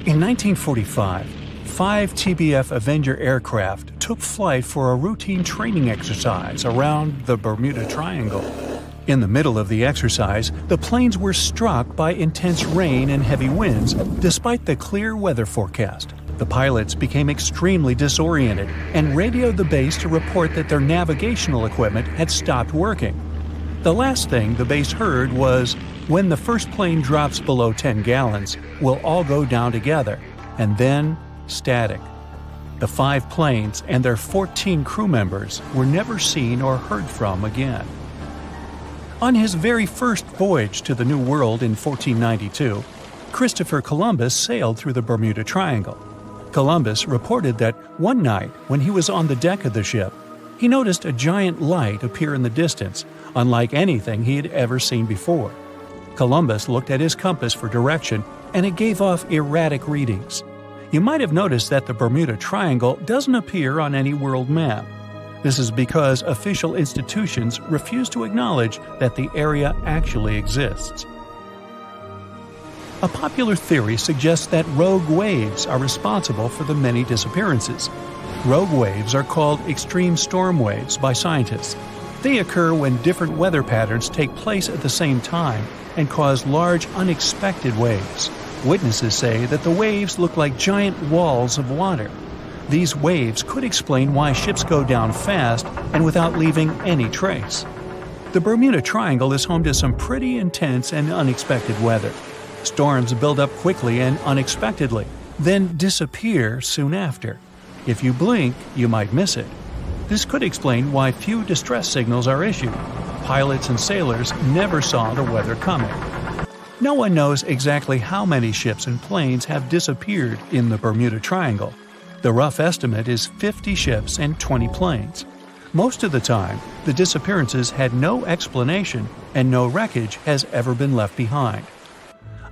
In 1945, 5 TBF Avenger aircraft took flight for a routine training exercise around the Bermuda Triangle. In the middle of the exercise, the planes were struck by intense rain and heavy winds, despite the clear weather forecast. The pilots became extremely disoriented and radioed the base to report that their navigational equipment had stopped working. The last thing the base heard was, "When the first plane drops below 10 gallons, we'll all go down together," and then static. The 5 planes and their 14 crew members were never seen or heard from again. On his very first voyage to the New World in 1492, Christopher Columbus sailed through the Bermuda Triangle. Columbus reported that one night when he was on the deck of the ship, he noticed a giant light appear in the distance, unlike anything he had ever seen before. Columbus looked at his compass for direction, and it gave off erratic readings. You might have noticed that the Bermuda Triangle doesn't appear on any world map. This is because official institutions refuse to acknowledge that the area actually exists. A popular theory suggests that rogue waves are responsible for the many disappearances. Rogue waves are called extreme storm waves by scientists. They occur when different weather patterns take place at the same time and cause large unexpected waves. Witnesses say that the waves look like giant walls of water. These waves could explain why ships go down fast and without leaving any trace. The Bermuda Triangle is home to some pretty intense and unexpected weather. Storms build up quickly and unexpectedly, then disappear soon after. If you blink, you might miss it. This could explain why few distress signals are issued. Pilots and sailors never saw the weather coming. No one knows exactly how many ships and planes have disappeared in the Bermuda Triangle. The rough estimate is 50 ships and 20 planes. Most of the time, the disappearances had no explanation and no wreckage has ever been left behind.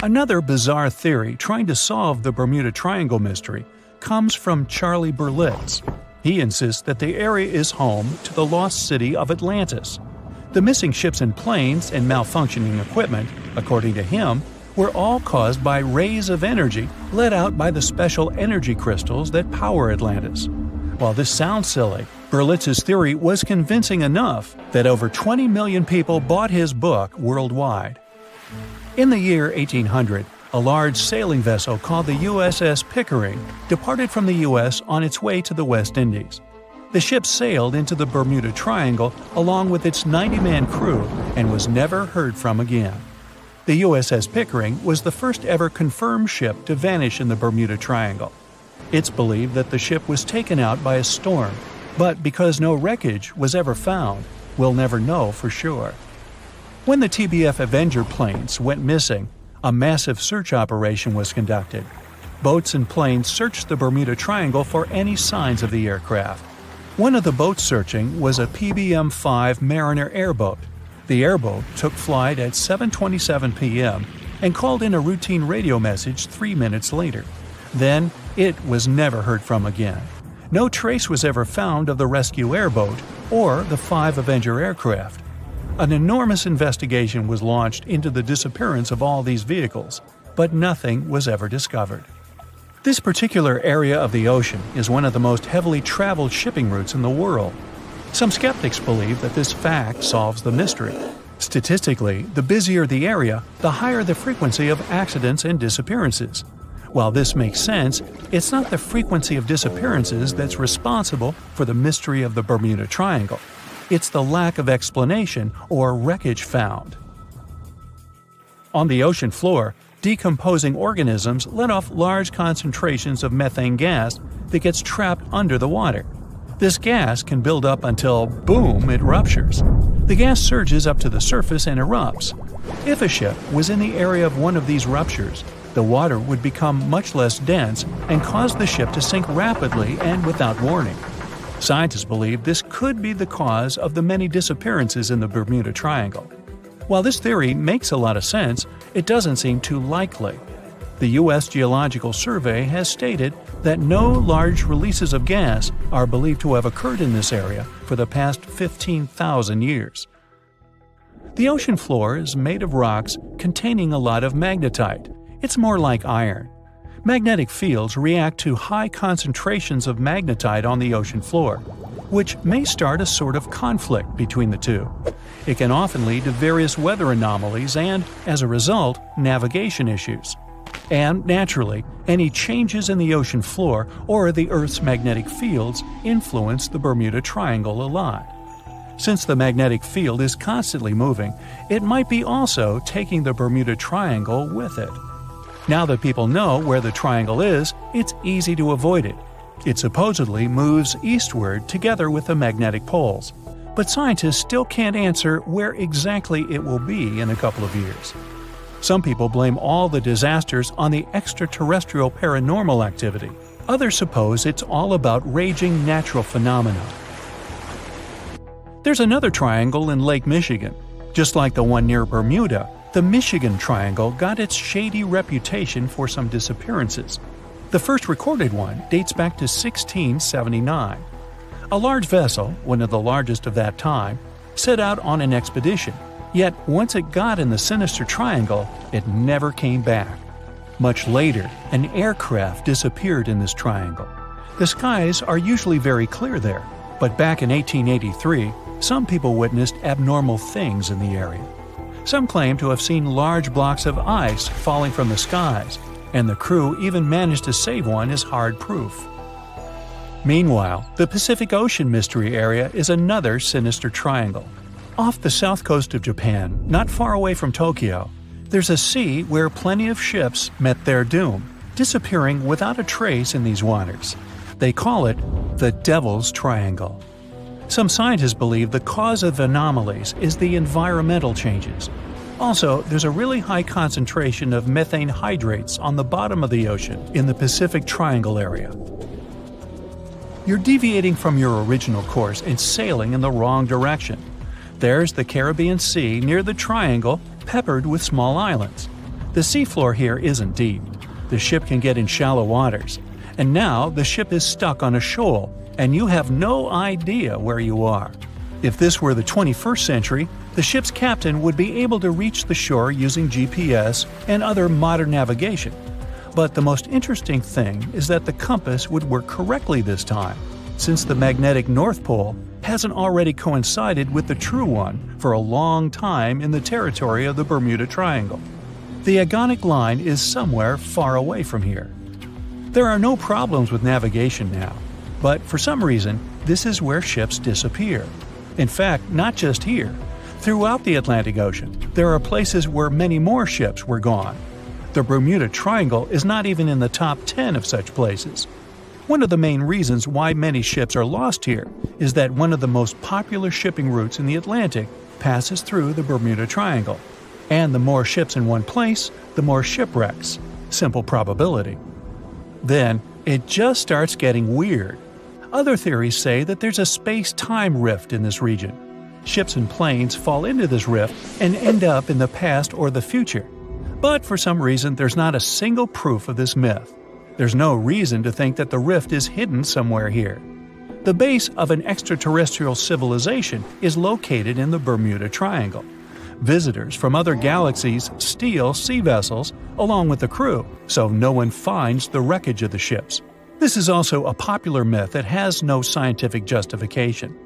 Another bizarre theory trying to solve the Bermuda Triangle mystery comes from Charlie Berlitz. He insists that the area is home to the lost city of Atlantis. The missing ships and planes and malfunctioning equipment, according to him, were all caused by rays of energy let out by the special energy crystals that power Atlantis. While this sounds silly, Berlitz's theory was convincing enough that over 20 million people bought his book worldwide. In the year 1800, a large sailing vessel called the USS Pickering departed from the U.S. on its way to the West Indies. The ship sailed into the Bermuda Triangle along with its 90-man crew and was never heard from again. The USS Pickering was the first ever confirmed ship to vanish in the Bermuda Triangle. It's believed that the ship was taken out by a storm, but because no wreckage was ever found, we'll never know for sure. When the TBF Avenger planes went missing, a massive search operation was conducted. Boats and planes searched the Bermuda Triangle for any signs of the aircraft. One of the boats searching was a PBM-5 Mariner airboat. The airboat took flight at 7:27 p.m. and called in a routine radio message 3 minutes later. Then, it was never heard from again. No trace was ever found of the rescue airboat or the 5 Avenger aircraft. An enormous investigation was launched into the disappearance of all these vehicles, but nothing was ever discovered. This particular area of the ocean is one of the most heavily traveled shipping routes in the world. Some skeptics believe that this fact solves the mystery. Statistically, the busier the area, the higher the frequency of accidents and disappearances. While this makes sense, it's not the frequency of disappearances that's responsible for the mystery of the Bermuda Triangle. It's the lack of explanation or wreckage found. On the ocean floor, decomposing organisms let off large concentrations of methane gas that gets trapped under the water. This gas can build up until, boom, it ruptures. The gas surges up to the surface and erupts. If a ship was in the area of one of these ruptures, the water would become much less dense and cause the ship to sink rapidly and without warning. Scientists believe this could be the cause of the many disappearances in the Bermuda Triangle. While this theory makes a lot of sense, it doesn't seem too likely. The U.S. Geological Survey has stated that no large releases of gas are believed to have occurred in this area for the past 15,000 years. The ocean floor is made of rocks containing a lot of magnetite. It's more like iron. Magnetic fields react to high concentrations of magnetite on the ocean floor, which may start a sort of conflict between the two. It can often lead to various weather anomalies and, as a result, navigation issues. And, naturally, any changes in the ocean floor or the Earth's magnetic fields influence the Bermuda Triangle a lot. Since the magnetic field is constantly moving, it might be also taking the Bermuda Triangle with it. Now that people know where the triangle is, it's easy to avoid it. It supposedly moves eastward together with the magnetic poles, but scientists still can't answer where exactly it will be in a couple of years. Some people blame all the disasters on the extraterrestrial paranormal activity. Others suppose it's all about raging natural phenomena. There's another triangle in Lake Michigan. Just like the one near Bermuda, the Michigan Triangle got its shady reputation for some disappearances. The first recorded one dates back to 1679. A large vessel, one of the largest of that time, set out on an expedition, yet once it got in the sinister triangle, it never came back. Much later, an aircraft disappeared in this triangle. The skies are usually very clear there, but back in 1883, some people witnessed abnormal things in the area. Some claim to have seen large blocks of ice falling from the skies, and the crew even managed to save one as hard proof. Meanwhile, the Pacific Ocean Mystery Area is another sinister triangle. Off the south coast of Japan, not far away from Tokyo, there's a sea where plenty of ships met their doom, disappearing without a trace in these waters. They call it the Devil's Triangle. Some scientists believe the cause of anomalies is the environmental changes. Also, there's a really high concentration of methane hydrates on the bottom of the ocean in the Pacific Triangle area. You're deviating from your original course and sailing in the wrong direction. There's the Caribbean Sea near the triangle, peppered with small islands. The seafloor here isn't deep. The ship can get in shallow waters. And now the ship is stuck on a shoal, and you have no idea where you are. If this were the 21st century, the ship's captain would be able to reach the shore using GPS and other modern navigation. But the most interesting thing is that the compass would work correctly this time, since the magnetic North Pole hasn't already coincided with the true one for a long time in the territory of the Bermuda Triangle. The agonic line is somewhere far away from here. There are no problems with navigation now, but for some reason, this is where ships disappear. In fact, not just here. Throughout the Atlantic Ocean, there are places where many more ships were gone. The Bermuda Triangle is not even in the top 10 of such places. One of the main reasons why many ships are lost here is that one of the most popular shipping routes in the Atlantic passes through the Bermuda Triangle. And the more ships in one place, the more shipwrecks. Simple probability. Then, it just starts getting weird. Other theories say that there's a space-time rift in this region. Ships and planes fall into this rift and end up in the past or the future. But for some reason, there's not a single proof of this myth. There's no reason to think that the rift is hidden somewhere here. The base of an extraterrestrial civilization is located in the Bermuda Triangle. Visitors from other galaxies steal sea vessels along with the crew, so no one finds the wreckage of the ships. This is also a popular myth that has no scientific justification.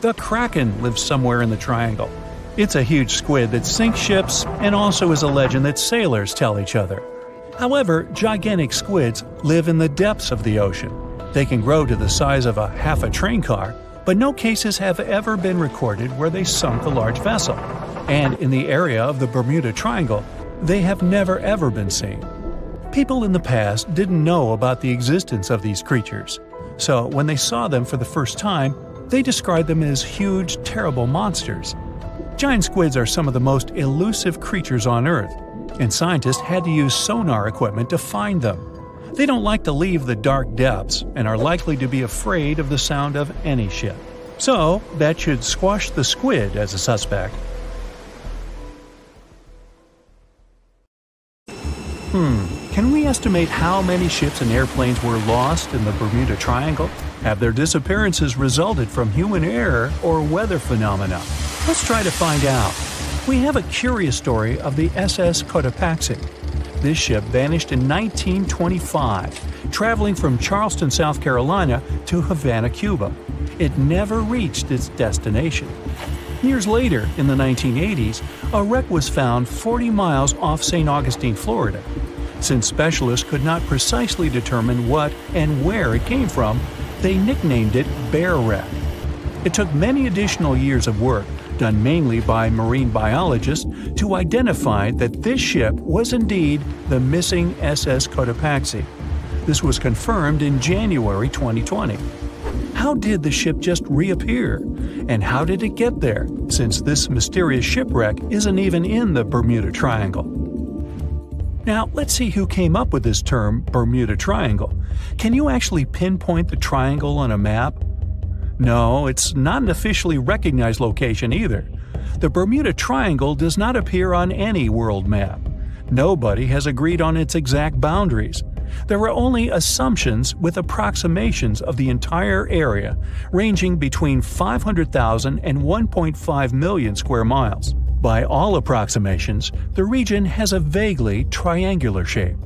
The Kraken lives somewhere in the triangle. It's a huge squid that sinks ships and also is a legend that sailors tell each other. However, gigantic squids live in the depths of the ocean. They can grow to the size of half a train car, but no cases have ever been recorded where they sunk a large vessel. And in the area of the Bermuda Triangle, they have never ever been seen. People in the past didn't know about the existence of these creatures, so when they saw them for the first time, they described them as huge, terrible monsters. Giant squids are some of the most elusive creatures on Earth, and scientists had to use sonar equipment to find them. They don't like to leave the dark depths and are likely to be afraid of the sound of any ship. So, that should squash the squid as a suspect. Can we estimate how many ships and airplanes were lost in the Bermuda Triangle? Have their disappearances resulted from human error or weather phenomena? Let's try to find out. We have a curious story of the SS Cotopaxi. This ship vanished in 1925, traveling from Charleston, South Carolina to Havana, Cuba. It never reached its destination. Years later, in the 1980s, a wreck was found 40 miles off St. Augustine, Florida. Since specialists could not precisely determine what and where it came from, they nicknamed it Bear Wreck. It took many additional years of work, done mainly by marine biologists, to identify that this ship was indeed the missing SS Cotopaxi. This was confirmed in January 2020. How did the ship just reappear? And how did it get there, since this mysterious shipwreck isn't even in the Bermuda Triangle? Now, let's see who came up with this term, Bermuda Triangle. Can you actually pinpoint the triangle on a map? No, it's not an officially recognized location either. The Bermuda Triangle does not appear on any world map. Nobody has agreed on its exact boundaries. There are only assumptions with approximations of the entire area, ranging between 500,000 and 1.5 million square miles. By all approximations, the region has a vaguely triangular shape.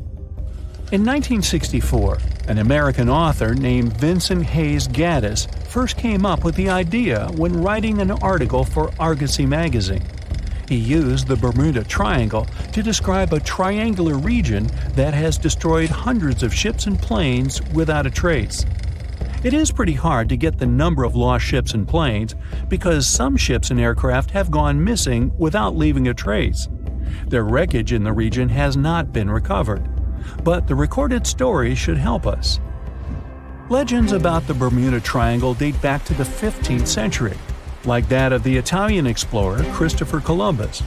In 1964, an American author named Vincent Hayes Gaddis first came up with the idea when writing an article for Argosy magazine. He used the Bermuda Triangle to describe a triangular region that has destroyed hundreds of ships and planes without a trace. It is pretty hard to get the number of lost ships and planes because some ships and aircraft have gone missing without leaving a trace. Their wreckage in the region has not been recovered, but the recorded story should help us. Legends about the Bermuda Triangle date back to the 15th century, like that of the Italian explorer Christopher Columbus.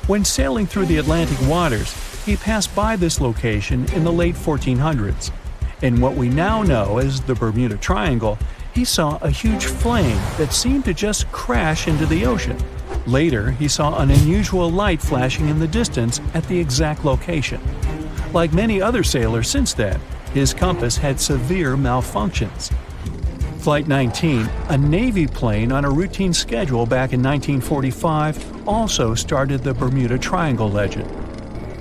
When sailing through the Atlantic waters, he passed by this location in the late 1400s. In what we now know as the Bermuda Triangle, he saw a huge flame that seemed to just crash into the ocean. Later, he saw an unusual light flashing in the distance at the exact location. Like many other sailors since then, his compass had severe malfunctions. Flight 19, a Navy plane on a routine schedule back in 1945, also started the Bermuda Triangle legend.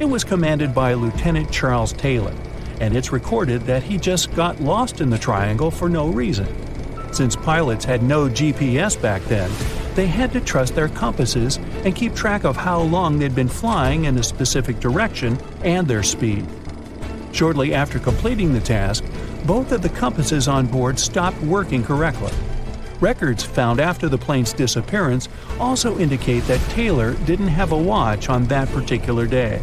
It was commanded by Lieutenant Charles Taylor, and it's recorded that he just got lost in the triangle for no reason. Since pilots had no GPS back then, they had to trust their compasses and keep track of how long they'd been flying in a specific direction and their speed. Shortly after completing the task, both of the compasses on board stopped working correctly. Records found after the plane's disappearance also indicate that Taylor didn't have a watch on that particular day.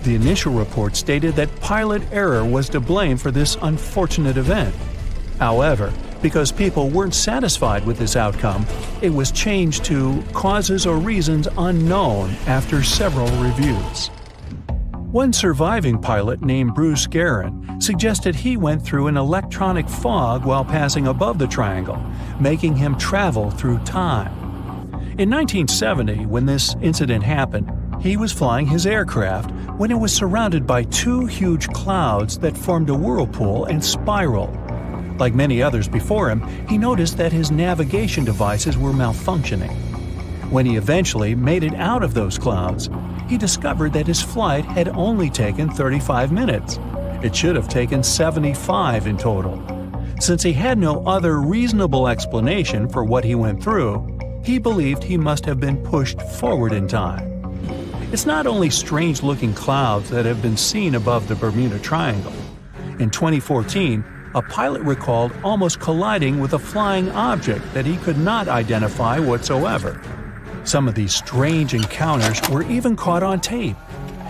The initial report stated that pilot error was to blame for this unfortunate event. However, because people weren't satisfied with this outcome, it was changed to causes or reasons unknown after several reviews. One surviving pilot named Bruce Guerin suggested he went through an electronic fog while passing above the triangle, making him travel through time. In 1970, when this incident happened, he was flying his aircraft when it was surrounded by two huge clouds that formed a whirlpool and spiraled. Like many others before him, he noticed that his navigation devices were malfunctioning. When he eventually made it out of those clouds, he discovered that his flight had only taken 35 minutes. It should have taken 75 in total. Since he had no other reasonable explanation for what he went through, he believed he must have been pushed forward in time. It's not only strange-looking clouds that have been seen above the Bermuda Triangle. In 2014, a pilot recalled almost colliding with a flying object that he could not identify whatsoever. Some of these strange encounters were even caught on tape.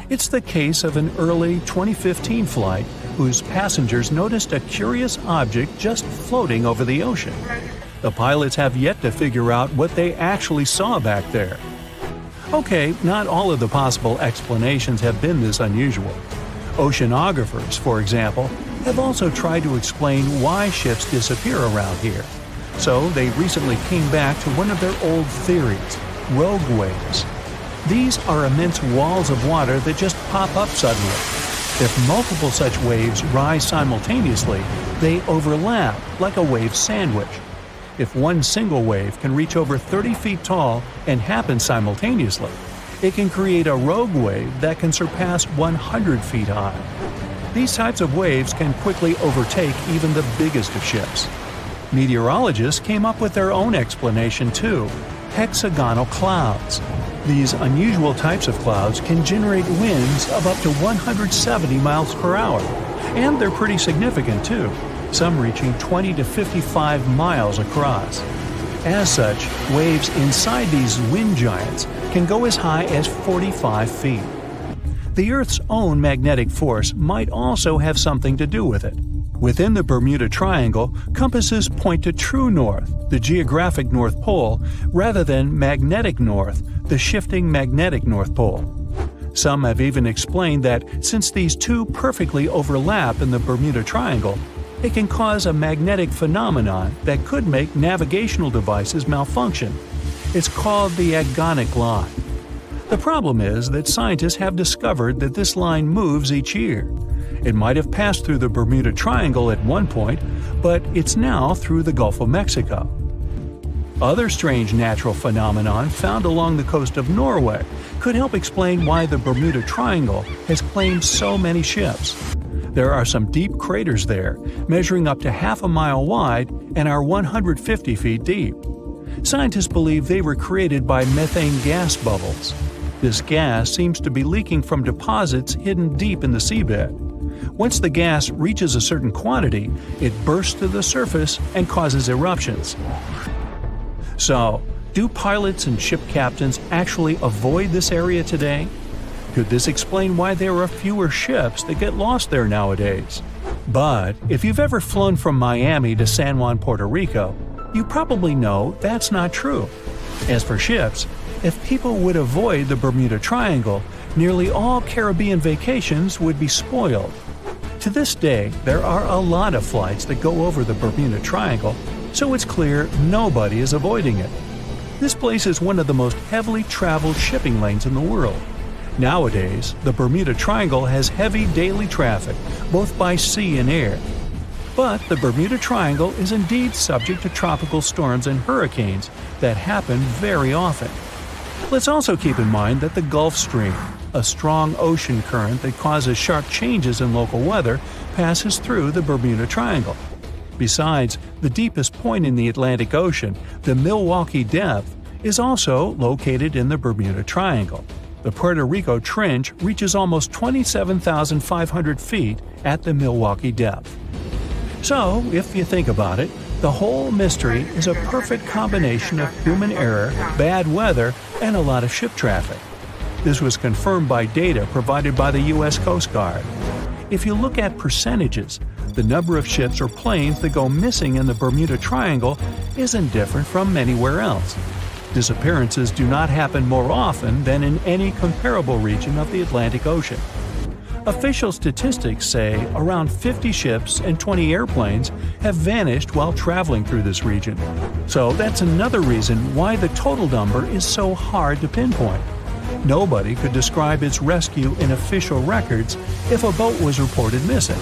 It's the case of an early 2015 flight whose passengers noticed a curious object just floating over the ocean. The pilots have yet to figure out what they actually saw back there. Okay, not all of the possible explanations have been this unusual. Oceanographers, for example, have also tried to explain why ships disappear around here. So they recently came back to one of their old theories: rogue waves. These are immense walls of water that just pop up suddenly. If multiple such waves rise simultaneously, they overlap like a wave sandwich. If one single wave can reach over 30 feet tall and happen simultaneously, It can create a rogue wave that can surpass 100 feet high. These types of waves can quickly overtake even the biggest of ships. Meteorologists came up with their own explanation too: hexagonal clouds. These unusual types of clouds can generate winds of up to 170 miles per hour, and they're pretty significant too, some reaching 20 to 55 miles across. As such, waves inside these wind giants can go as high as 45 feet. The Earth's own magnetic force might also have something to do with it. Within the Bermuda Triangle, compasses point to true north, the geographic North Pole, rather than magnetic north, the shifting magnetic North Pole. Some have even explained that since these two perfectly overlap in the Bermuda Triangle, it can cause a magnetic phenomenon that could make navigational devices malfunction. It's called the agonic line. The problem is that scientists have discovered that this line moves each year. It might have passed through the Bermuda Triangle at one point, but it's now through the Gulf of Mexico. Other strange natural phenomenon found along the coast of Norway could help explain why the Bermuda Triangle has claimed so many ships. There are some deep craters there, measuring up to half a mile wide and are 150 feet deep. Scientists believe they were created by methane gas bubbles. This gas seems to be leaking from deposits hidden deep in the seabed. Once the gas reaches a certain quantity, it bursts to the surface and causes eruptions. So, do pilots and ship captains actually avoid this area today? Could this explain why there are fewer ships that get lost there nowadays? But if you've ever flown from Miami to San Juan, Puerto Rico, you probably know that's not true. As for ships, if people would avoid the Bermuda Triangle, nearly all Caribbean vacations would be spoiled. To this day, there are a lot of flights that go over the Bermuda Triangle, so it's clear nobody is avoiding it. This place is one of the most heavily traveled shipping lanes in the world. Nowadays, the Bermuda Triangle has heavy daily traffic, both by sea and air. But the Bermuda Triangle is indeed subject to tropical storms and hurricanes that happen very often. Let's also keep in mind that the Gulf Stream, a strong ocean current that causes sharp changes in local weather, passes through the Bermuda Triangle. Besides, the deepest point in the Atlantic Ocean, the Milwaukee Depth, is also located in the Bermuda Triangle. The Puerto Rico Trench reaches almost 27,500 feet at the Milwaukee Depth. So, if you think about it, the whole mystery is a perfect combination of human error, bad weather, and a lot of ship traffic. This was confirmed by data provided by the U.S. Coast Guard. If you look at percentages, the number of ships or planes that go missing in the Bermuda Triangle isn't different from anywhere else. Disappearances do not happen more often than in any comparable region of the Atlantic Ocean. Official statistics say around 50 ships and 20 airplanes have vanished while traveling through this region. So that's another reason why the total number is so hard to pinpoint. Nobody could describe its rescue in official records if a boat was reported missing.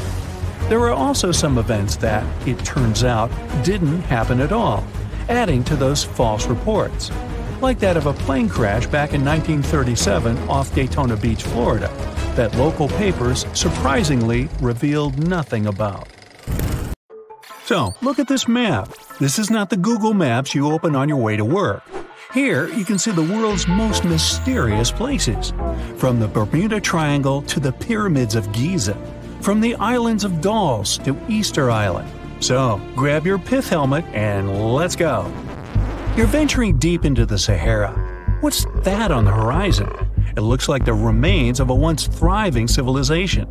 There are also some events that, it turns out, didn't happen at all, adding to those false reports, like that of a plane crash back in 1937 off Daytona Beach, Florida, that local papers surprisingly revealed nothing about. So, look at this map. This is not the Google Maps you open on your way to work. Here, you can see the world's most mysterious places, from the Bermuda Triangle to the pyramids of Giza, from the islands of Dawes to Easter Island. So, grab your pith helmet and let's go. You're venturing deep into the Sahara. What's that on the horizon? It looks like the remains of a once thriving civilization.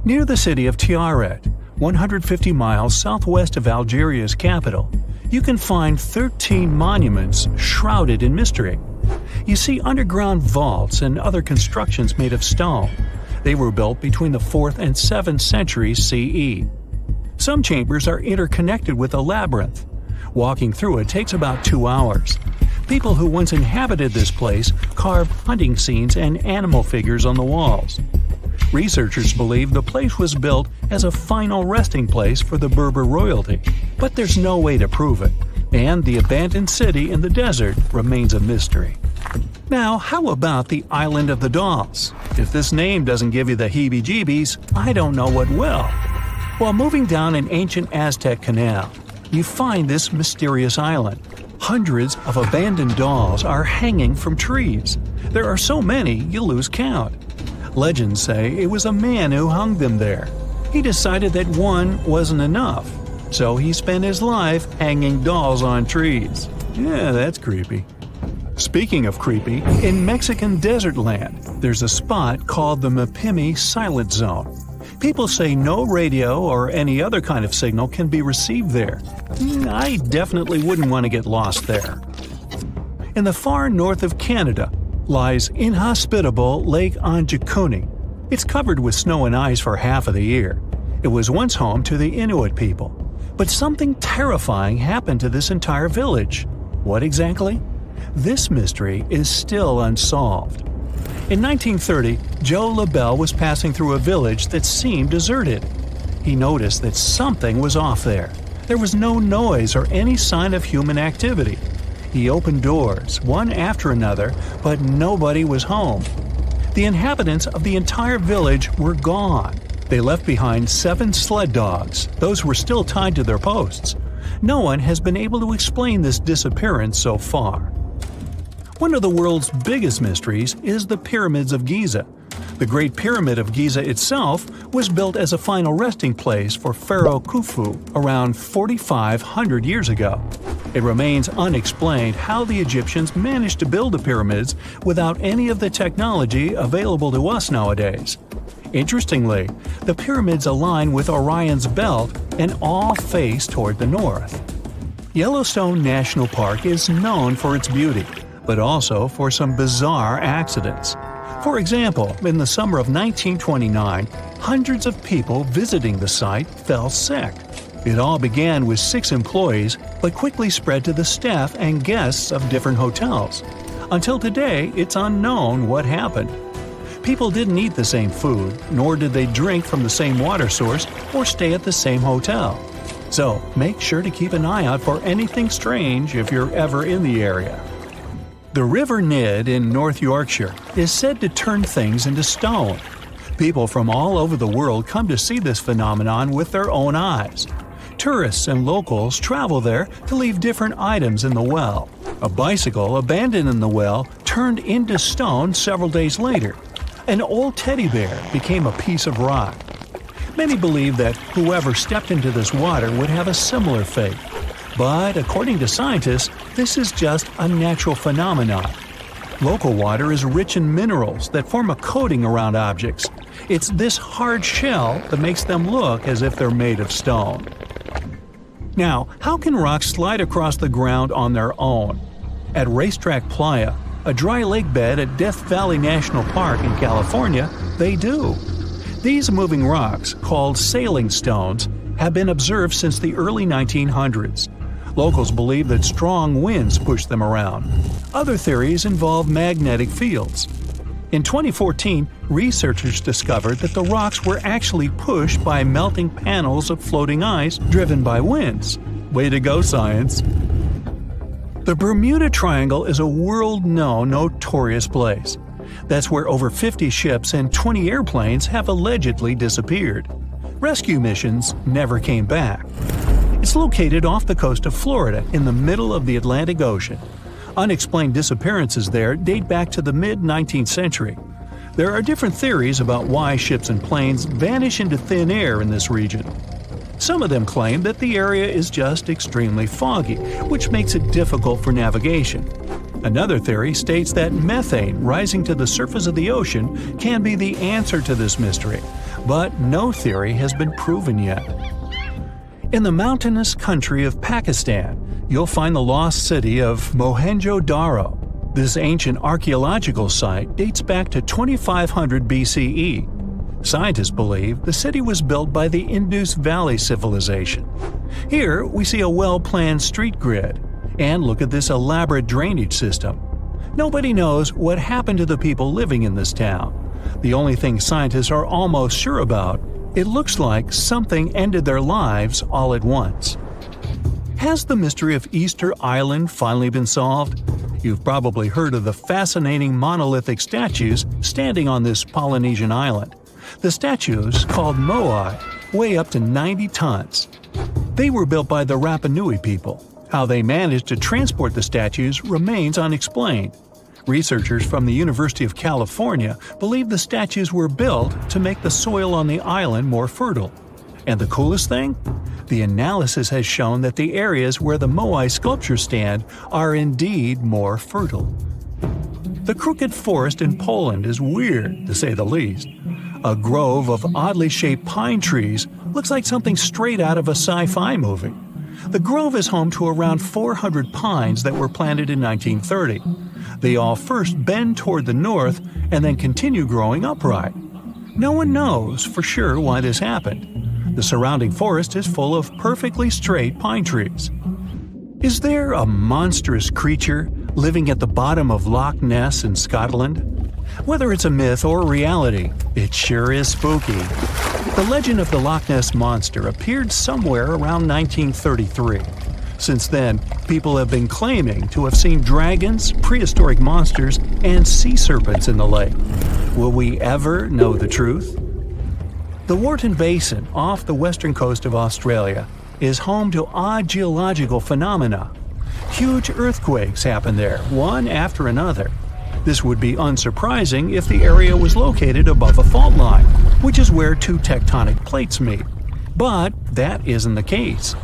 Near the city of Tiaret, 150 miles southwest of Algeria's capital, you can find 13 monuments shrouded in mystery. You see underground vaults and other constructions made of stone. They were built between the 4th and 7th centuries CE. Some chambers are interconnected with a labyrinth. Walking through it takes about 2 hours. People who once inhabited this place carved hunting scenes and animal figures on the walls. Researchers believe the place was built as a final resting place for the Berber royalty, but there's no way to prove it, and the abandoned city in the desert remains a mystery. Now, how about the Island of the Dolls? If this name doesn't give you the heebie-jeebies, I don't know what will. While moving down an ancient Aztec canal, you find this mysterious island. Hundreds of abandoned dolls are hanging from trees. There are so many you lose count. Legends say it was a man who hung them there. He decided that one wasn't enough, so he spent his life hanging dolls on trees. Yeah, that's creepy. Speaking of creepy, in Mexican desert land, there's a spot called the Mapimi Silent Zone. People say no radio or any other kind of signal can be received there. I definitely wouldn't want to get lost there. In the far north of Canada lies inhospitable Lake Anjikuni. It's covered with snow and ice for half of the year. It was once home to the Inuit people. But something terrifying happened to this entire village. What exactly? This mystery is still unsolved. In 1930, Joe LaBelle was passing through a village that seemed deserted. He noticed that something was off there. There was no noise or any sign of human activity. He opened doors, one after another, but nobody was home. The inhabitants of the entire village were gone. They left behind 7 sled dogs. Those were still tied to their posts. No one has been able to explain this disappearance so far. One of the world's biggest mysteries is the Pyramids of Giza. The Great Pyramid of Giza itself was built as a final resting place for Pharaoh Khufu around 4,500 years ago. It remains unexplained how the Egyptians managed to build the pyramids without any of the technology available to us nowadays. Interestingly, the pyramids align with Orion's belt and all face toward the north. Yellowstone National Park is known for its beauty, but also for some bizarre accidents. For example, in the summer of 1929, hundreds of people visiting the site fell sick. It all began with 6 employees, but quickly spread to the staff and guests of different hotels. Until today, it's unknown what happened. People didn't eat the same food, nor did they drink from the same water source or stay at the same hotel. So, make sure to keep an eye out for anything strange if you're ever in the area. The River Nid in North Yorkshire is said to turn things into stone. People from all over the world come to see this phenomenon with their own eyes. Tourists and locals travel there to leave different items in the well. A bicycle abandoned in the well turned into stone several days later. An old teddy bear became a piece of rock. Many believe that whoever stepped into this water would have a similar fate. But according to scientists, this is just a natural phenomenon. Local water is rich in minerals that form a coating around objects. It's this hard shell that makes them look as if they're made of stone. Now, how can rocks slide across the ground on their own? At Racetrack Playa, a dry lake bed at Death Valley National Park in California, they do. These moving rocks, called sailing stones, have been observed since the early 1900s. Locals believe that strong winds push them around. Other theories involve magnetic fields. In 2014, researchers discovered that the rocks were actually pushed by melting panels of floating ice driven by winds. Way to go, science! The Bermuda Triangle is a world-known notorious place. That's where over 50 ships and 20 airplanes have allegedly disappeared. Rescue missions never came back. It's located off the coast of Florida in the middle of the Atlantic Ocean. Unexplained disappearances there date back to the mid-19th century. There are different theories about why ships and planes vanish into thin air in this region. Some of them claim that the area is just extremely foggy, which makes it difficult for navigation. Another theory states that methane rising to the surface of the ocean can be the answer to this mystery, but no theory has been proven yet. In the mountainous country of Pakistan, you'll find the lost city of Mohenjo-Daro. This ancient archaeological site dates back to 2500 BCE. Scientists believe the city was built by the Indus Valley civilization. Here we see a well-planned street grid. And look at this elaborate drainage system. Nobody knows what happened to the people living in this town. The only thing scientists are almost sure about, it looks like something ended their lives all at once. Has the mystery of Easter Island finally been solved? You've probably heard of the fascinating monolithic statues standing on this Polynesian island. The statues, called moai, weigh up to 90 tons. They were built by the Rapa Nui people. How they managed to transport the statues remains unexplained. Researchers from the University of California believe the statues were built to make the soil on the island more fertile. And the coolest thing? The analysis has shown that the areas where the moai sculptures stand are indeed more fertile. The crooked forest in Poland is weird, to say the least. A grove of oddly shaped pine trees looks like something straight out of a sci-fi movie. The grove is home to around 400 pines that were planted in 1930. They all first bend toward the north and then continue growing upright. No one knows for sure why this happened. The surrounding forest is full of perfectly straight pine trees. Is there a monstrous creature living at the bottom of Loch Ness in Scotland? Whether it's a myth or reality, it sure is spooky. The legend of the Loch Ness Monster appeared somewhere around 1933. Since then, people have been claiming to have seen dragons, prehistoric monsters, and sea serpents in the lake. Will we ever know the truth? The Wharton Basin, off the western coast of Australia, is home to odd geological phenomena. Huge earthquakes happen there, one after another. This would be unsurprising if the area was located above a fault line, which is where two tectonic plates meet. But that isn't the case.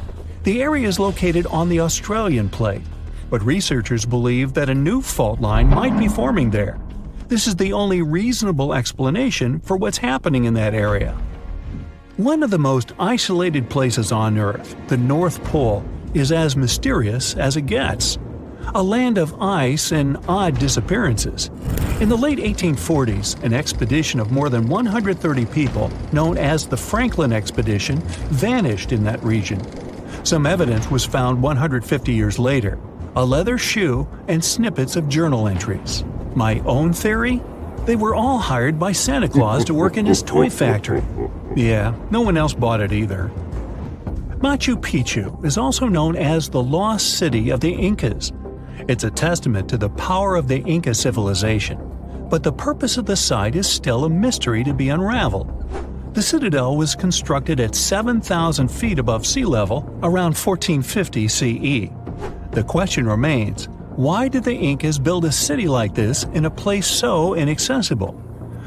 The area is located on the Australian plate, but researchers believe that a new fault line might be forming there. This is the only reasonable explanation for what's happening in that area. One of the most isolated places on Earth, the North Pole, is as mysterious as it gets. A land of ice and odd disappearances. In the late 1840s, an expedition of more than 130 people, known as the Franklin Expedition, vanished in that region. Some evidence was found 150 years later, a leather shoe and snippets of journal entries. My own theory? They were all hired by Santa Claus to work in his toy factory. Yeah, no one else bought it either. Machu Picchu is also known as the Lost City of the Incas. It's a testament to the power of the Inca civilization, but the purpose of the site is still a mystery to be unraveled. The citadel was constructed at 7,000 feet above sea level around 1450 CE. The question remains, why did the Incas build a city like this in a place so inaccessible?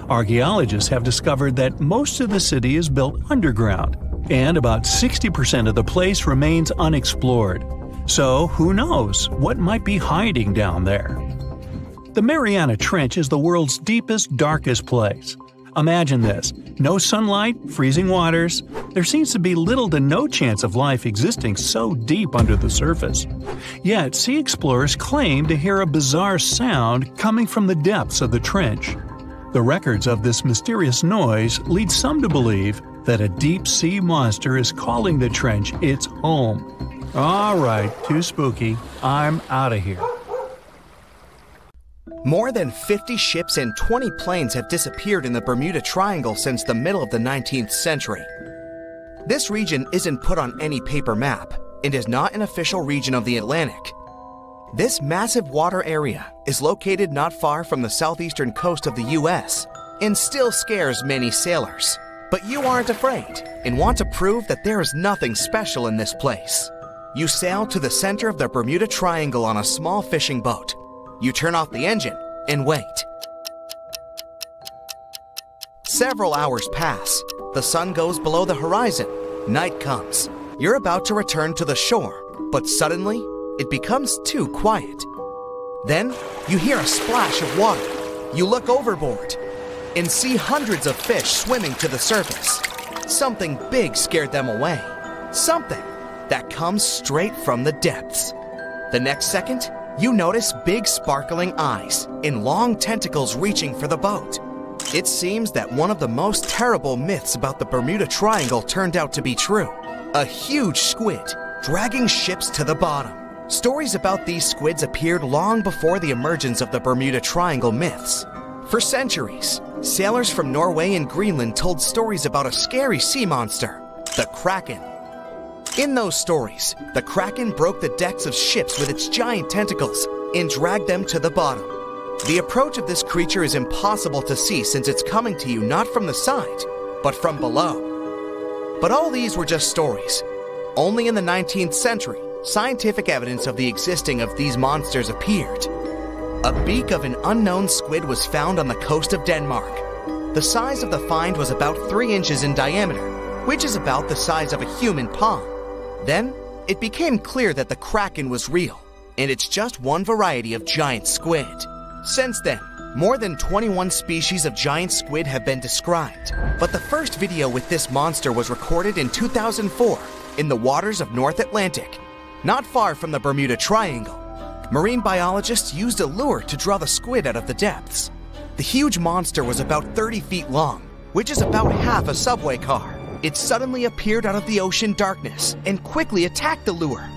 Archaeologists have discovered that most of the city is built underground, and about 60% of the place remains unexplored. So who knows what might be hiding down there? The Mariana Trench is the world's deepest, darkest place. Imagine this: no sunlight, freezing waters. There seems to be little to no chance of life existing so deep under the surface. Yet, sea explorers claim to hear a bizarre sound coming from the depths of the trench. The records of this mysterious noise lead some to believe that a deep-sea monster is calling the trench its home. Alright, too spooky. I'm out of here. More than 50 ships and 20 planes have disappeared in the Bermuda Triangle since the middle of the 19th century. This region isn't put on any paper map and is not an official region of the Atlantic. This massive water area is located not far from the southeastern coast of the US and still scares many sailors. But you aren't afraid and want to prove that there is nothing special in this place. You sail to the center of the Bermuda Triangle on a small fishing boat. You turn off the engine and wait. Several hours pass. The sun goes below the horizon. Night comes. You're about to return to the shore, but suddenly, it becomes too quiet. Then, you hear a splash of water. You look overboard and see hundreds of fish swimming to the surface. Something big scared them away. Something that comes straight from the depths. The next second, you notice big sparkling eyes and long tentacles reaching for the boat. It seems that one of the most terrible myths about the Bermuda Triangle turned out to be true. A huge squid dragging ships to the bottom. Stories about these squids appeared long before the emergence of the Bermuda Triangle myths. For centuries, sailors from Norway and Greenland told stories about a scary sea monster, the Kraken. In those stories, the Kraken broke the decks of ships with its giant tentacles and drag them to the bottom. The approach of this creature is impossible to see since it's coming to you not from the side, but from below. But all these were just stories. Only in the 19th century, scientific evidence of the existing of these monsters appeared. A beak of an unknown squid was found on the coast of Denmark. The size of the find was about 3 inches in diameter, which is about the size of a human palm. Then, it became clear that the kraken was real, and it's just one variety of giant squid. Since then, more than 21 species of giant squid have been described, but the first video with this monster was recorded in 2004 in the waters of North Atlantic, not far from the Bermuda Triangle. Marine biologists used a lure to draw the squid out of the depths. The huge monster was about 30 feet long, which is about half a subway car. It suddenly appeared out of the ocean darkness and quickly attacked the lure,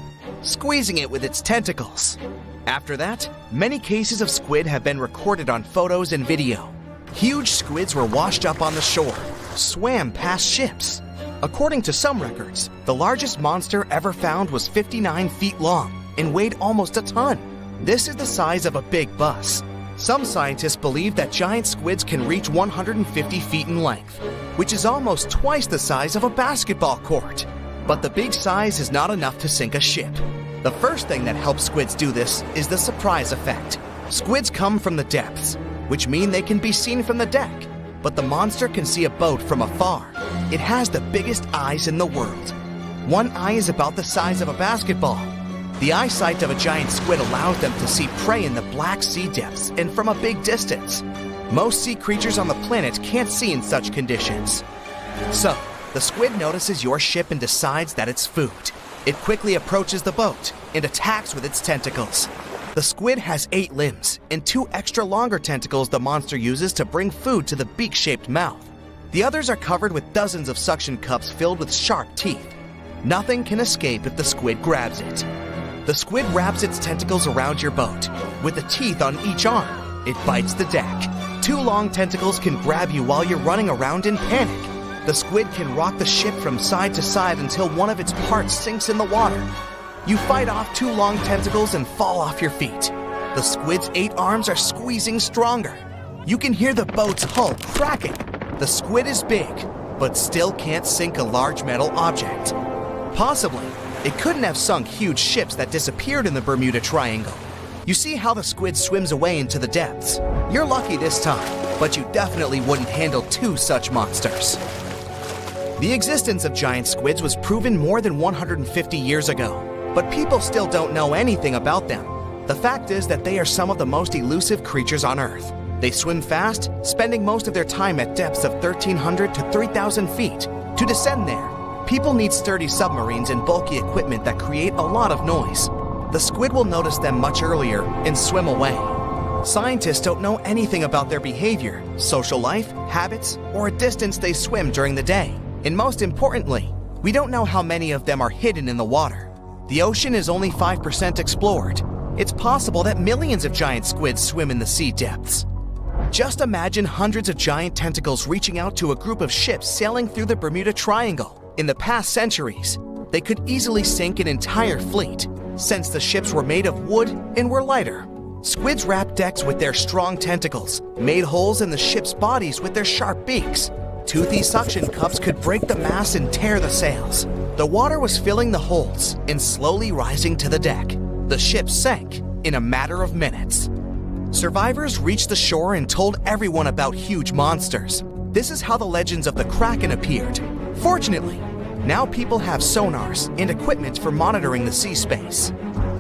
squeezing it with its tentacles. After that, many cases of squid have been recorded on photos and video. Huge squids were washed up on the shore, swam past ships. According to some records, the largest monster ever found was 59 feet long and weighed almost a ton. This is the size of a big bus. Some scientists believe that giant squids can reach 150 feet in length, which is almost twice the size of a basketball court. But the big size is not enough to sink a ship. The first thing that helps squids do this is the surprise effect. Squids come from the depths, which mean they can be seen from the deck, but the monster can see a boat from afar. It has the biggest eyes in the world. One eye is about the size of a basketball. The eyesight of a giant squid allows them to see prey in the Black Sea depths and from a big distance. Most sea creatures on the planet can't see in such conditions. So, the squid notices your ship and decides that it's food. It quickly approaches the boat and attacks with its tentacles. The squid has 8 limbs and 2 extra longer tentacles the monster uses to bring food to the beak-shaped mouth. The others are covered with dozens of suction cups filled with sharp teeth. Nothing can escape if the squid grabs it. The squid wraps its tentacles around your boat. With the teeth on each arm, it bites the deck. 2 long tentacles can grab you while you're running around in panic. The squid can rock the ship from side to side until one of its parts sinks in the water. You fight off 2 long tentacles and fall off your feet. The squid's 8 arms are squeezing stronger. You can hear the boat's hull cracking. The squid is big, but still can't sink a large metal object. Possibly, it couldn't have sunk huge ships that disappeared in the Bermuda Triangle. You see how the squid swims away into the depths. You're lucky this time, but you definitely wouldn't handle 2 such monsters. The existence of giant squids was proven more than 150 years ago, but people still don't know anything about them. The fact is that they are some of the most elusive creatures on Earth. They swim fast, spending most of their time at depths of 1,300 to 3,000 feet. To descend there, people need sturdy submarines and bulky equipment that create a lot of noise. The squid will notice them much earlier and swim away. Scientists don't know anything about their behavior, social life, habits, or a distance they swim during the day. And most importantly, we don't know how many of them are hidden in the water. The ocean is only 5% explored. It's possible that millions of giant squids swim in the sea depths. Just imagine hundreds of giant tentacles reaching out to a group of ships sailing through the Bermuda Triangle. In the past centuries, they could easily sink an entire fleet, since the ships were made of wood and were lighter. Squids wrapped decks with their strong tentacles, made holes in the ship's bodies with their sharp beaks. Toothy suction cups could break the masts and tear the sails. The water was filling the holes and slowly rising to the deck. The ship sank in a matter of minutes. Survivors reached the shore and told everyone about huge monsters. This is how the legends of the Kraken appeared. Fortunately, now people have sonars and equipment for monitoring the sea space.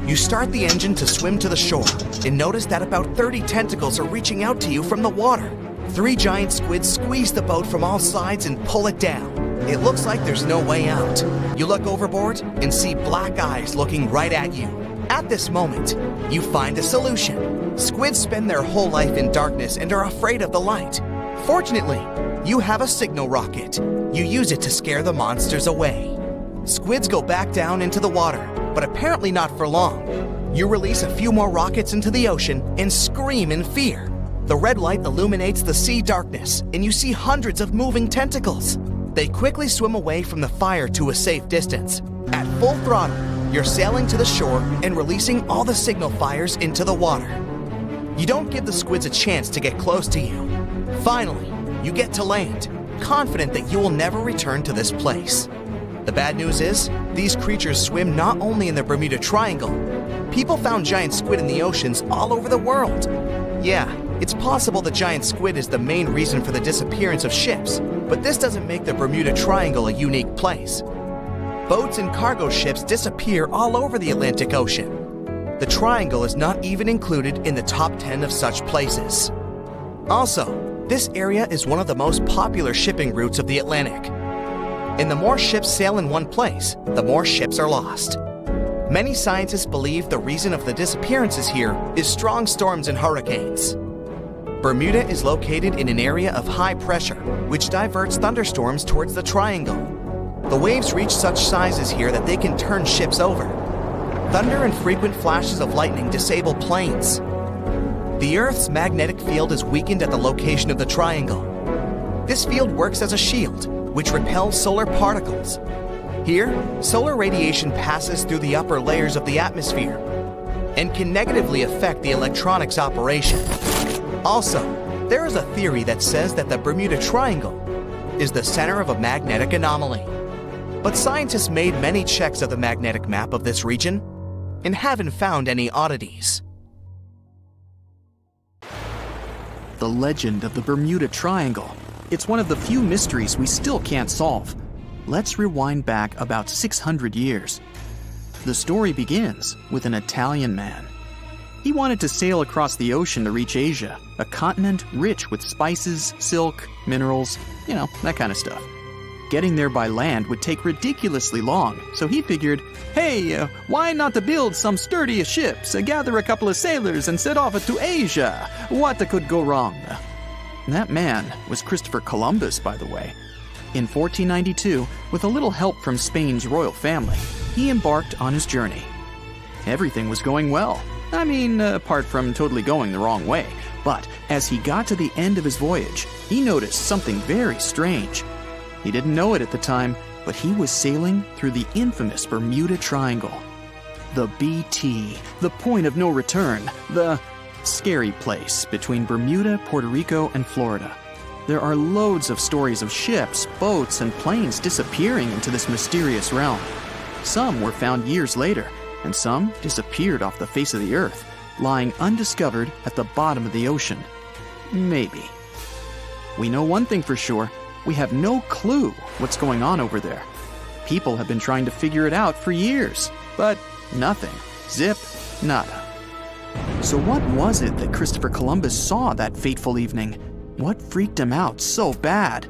You start the engine to swim to the shore and notice that about 30 tentacles are reaching out to you from the water. 3 giant squids squeeze the boat from all sides and pull it down. It looks like there's no way out. You look overboard and see black eyes looking right at you. At this moment, you find a solution. Squids spend their whole life in darkness and are afraid of the light. Fortunately, you have a signal rocket. You use it to scare the monsters away. Squids go back down into the water, but apparently not for long. You release a few more rockets into the ocean and scream in fear. The red light illuminates the sea darkness, and you see hundreds of moving tentacles. They quickly swim away from the fire to a safe distance. At full throttle, You're sailing to the shore and releasing all the signal fires into the water. You don't give the squids a chance to get close to you. Finally, you get to land, confident that you will never return to this place. The bad news is, these creatures swim not only in the Bermuda Triangle. People found giant squid in the oceans all over the world. Yeah, it's possible the giant squid is the main reason for the disappearance of ships, but this doesn't make the Bermuda Triangle a unique place. Boats and cargo ships disappear all over the Atlantic Ocean. The Triangle is not even included in the top 10 of such places. Also, this area is one of the most popular shipping routes of the Atlantic. And the more ships sail in one place, the more ships are lost. Many scientists believe the reason of the disappearances here is strong storms and hurricanes. Bermuda is located in an area of high pressure, which diverts thunderstorms towards the Triangle. The waves reach such sizes here that they can turn ships over. Thunder and frequent flashes of lightning disable planes. The Earth's magnetic field is weakened at the location of the Triangle. This field works as a shield, which repels solar particles. Here, solar radiation passes through the upper layers of the atmosphere and can negatively affect the electronics operation. Also, there is a theory that says that the Bermuda Triangle is the center of a magnetic anomaly. But scientists made many checks of the magnetic map of this region and haven't found any oddities. The legend of the Bermuda Triangle. It's one of the few mysteries we still can't solve. Let's rewind back about 600 years. The story begins with an Italian man. He wanted to sail across the ocean to reach Asia, a continent rich with spices, silk, minerals, that kind of stuff. Getting there by land would take ridiculously long, so he figured, hey, why not to build some sturdy ships, gather a couple of sailors, and set off to Asia? What could go wrong? That man was Christopher Columbus, by the way. In 1492, with a little help from Spain's royal family, he embarked on his journey. Everything was going well. I mean, apart from totally going the wrong way. But as he got to the end of his voyage, he noticed something very strange. He didn't know it at the time, but he was sailing through the infamous Bermuda Triangle. The BT, the point of no return, the scary place between Bermuda, Puerto Rico, and Florida. There are loads of stories of ships, boats, and planes disappearing into this mysterious realm. Some were found years later, and some disappeared off the face of the earth, lying undiscovered at the bottom of the ocean. Maybe. We know one thing for sure. We have no clue what's going on over there. People have been trying to figure it out for years, but nothing. Zip, nada. So what was it that Christopher Columbus saw that fateful evening? What freaked him out so bad?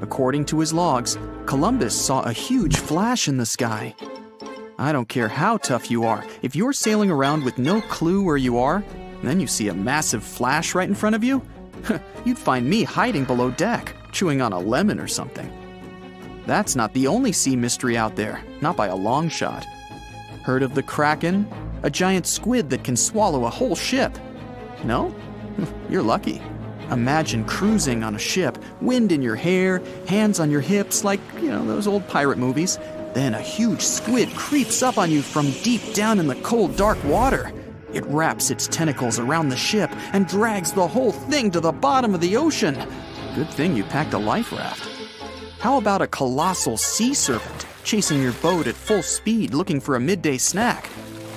According to his logs, Columbus saw a huge flash in the sky. I don't care how tough you are, if you're sailing around with no clue where you are, and then you see a massive flash right in front of you, you'd find me hiding below deck, chewing on a lemon or something. That's not the only sea mystery out there, not by a long shot. Heard of the Kraken? A giant squid that can swallow a whole ship. No? You're lucky. Imagine cruising on a ship, wind in your hair, hands on your hips, like, those old pirate movies. Then a huge squid creeps up on you from deep down in the cold, dark water. It wraps its tentacles around the ship and drags the whole thing to the bottom of the ocean. Good thing you packed a life raft. How about a colossal sea serpent chasing your boat at full speed looking for a midday snack?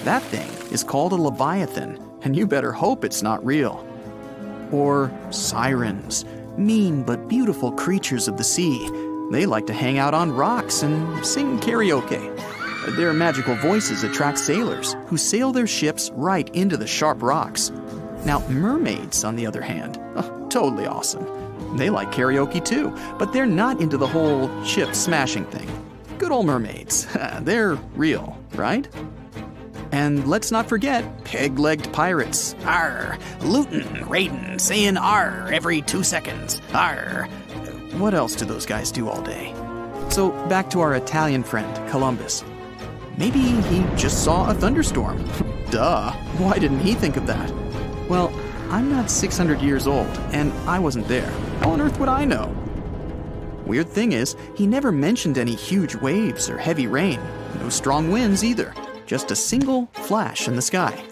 That thing is called a leviathan, and you better hope it's not real. Or sirens, mean but beautiful creatures of the sea. They like to hang out on rocks and sing karaoke. Their magical voices attract sailors who sail their ships right into the sharp rocks. Now, mermaids, on the other hand, totally awesome. They like karaoke too, but they're not into the whole ship smashing thing. Good old mermaids. They're real, right? And let's not forget peg-legged pirates. Arr! Lootin', raidin', saying arr every 2 seconds. Arr! What else do those guys do all day? So back to our Italian friend, Columbus. Maybe he just saw a thunderstorm. Duh, why didn't he think of that? Well, I'm not 600 years old, and I wasn't there. How on earth would I know? Weird thing is, he never mentioned any huge waves or heavy rain. No strong winds either. Just a single flash in the sky.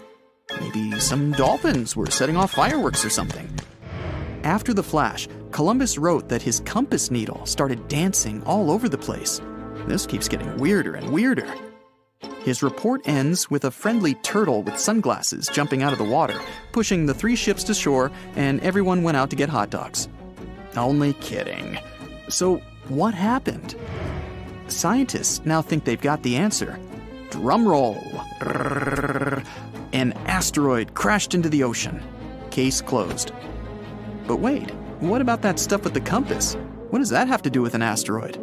Maybe some dolphins were setting off fireworks or something. After the flash, Columbus wrote that his compass needle started dancing all over the place. This keeps getting weirder and weirder. His report ends with a friendly turtle with sunglasses jumping out of the water, pushing the 3 ships to shore, and everyone went out to get hot dogs. Only kidding. So, what happened? Scientists now think they've got the answer. Drum roll. An asteroid crashed into the ocean. Case closed. But wait, what about that stuff with the compass? What does that have to do with an asteroid?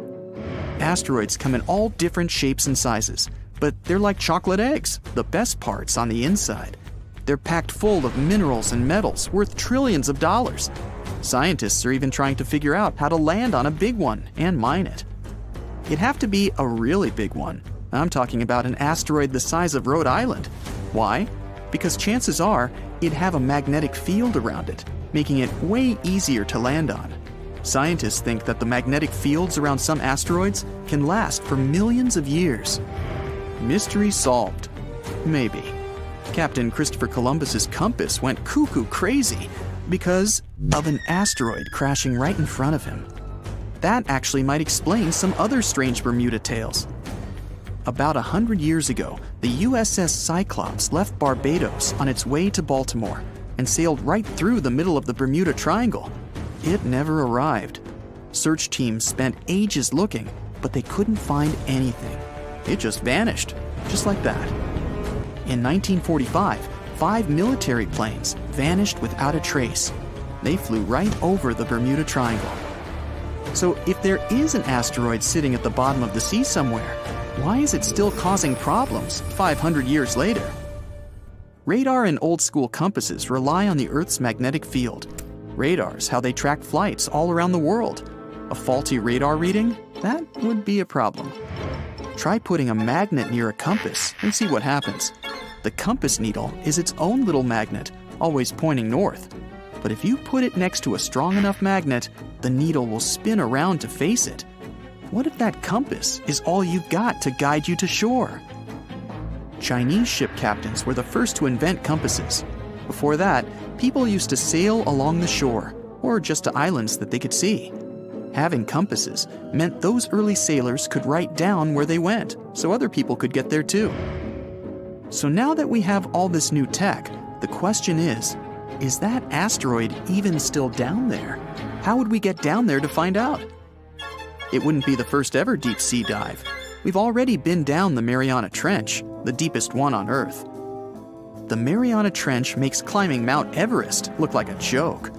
Asteroids come in all different shapes and sizes, but they're like chocolate eggs, the best part's on the inside. They're packed full of minerals and metals worth trillions of dollars. Scientists are even trying to figure out how to land on a big one and mine it. It'd have to be a really big one. I'm talking about an asteroid the size of Rhode Island. Why? Because chances are it'd have a magnetic field around it, making it way easier to land on. Scientists think that the magnetic fields around some asteroids can last for millions of years. Mystery solved. Maybe. Captain Christopher Columbus's compass went cuckoo crazy because of an asteroid crashing right in front of him. That actually might explain some other strange Bermuda tales. About 100 years ago, the USS Cyclops left Barbados on its way to Baltimore and sailed right through the middle of the Bermuda Triangle. It never arrived. Search teams spent ages looking, but they couldn't find anything. It just vanished, just like that. In 1945, 5 military planes vanished without a trace. They flew right over the Bermuda Triangle. So if there is an asteroid sitting at the bottom of the sea somewhere, why is it still causing problems 500 years later? Radar and old-school compasses rely on the Earth's magnetic field. Radar's how they track flights all around the world. A faulty radar reading? That would be a problem. Try putting a magnet near a compass and see what happens. The compass needle is its own little magnet, always pointing north. But if you put it next to a strong enough magnet, the needle will spin around to face it. What if that compass is all you've got to guide you to shore? Chinese ship captains were the first to invent compasses. Before that, people used to sail along the shore, or just to islands that they could see. Having compasses meant those early sailors could write down where they went, so other people could get there too. So now that we have all this new tech, the question is that asteroid even still down there? How would we get down there to find out? It wouldn't be the first ever deep sea dive. We've already been down the Mariana Trench, the deepest one on Earth. The Mariana Trench makes climbing Mount Everest look like a joke.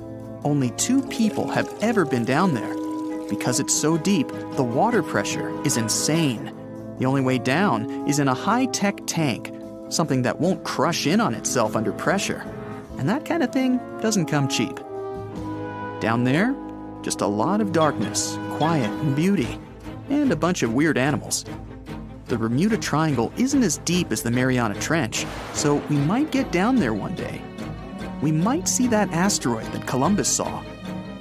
Only 2 people have ever been down there. Because it's so deep, the water pressure is insane. The only way down is in a high-tech tank, something that won't crush in on itself under pressure. And that kind of thing doesn't come cheap. Down there, just a lot of darkness, quiet and beauty, and a bunch of weird animals. The Bermuda Triangle isn't as deep as the Mariana Trench, so we might get down there one day. We might see that asteroid that Columbus saw,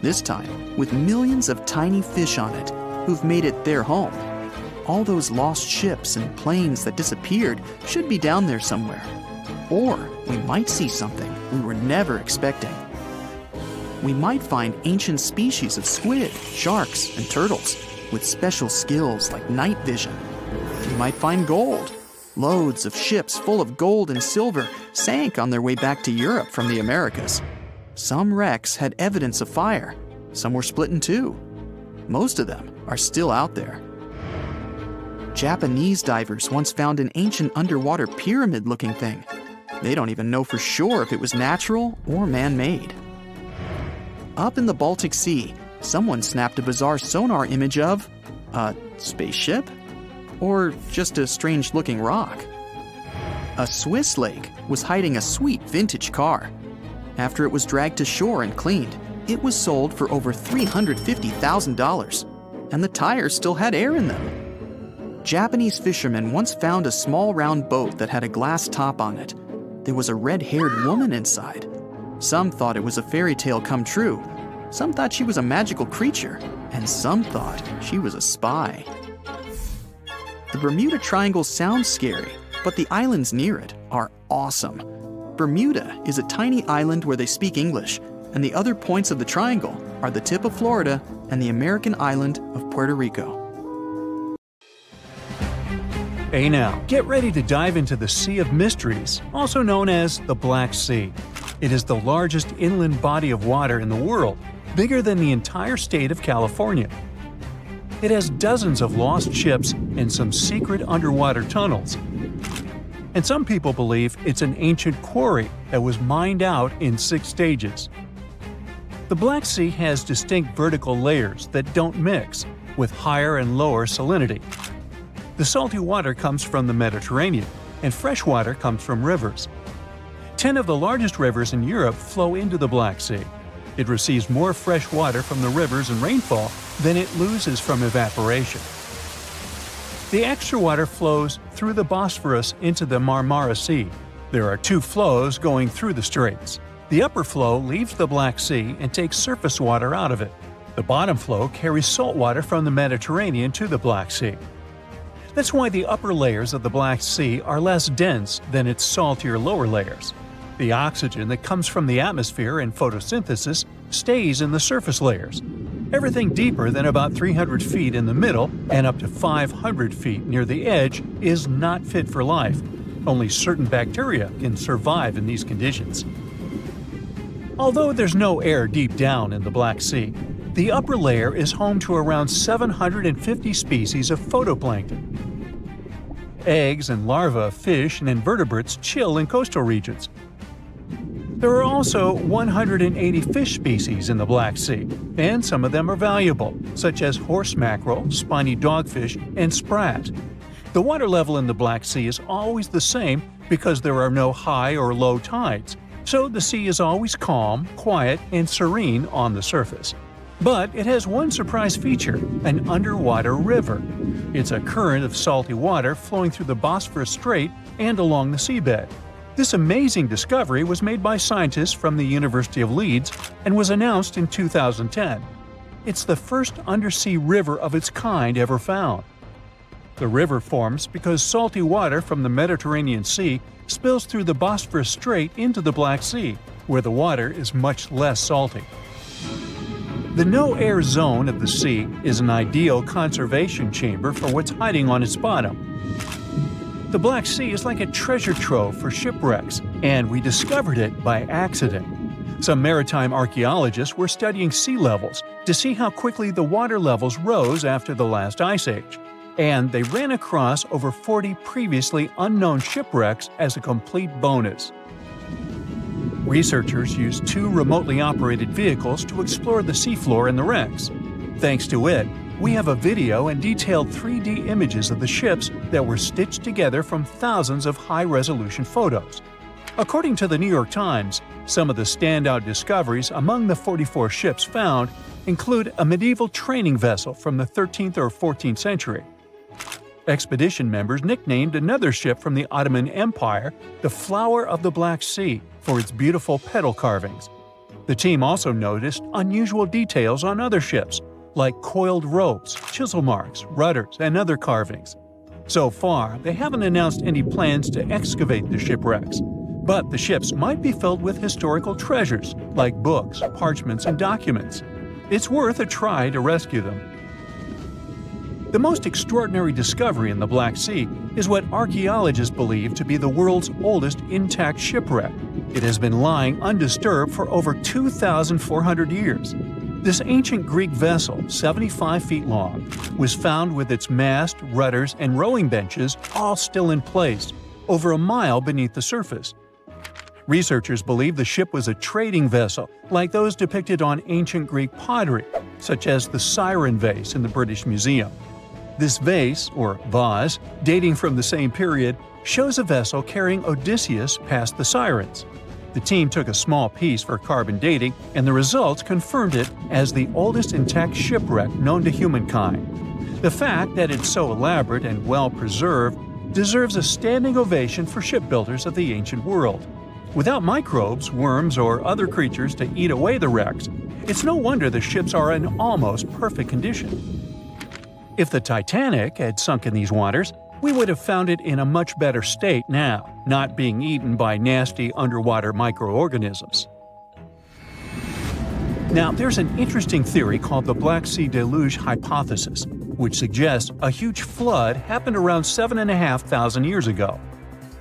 this time with millions of tiny fish on it who've made it their home. All those lost ships and planes that disappeared should be down there somewhere. Or we might see something we were never expecting. We might find ancient species of squid, sharks, and turtles with special skills like night vision. We might find gold. Loads of ships full of gold and silver sank on their way back to Europe from the Americas. Some wrecks had evidence of fire. Some were split in 2. Most of them are still out there. Japanese divers once found an ancient underwater pyramid-looking thing. They don't even know for sure if it was natural or man-made. Up in the Baltic Sea, someone snapped a bizarre sonar image of a spaceship? Or just a strange-looking rock? A Swiss lake was hiding a sweet vintage car. After it was dragged to shore and cleaned, it was sold for over $350,000, and the tires still had air in them. Japanese fishermen once found a small round boat that had a glass top on it. There was a red-haired woman inside. Some thought it was a fairy tale come true. Some thought she was a magical creature, and some thought she was a spy. The Bermuda Triangle sounds scary, but the islands near it are awesome. Bermuda is a tiny island where they speak English, and the other points of the triangle are the tip of Florida and the American island of Puerto Rico. Hey now, get ready to dive into the Sea of Mysteries, also known as the Black Sea. It is the largest inland body of water in the world, bigger than the entire state of California. It has dozens of lost ships and some secret underwater tunnels. And some people believe it's an ancient quarry that was mined out in 6 stages. The Black Sea has distinct vertical layers that don't mix, with higher and lower salinity. The salty water comes from the Mediterranean, and fresh water comes from rivers. 10 of the largest rivers in Europe flow into the Black Sea. It receives more fresh water from the rivers and rainfall than it loses from evaporation. The extra water flows through the Bosphorus into the Marmara Sea. There are 2 flows going through the straits. The upper flow leaves the Black Sea and takes surface water out of it. The bottom flow carries salt water from the Mediterranean to the Black Sea. That's why the upper layers of the Black Sea are less dense than its saltier lower layers. The oxygen that comes from the atmosphere and photosynthesis stays in the surface layers. Everything deeper than about 300 feet in the middle and up to 500 feet near the edge is not fit for life. Only certain bacteria can survive in these conditions. Although there's no air deep down in the Black Sea, the upper layer is home to around 750 species of phytoplankton. Eggs and larvae of fish and invertebrates chill in coastal regions. There are also 180 fish species in the Black Sea, and some of them are valuable, such as horse mackerel, spiny dogfish, and sprat. The water level in the Black Sea is always the same because there are no high or low tides, so the sea is always calm, quiet, and serene on the surface. But it has one surprise feature, an underwater river. It's a current of salty water flowing through the Bosphorus Strait and along the seabed. This amazing discovery was made by scientists from the University of Leeds and was announced in 2010. It's the first undersea river of its kind ever found. The river forms because salty water from the Mediterranean Sea spills through the Bosphorus Strait into the Black Sea, where the water is much less salty. The no-air zone of the sea is an ideal conservation chamber for what's hiding on its bottom. The Black Sea is like a treasure trove for shipwrecks, and we discovered it by accident. Some maritime archaeologists were studying sea levels to see how quickly the water levels rose after the last ice age, and they ran across over 40 previously unknown shipwrecks as a complete bonus. Researchers used 2 remotely operated vehicles to explore the seafloor and the wrecks. Thanks to it, we have a video and detailed 3D images of the ships that were stitched together from thousands of high-resolution photos. According to the New York Times, some of the standout discoveries among the 44 ships found include a medieval training vessel from the 13th or 14th century. Expedition members nicknamed another ship from the Ottoman Empire the Flower of the Black Sea for its beautiful petal carvings. The team also noticed unusual details on other ships, like coiled ropes, chisel marks, rudders, and other carvings. So far, they haven't announced any plans to excavate the shipwrecks, but the ships might be filled with historical treasures like books, parchments, and documents. It's worth a try to rescue them. The most extraordinary discovery in the Black Sea is what archaeologists believe to be the world's oldest intact shipwreck. It has been lying undisturbed for over 2,400 years. This ancient Greek vessel, 75 feet long, was found with its mast, rudders, and rowing benches all still in place, over a mile beneath the surface. Researchers believe the ship was a trading vessel, like those depicted on ancient Greek pottery, such as the Siren vase in the British Museum. This vase, or vase, dating from the same period, shows a vessel carrying Odysseus past the Sirens. The team took a small piece for carbon dating, and the results confirmed it as the oldest intact shipwreck known to humankind. The fact that it's so elaborate and well-preserved deserves a standing ovation for shipbuilders of the ancient world. Without microbes, worms, or other creatures to eat away the wrecks, it's no wonder the ships are in almost perfect condition. If the Titanic had sunk in these waters, we would have found it in a much better state now, not being eaten by nasty underwater microorganisms. Now, there's an interesting theory called the Black Sea Deluge hypothesis, which suggests a huge flood happened around 7,500 years ago.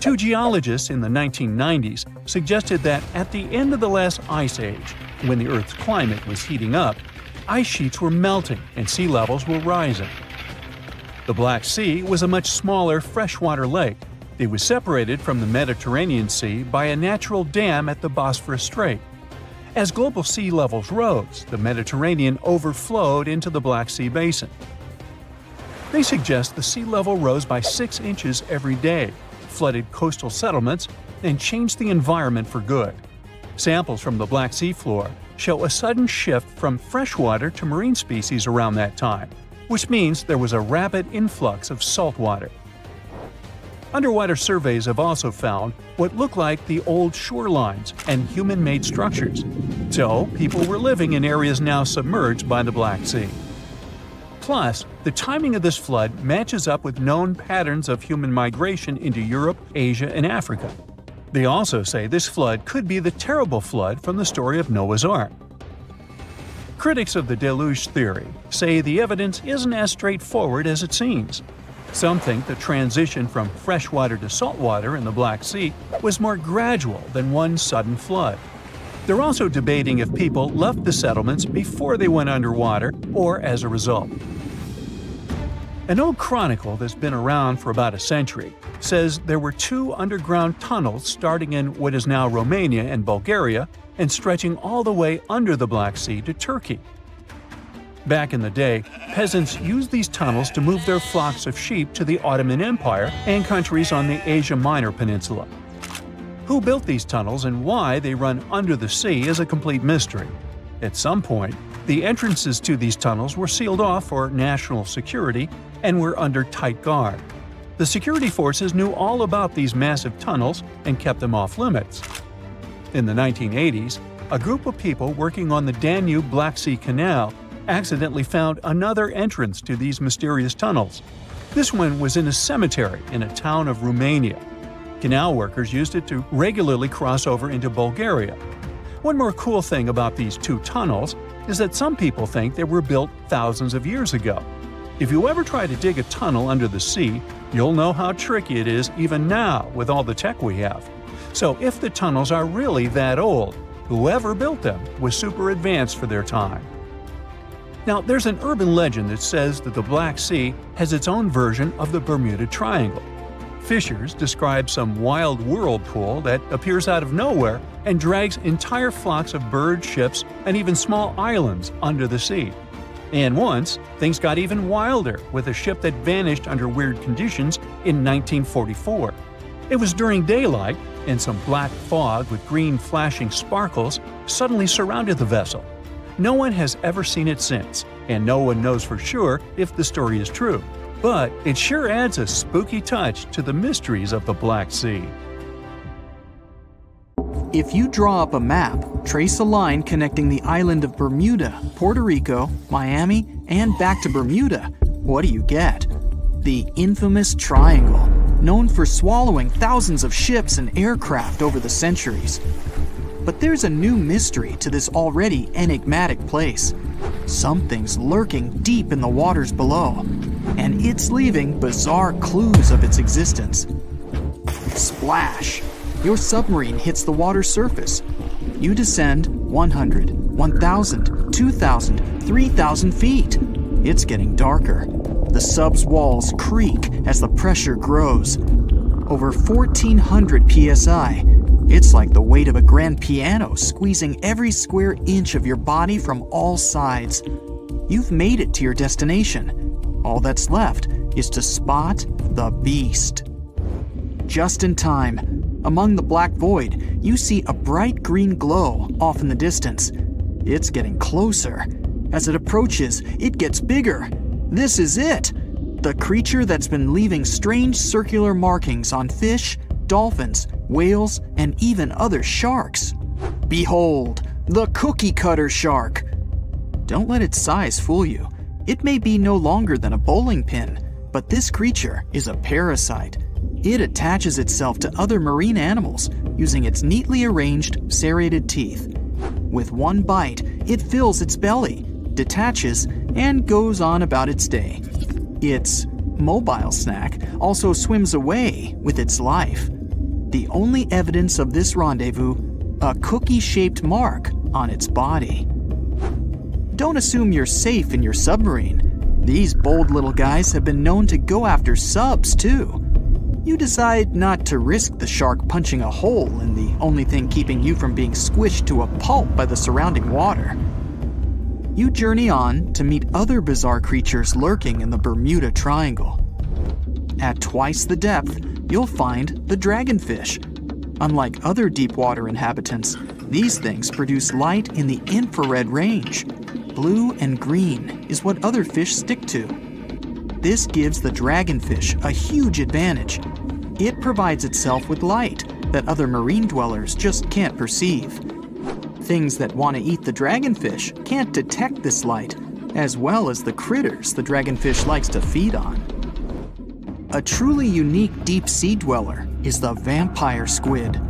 Two geologists in the 1990s suggested that at the end of the last ice age, when the Earth's climate was heating up, ice sheets were melting and sea levels were rising. The Black Sea was a much smaller freshwater lake. It was separated from the Mediterranean Sea by a natural dam at the Bosphorus Strait. As global sea levels rose, the Mediterranean overflowed into the Black Sea basin. They suggest the sea level rose by 6 inches every day, flooded coastal settlements, and changed the environment for good. Samples from the Black Sea floor show a sudden shift from freshwater to marine species around that time, which means there was a rapid influx of salt water. Underwater surveys have also found what look like the old shorelines and human-made structures. So, people were living in areas now submerged by the Black Sea. Plus, the timing of this flood matches up with known patterns of human migration into Europe, Asia, and Africa. They also say this flood could be the terrible flood from the story of Noah's Ark. Critics of the deluge theory say the evidence isn't as straightforward as it seems. Some think the transition from freshwater to saltwater in the Black Sea was more gradual than one sudden flood. They're also debating if people left the settlements before they went underwater or as a result. An old chronicle that's been around for about a century says there were 2 underground tunnels starting in what is now Romania and Bulgaria and stretching all the way under the Black Sea to Turkey. Back in the day, peasants used these tunnels to move their flocks of sheep to the Ottoman Empire and countries on the Asia Minor Peninsula. Who built these tunnels and why they run under the sea is a complete mystery. At some point, the entrances to these tunnels were sealed off for national security and were under tight guard. The security forces knew all about these massive tunnels and kept them off limits. In the 1980s, a group of people working on the Danube-Black Sea Canal accidentally found another entrance to these mysterious tunnels. This one was in a cemetery in a town of Romania. Canal workers used it to regularly cross over into Bulgaria. One more cool thing about these 2 tunnels is that some people think they were built thousands of years ago. If you ever try to dig a tunnel under the sea, you'll know how tricky it is even now with all the tech we have. So if the tunnels are really that old, whoever built them was super advanced for their time. Now, there's an urban legend that says that the Black Sea has its own version of the Bermuda Triangle. Fishers describe some wild whirlpool that appears out of nowhere and drags entire flocks of birds, ships, and even small islands under the sea. And once, things got even wilder with a ship that vanished under weird conditions in 1944. It was during daylight, and some black fog with green flashing sparkles suddenly surrounded the vessel. No one has ever seen it since, and no one knows for sure if the story is true. But it sure adds a spooky touch to the mysteries of the Black Sea. If you draw up a map, trace a line connecting the island of Bermuda, Puerto Rico, Miami, and back to Bermuda, what do you get? The infamous triangle, known for swallowing thousands of ships and aircraft over the centuries. But there's a new mystery to this already enigmatic place. Something's lurking deep in the waters below, and it's leaving bizarre clues of its existence. Splash! Your submarine hits the water surface. You descend 100, 1,000, 2,000, 3,000 feet. It's getting darker. The sub's walls creak as the pressure grows. Over 1,400 psi. It's like the weight of a grand piano squeezing every square inch of your body from all sides. You've made it to your destination. All that's left is to spot the beast. Just in time. Among the black void, you see a bright green glow off in the distance. It's getting closer. As it approaches, it gets bigger. This is it! The creature that's been leaving strange circular markings on fish, dolphins, whales, and even other sharks. Behold, the cookie cutter shark! Don't let its size fool you. It may be no longer than a bowling pin, But this creature is a parasite. It attaches itself to other marine animals using its neatly arranged serrated teeth. With one bite, it fills its belly, detaches, and goes on about its day. Its mobile snack also swims away with its life. The only evidence of this rendezvous, a cookie-shaped mark on its body. Don't assume you're safe in your submarine. These bold little guys have been known to go after subs too. You decide not to risk the shark punching a hole in the only thing keeping you from being squished to a pulp by the surrounding water. You journey on to meet other bizarre creatures lurking in the Bermuda Triangle. At twice the depth, you'll find the dragonfish. Unlike other deep-water inhabitants, these things produce light in the infrared range. Blue and green is what other fish stick to. This gives the dragonfish a huge advantage. It provides itself with light that other marine dwellers just can't perceive. Things that want to eat the dragonfish can't detect this light, as well as the critters the dragonfish likes to feed on. A truly unique deep-sea dweller is the vampire squid.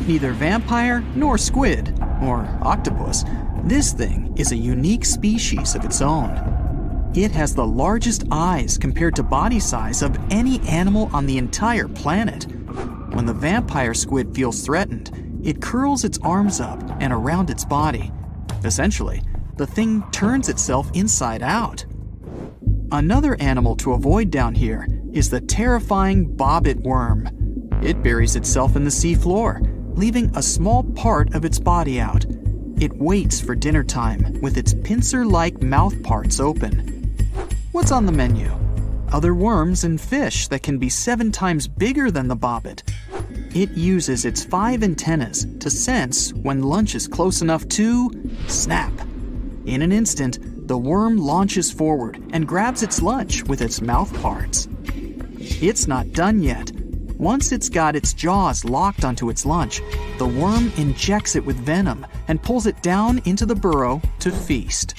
Neither vampire nor squid, or octopus, this thing is a unique species of its own. It has the largest eyes compared to body size of any animal on the entire planet. When the vampire squid feels threatened, it curls its arms up and around its body. Essentially, the thing turns itself inside out. Another animal to avoid down here is the terrifying bobbit worm. It buries itself in the seafloor, leaving a small part of its body out. It waits for dinner time with its pincer-like mouth parts open. What's on the menu? Other worms and fish that can be 7 times bigger than the bobbit. It uses its 5 antennas to sense when lunch is close enough to snap. In an instant, the worm launches forward and grabs its lunch with its mouth parts. It's not done yet. Once it's got its jaws locked onto its lunch, the worm injects it with venom and pulls it down into the burrow to feast.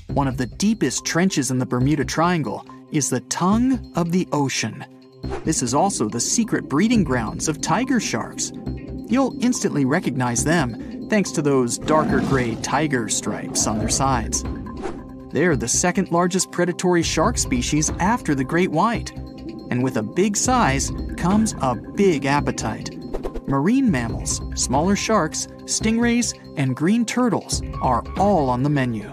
One of the deepest trenches in the Bermuda Triangle is the tongue of the ocean. This is also the secret breeding grounds of tiger sharks. You'll instantly recognize them thanks to those darker gray tiger stripes on their sides. They're the second largest predatory shark species after the great white. And with a big size comes a big appetite. Marine mammals, smaller sharks, stingrays, and green turtles are all on the menu.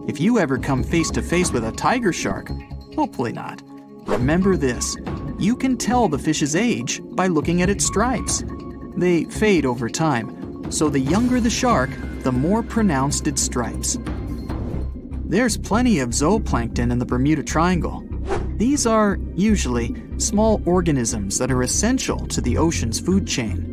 If you ever come face to face with a tiger shark, hopefully not, remember this: you can tell the fish's age by looking at its stripes. They fade over time, so the younger the shark, the more pronounced its stripes. There's plenty of zooplankton in the Bermuda Triangle. These are, usually, small organisms that are essential to the ocean's food chain.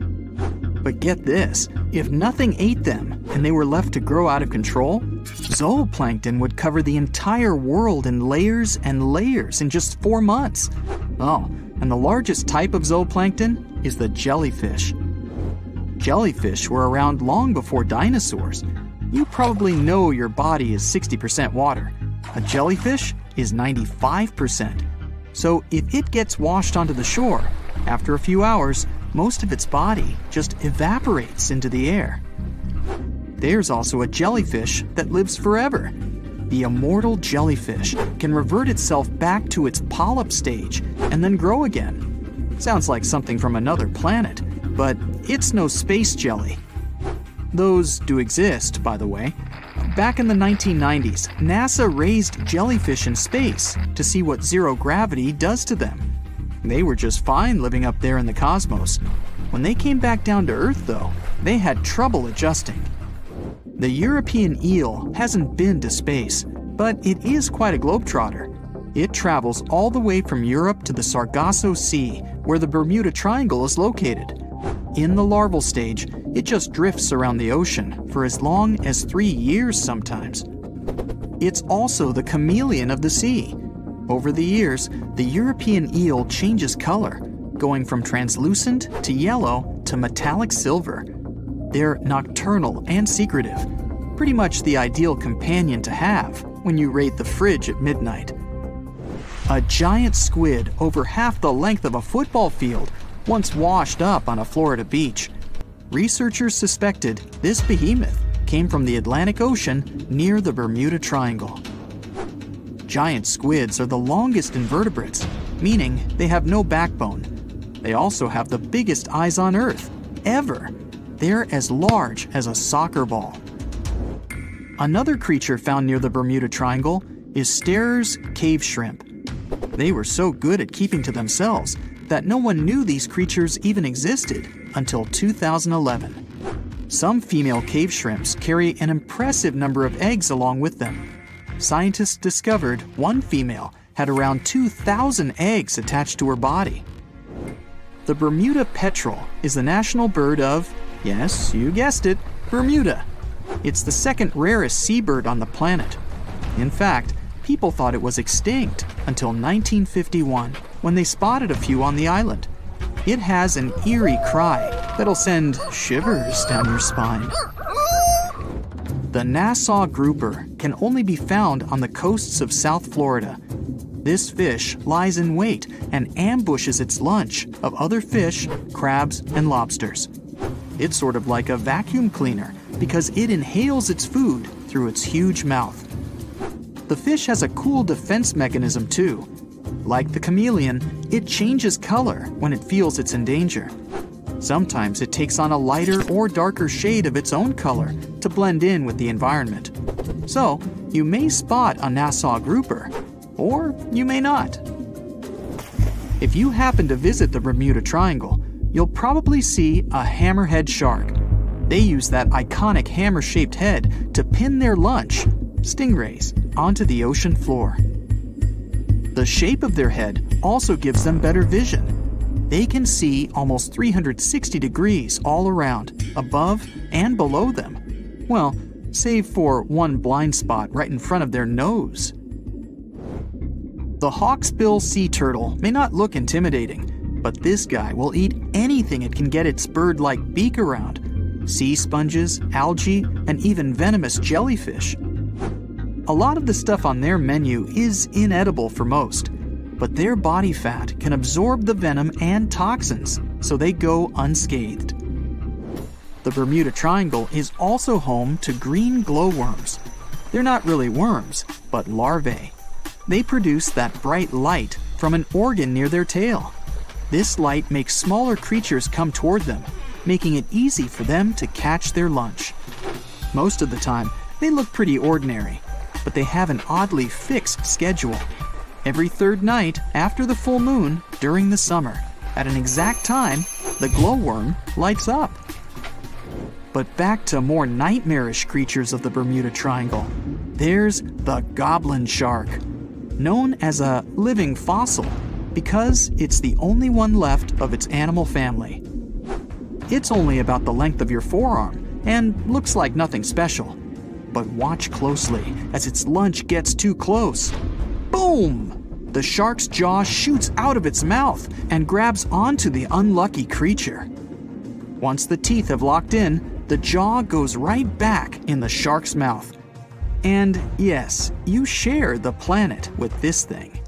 But get this, if nothing ate them and they were left to grow out of control, zooplankton would cover the entire world in layers and layers in just 4 months. Oh, and the largest type of zooplankton is the jellyfish. Jellyfish were around long before dinosaurs. You probably know your body is 60% water. A jellyfish is 95%. So if it gets washed onto the shore, after a few hours, most of its body just evaporates into the air. There's also a jellyfish that lives forever. The immortal jellyfish can revert itself back to its polyp stage and then grow again. Sounds like something from another planet, but it's no space jelly. Those do exist, by the way. Back in the 1990s, NASA raised jellyfish in space to see what zero gravity does to them. They were just fine living up there in the cosmos. When they came back down to Earth, though, they had trouble adjusting. The European eel hasn't been to space, but it is quite a globetrotter. It travels all the way from Europe to the Sargasso Sea, where the Bermuda Triangle is located. In the larval stage, it just drifts around the ocean for as long as 3 years sometimes. It's also the chameleon of the sea. Over the years, the European eel changes color, going from translucent to yellow to metallic silver. They're nocturnal and secretive, pretty much the ideal companion to have when you raid the fridge at midnight. A giant squid over half the length of a football field once washed up on a Florida beach. Researchers suspected this behemoth came from the Atlantic Ocean near the Bermuda Triangle. Giant squids are the longest invertebrates, meaning they have no backbone. They also have the biggest eyes on Earth, ever. They're as large as a soccer ball. Another creature found near the Bermuda Triangle is Sterer's cave shrimp. They were so good at keeping to themselves that no one knew these creatures even existed until 2011. Some female cave shrimps carry an impressive number of eggs along with them. Scientists discovered one female had around 2,000 eggs attached to her body. The Bermuda petrel is the national bird of, yes, you guessed it, Bermuda. It's the second rarest seabird on the planet. In fact, people thought it was extinct until 1951, when they spotted a few on the island. It has an eerie cry that'll send shivers down your spine. The Nassau grouper can only be found on the coasts of South Florida. This fish lies in wait and ambushes its lunch of other fish, crabs, and lobsters. It's sort of like a vacuum cleaner because it inhales its food through its huge mouth. The fish has a cool defense mechanism too. Like the chameleon, it changes color when it feels it's in danger. Sometimes it takes on a lighter or darker shade of its own color to blend in with the environment. So, you may spot a Nassau grouper, or you may not. If you happen to visit the Bermuda Triangle, you'll probably see a hammerhead shark. They use that iconic hammer-shaped head to pin their lunch, stingrays, onto the ocean floor. The shape of their head also gives them better vision. They can see almost 360 degrees all around, above and below them. Well, save for one blind spot right in front of their nose. The hawksbill sea turtle may not look intimidating, but this guy will eat anything it can get its bird-like beak around. Sea sponges, algae, and even venomous jellyfish. A lot of the stuff on their menu is inedible for most, but their body fat can absorb the venom and toxins, so they go unscathed. The Bermuda Triangle is also home to green glowworms. They're not really worms, but larvae. They produce that bright light from an organ near their tail. This light makes smaller creatures come toward them, making it easy for them to catch their lunch. Most of the time, they look pretty ordinary, but they have an oddly fixed schedule. Every third night after the full moon during the summer, at an exact time, the glowworm lights up. But back to more nightmarish creatures of the Bermuda Triangle. There's the goblin shark, known as a living fossil because it's the only one left of its animal family. It's only about the length of your forearm and looks like nothing special. But watch closely as its lunch gets too close. Boom! The shark's jaw shoots out of its mouth and grabs onto the unlucky creature. Once the teeth have locked in, the jaw goes right back in the shark's mouth. And yes, you share the planet with this thing.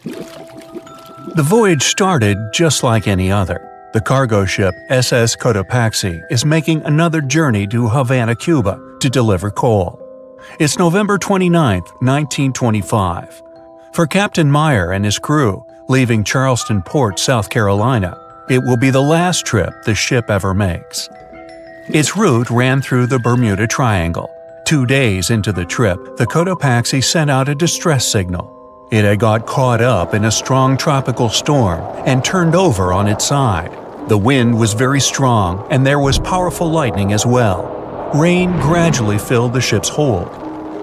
The voyage started just like any other. The cargo ship SS Cotopaxi is making another journey to Havana, Cuba, to deliver coal. It's November 29, 1925. For Captain Meyer and his crew, leaving Charleston Port, South Carolina, it will be the last trip the ship ever makes. Its route ran through the Bermuda Triangle. 2 days into the trip, the Cotopaxi sent out a distress signal. It had got caught up in a strong tropical storm and turned over on its side. The wind was very strong and there was powerful lightning as well. Rain gradually filled the ship's hold.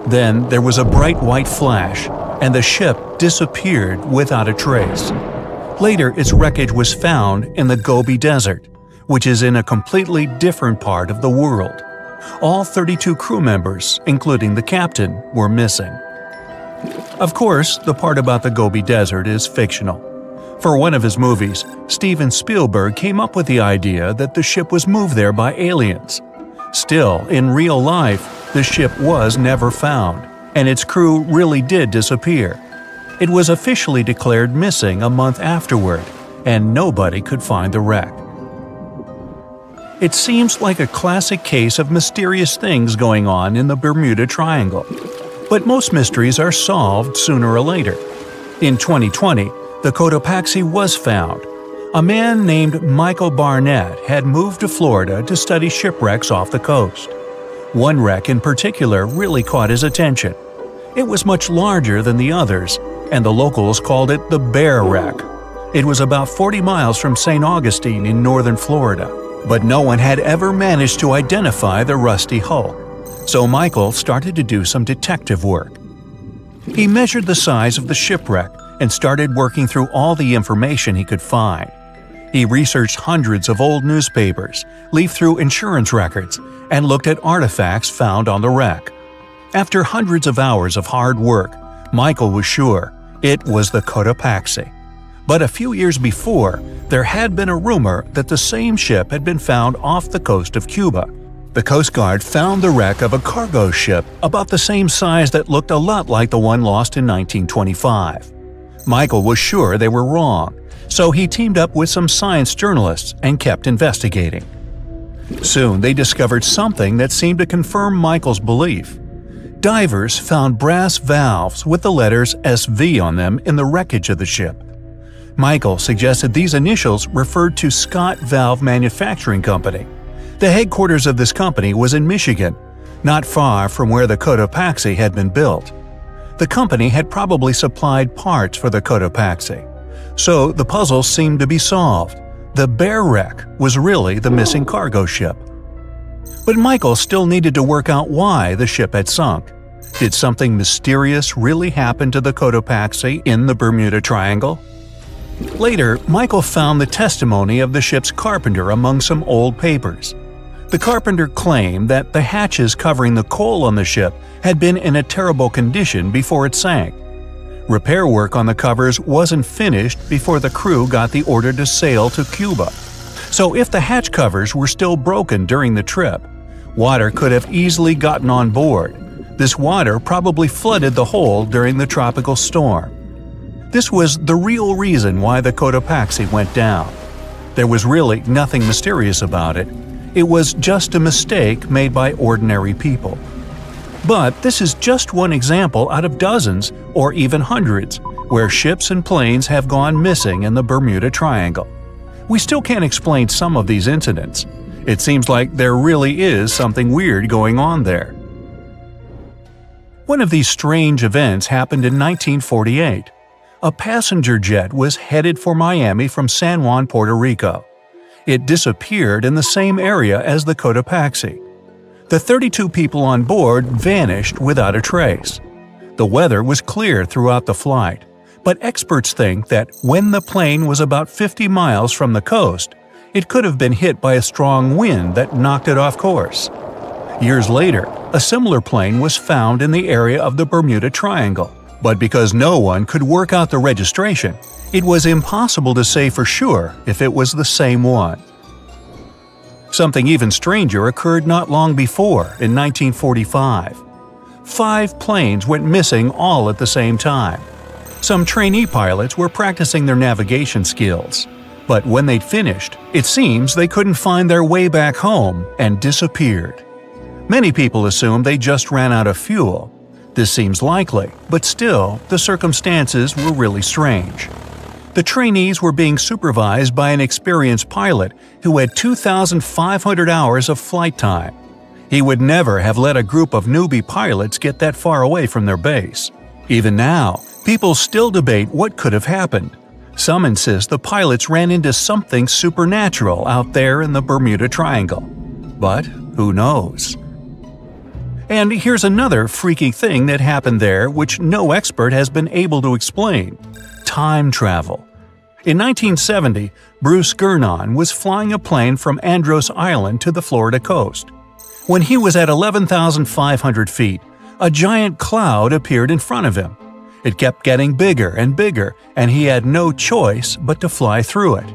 Then there was a bright white flash, and the ship disappeared without a trace. Later, its wreckage was found in the Gobi Desert, which is in a completely different part of the world. All 32 crew members, including the captain, were missing. Of course, the part about the Gobi Desert is fictional. For one of his movies, Steven Spielberg came up with the idea that the ship was moved there by aliens. Still, in real life, the ship was never found, and its crew really did disappear, It was officially declared missing a month afterward, and nobody could find the wreck. It seems like a classic case of mysterious things going on in the Bermuda Triangle. But most mysteries are solved sooner or later. In 2020, the Cotopaxi was found. A man named Michael Barnett had moved to Florida to study shipwrecks off the coast. One wreck in particular really caught his attention. It was much larger than the others, and the locals called it the Bear Wreck. It was about 40 miles from St. Augustine in northern Florida, but no one had ever managed to identify the rusty hull. So Michael started to do some detective work. He measured the size of the shipwreck and started working through all the information he could find. He researched hundreds of old newspapers, leafed through insurance records, and looked at artifacts found on the wreck. After hundreds of hours of hard work, Michael was sure it was the Cotopaxi. But a few years before, there had been a rumor that the same ship had been found off the coast of Cuba. The Coast Guard found the wreck of a cargo ship about the same size that looked a lot like the one lost in 1925. Michael was sure they were wrong, so he teamed up with some science journalists and kept investigating. Soon they discovered something that seemed to confirm Michael's belief. Divers found brass valves with the letters SV on them in the wreckage of the ship. Michael suggested these initials referred to Scott Valve Manufacturing Company. The headquarters of this company was in Michigan, not far from where the Cotopaxi had been built. The company had probably supplied parts for the Cotopaxi. So the puzzle seemed to be solved. The Bear Wreck was really the missing cargo ship. But Michael still needed to work out why the ship had sunk. Did something mysterious really happen to the Cotopaxi in the Bermuda Triangle? Later, Michael found the testimony of the ship's carpenter among some old papers. The carpenter claimed that the hatches covering the coal on the ship had been in a terrible condition before it sank. Repair work on the covers wasn't finished before the crew got the order to sail to Cuba. So if the hatch covers were still broken during the trip, water could have easily gotten on board. This water probably flooded the hole during the tropical storm. This was the real reason why the Cotopaxi went down. There was really nothing mysterious about it. It was just a mistake made by ordinary people. But this is just one example out of dozens or even hundreds where ships and planes have gone missing in the Bermuda Triangle. We still can't explain some of these incidents. It seems like there really is something weird going on there. One of these strange events happened in 1948. A passenger jet was headed for Miami from San Juan, Puerto Rico. It disappeared in the same area as the Cotopaxi. The 32 people on board vanished without a trace. The weather was clear throughout the flight, but experts think that when the plane was about 50 miles from the coast, it could have been hit by a strong wind that knocked it off course. Years later, a similar plane was found in the area of the Bermuda Triangle, but because no one could work out the registration, it was impossible to say for sure if it was the same one. Something even stranger occurred not long before, in 1945. 5 planes went missing all at the same time. Some trainee pilots were practicing their navigation skills, but when they'd finished, it seems they couldn't find their way back home and disappeared. Many people assume they just ran out of fuel. This seems likely, but still, the circumstances were really strange. The trainees were being supervised by an experienced pilot who had 2,500 hours of flight time. He would never have let a group of newbie pilots get that far away from their base. Even now, people still debate what could have happened. Some insist the pilots ran into something supernatural out there in the Bermuda Triangle. But who knows? And here's another freaky thing that happened there which no expert has been able to explain. Time travel. In 1970, Bruce Gernon was flying a plane from Andros Island to the Florida coast. When he was at 11,500 feet, a giant cloud appeared in front of him. It kept getting bigger and bigger, and he had no choice but to fly through it.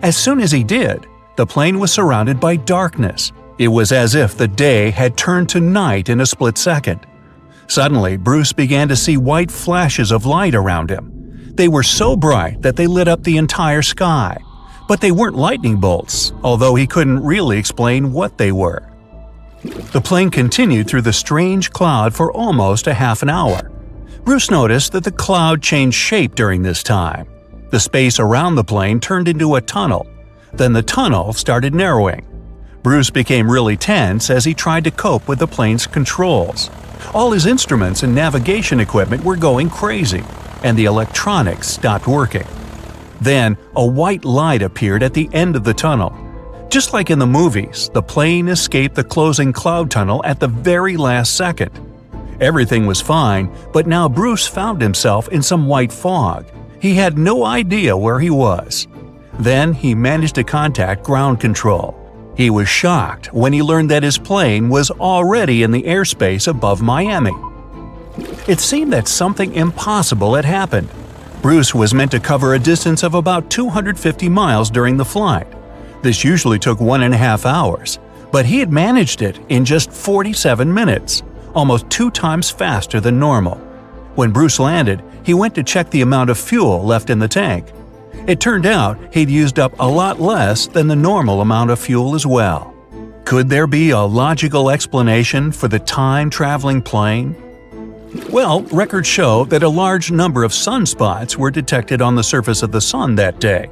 As soon as he did, the plane was surrounded by darkness. It was as if the day had turned to night in a split second. Suddenly, Bruce began to see white flashes of light around him. They were so bright that they lit up the entire sky. But they weren't lightning bolts, although he couldn't really explain what they were. The plane continued through the strange cloud for almost a half an hour. Bruce noticed that the cloud changed shape during this time. The space around the plane turned into a tunnel. Then the tunnel started narrowing. Bruce became really tense as he tried to cope with the plane's controls. All his instruments and navigation equipment were going crazy, and the electronics stopped working. Then, a white light appeared at the end of the tunnel. Just like in the movies, the plane escaped the closing cloud tunnel at the very last second. Everything was fine, but now Bruce found himself in some white fog. He had no idea where he was. Then he managed to contact ground control. He was shocked when he learned that his plane was already in the airspace above Miami. It seemed that something impossible had happened. Bruce was meant to cover a distance of about 250 miles during the flight. This usually took 1.5 hours, but he had managed it in just 47 minutes, almost 2 times faster than normal. When Bruce landed, he went to check the amount of fuel left in the tank. It turned out he'd used up a lot less than the normal amount of fuel as well. Could there be a logical explanation for the time-traveling plane? Well, records show that a large number of sunspots were detected on the surface of the sun that day,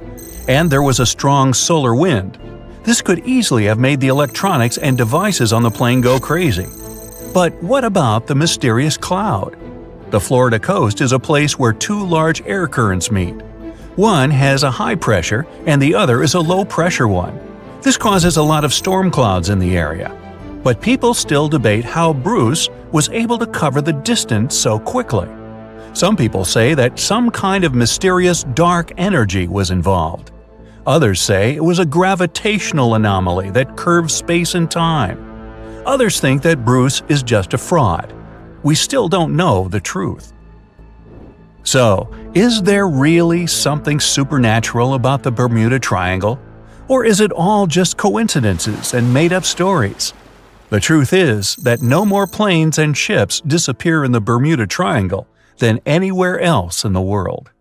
and there was a strong solar wind. This could easily have made the electronics and devices on the plane go crazy. But what about the mysterious cloud? The Florida coast is a place where 2 large air currents meet. One has a high pressure and the other is a low pressure one. This causes a lot of storm clouds in the area. But people still debate how Bruce was able to cover the distance so quickly. Some people say that some kind of mysterious dark energy was involved. Others say it was a gravitational anomaly that curves space and time. Others think that Bruce is just a fraud. We still don't know the truth. So, is there really something supernatural about the Bermuda Triangle? Or is it all just coincidences and made-up stories? The truth is that no more planes and ships disappear in the Bermuda Triangle than anywhere else in the world.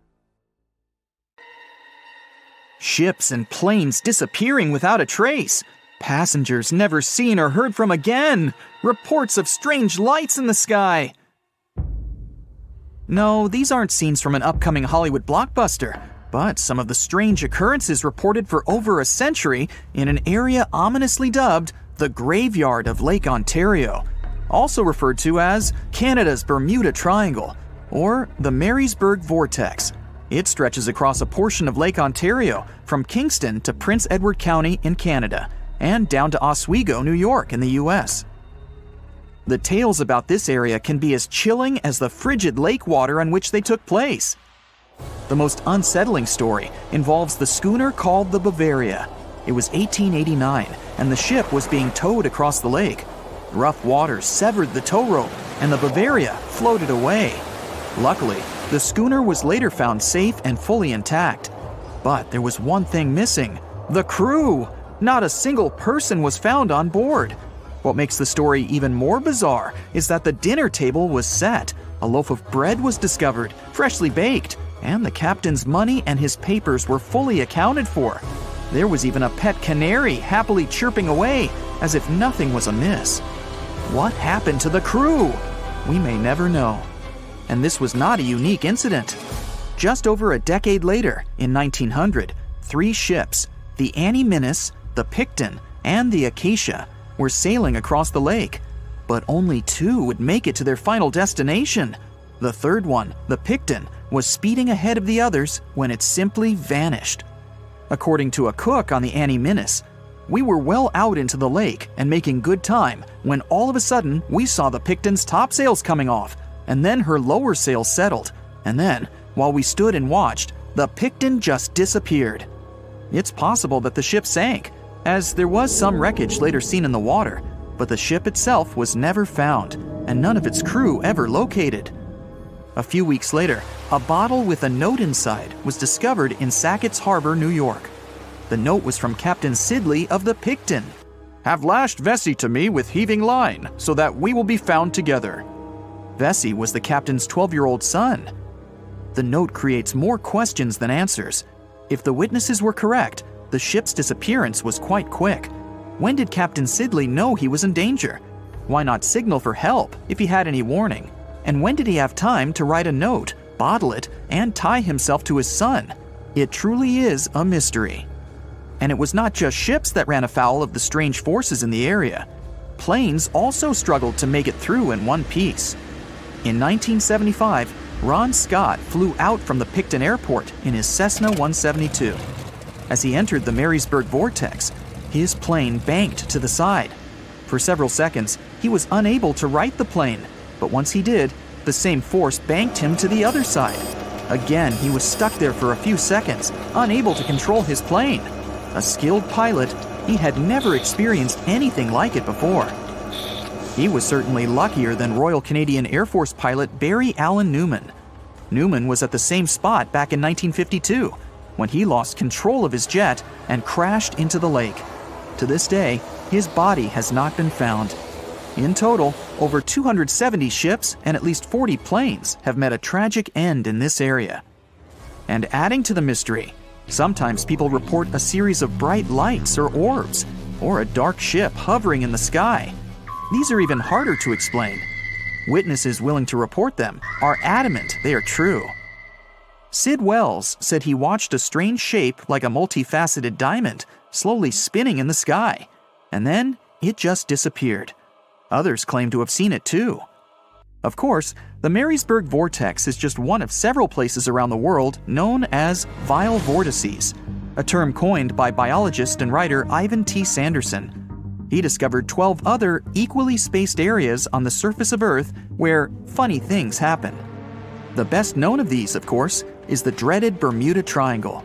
Ships and planes disappearing without a trace. Passengers never seen or heard from again. Reports of strange lights in the sky. No, these aren't scenes from an upcoming Hollywood blockbuster, but some of the strange occurrences reported for over a century in an area ominously dubbed the Graveyard of Lake Ontario, also referred to as Canada's Bermuda Triangle, or the Marysburg Vortex. It stretches across a portion of Lake Ontario from Kingston to Prince Edward County in Canada, and down to Oswego, New York in the US. The tales about this area can be as chilling as the frigid lake water on which they took place. The most unsettling story involves the schooner called the Bavaria. It was 1889, and the ship was being towed across the lake. Rough waters severed the tow rope, and the Bavaria floated away. Luckily, the schooner was later found safe and fully intact. But there was one thing missing: the crew! Not a single person was found on board. What makes the story even more bizarre is that the dinner table was set, a loaf of bread was discovered, freshly baked, and the captain's money and his papers were fully accounted for. There was even a pet canary happily chirping away as if nothing was amiss. What happened to the crew? We may never know. And this was not a unique incident. Just over a decade later, in 1900, 3 ships, the Annie Minnis, the Picton, and the Acacia, were sailing across the lake. But only 2 would make it to their final destination. The third one, the Picton, was speeding ahead of the others when it simply vanished. According to a cook on the Annie Minnis, "We were well out into the lake and making good time when all of a sudden we saw the Picton's topsails coming off, and then her lower sails settled, and then, while we stood and watched, the Picton just disappeared." It's possible that the ship sank, as there was some wreckage later seen in the water, but the ship itself was never found, and none of its crew ever located. A few weeks later, a bottle with a note inside was discovered in Sackett's Harbor, New York. The note was from Captain Sidley of the Picton. "Have lashed Vesey to me with heaving line, so that we will be found together." Vesey was the captain's 12-year-old son. The note creates more questions than answers. If the witnesses were correct, the ship's disappearance was quite quick. When did Captain Sidley know he was in danger? Why not signal for help if he had any warning? And when did he have time to write a note, bottle it, and tie himself to his son? It truly is a mystery. And it was not just ships that ran afoul of the strange forces in the area. Planes also struggled to make it through in one piece. In 1975, Ron Scott flew out from the Picton Airport in his Cessna 172. As he entered the Marysburg vortex, his plane banked to the side. For several seconds, he was unable to right the plane, but once he did, the same force banked him to the other side. Again, he was stuck there for a few seconds, unable to control his plane. A skilled pilot, he had never experienced anything like it before. He was certainly luckier than Royal Canadian Air Force pilot Barry Allen Newman. Newman was at the same spot back in 1952, when he lost control of his jet and crashed into the lake. To this day, his body has not been found. In total, over 270 ships and at least 40 planes have met a tragic end in this area. And adding to the mystery, sometimes people report a series of bright lights or orbs, or a dark ship hovering in the sky. These are even harder to explain. Witnesses willing to report them are adamant they are true. Sid Wells said he watched a strange shape like a multifaceted diamond slowly spinning in the sky, and then it just disappeared. Others claim to have seen it too. Of course, the Marysburg vortex is just one of several places around the world known as vile vortices, a term coined by biologist and writer Ivan T. Sanderson. He discovered 12 other equally spaced areas on the surface of Earth where funny things happen. The best known of these, of course, is the dreaded Bermuda Triangle.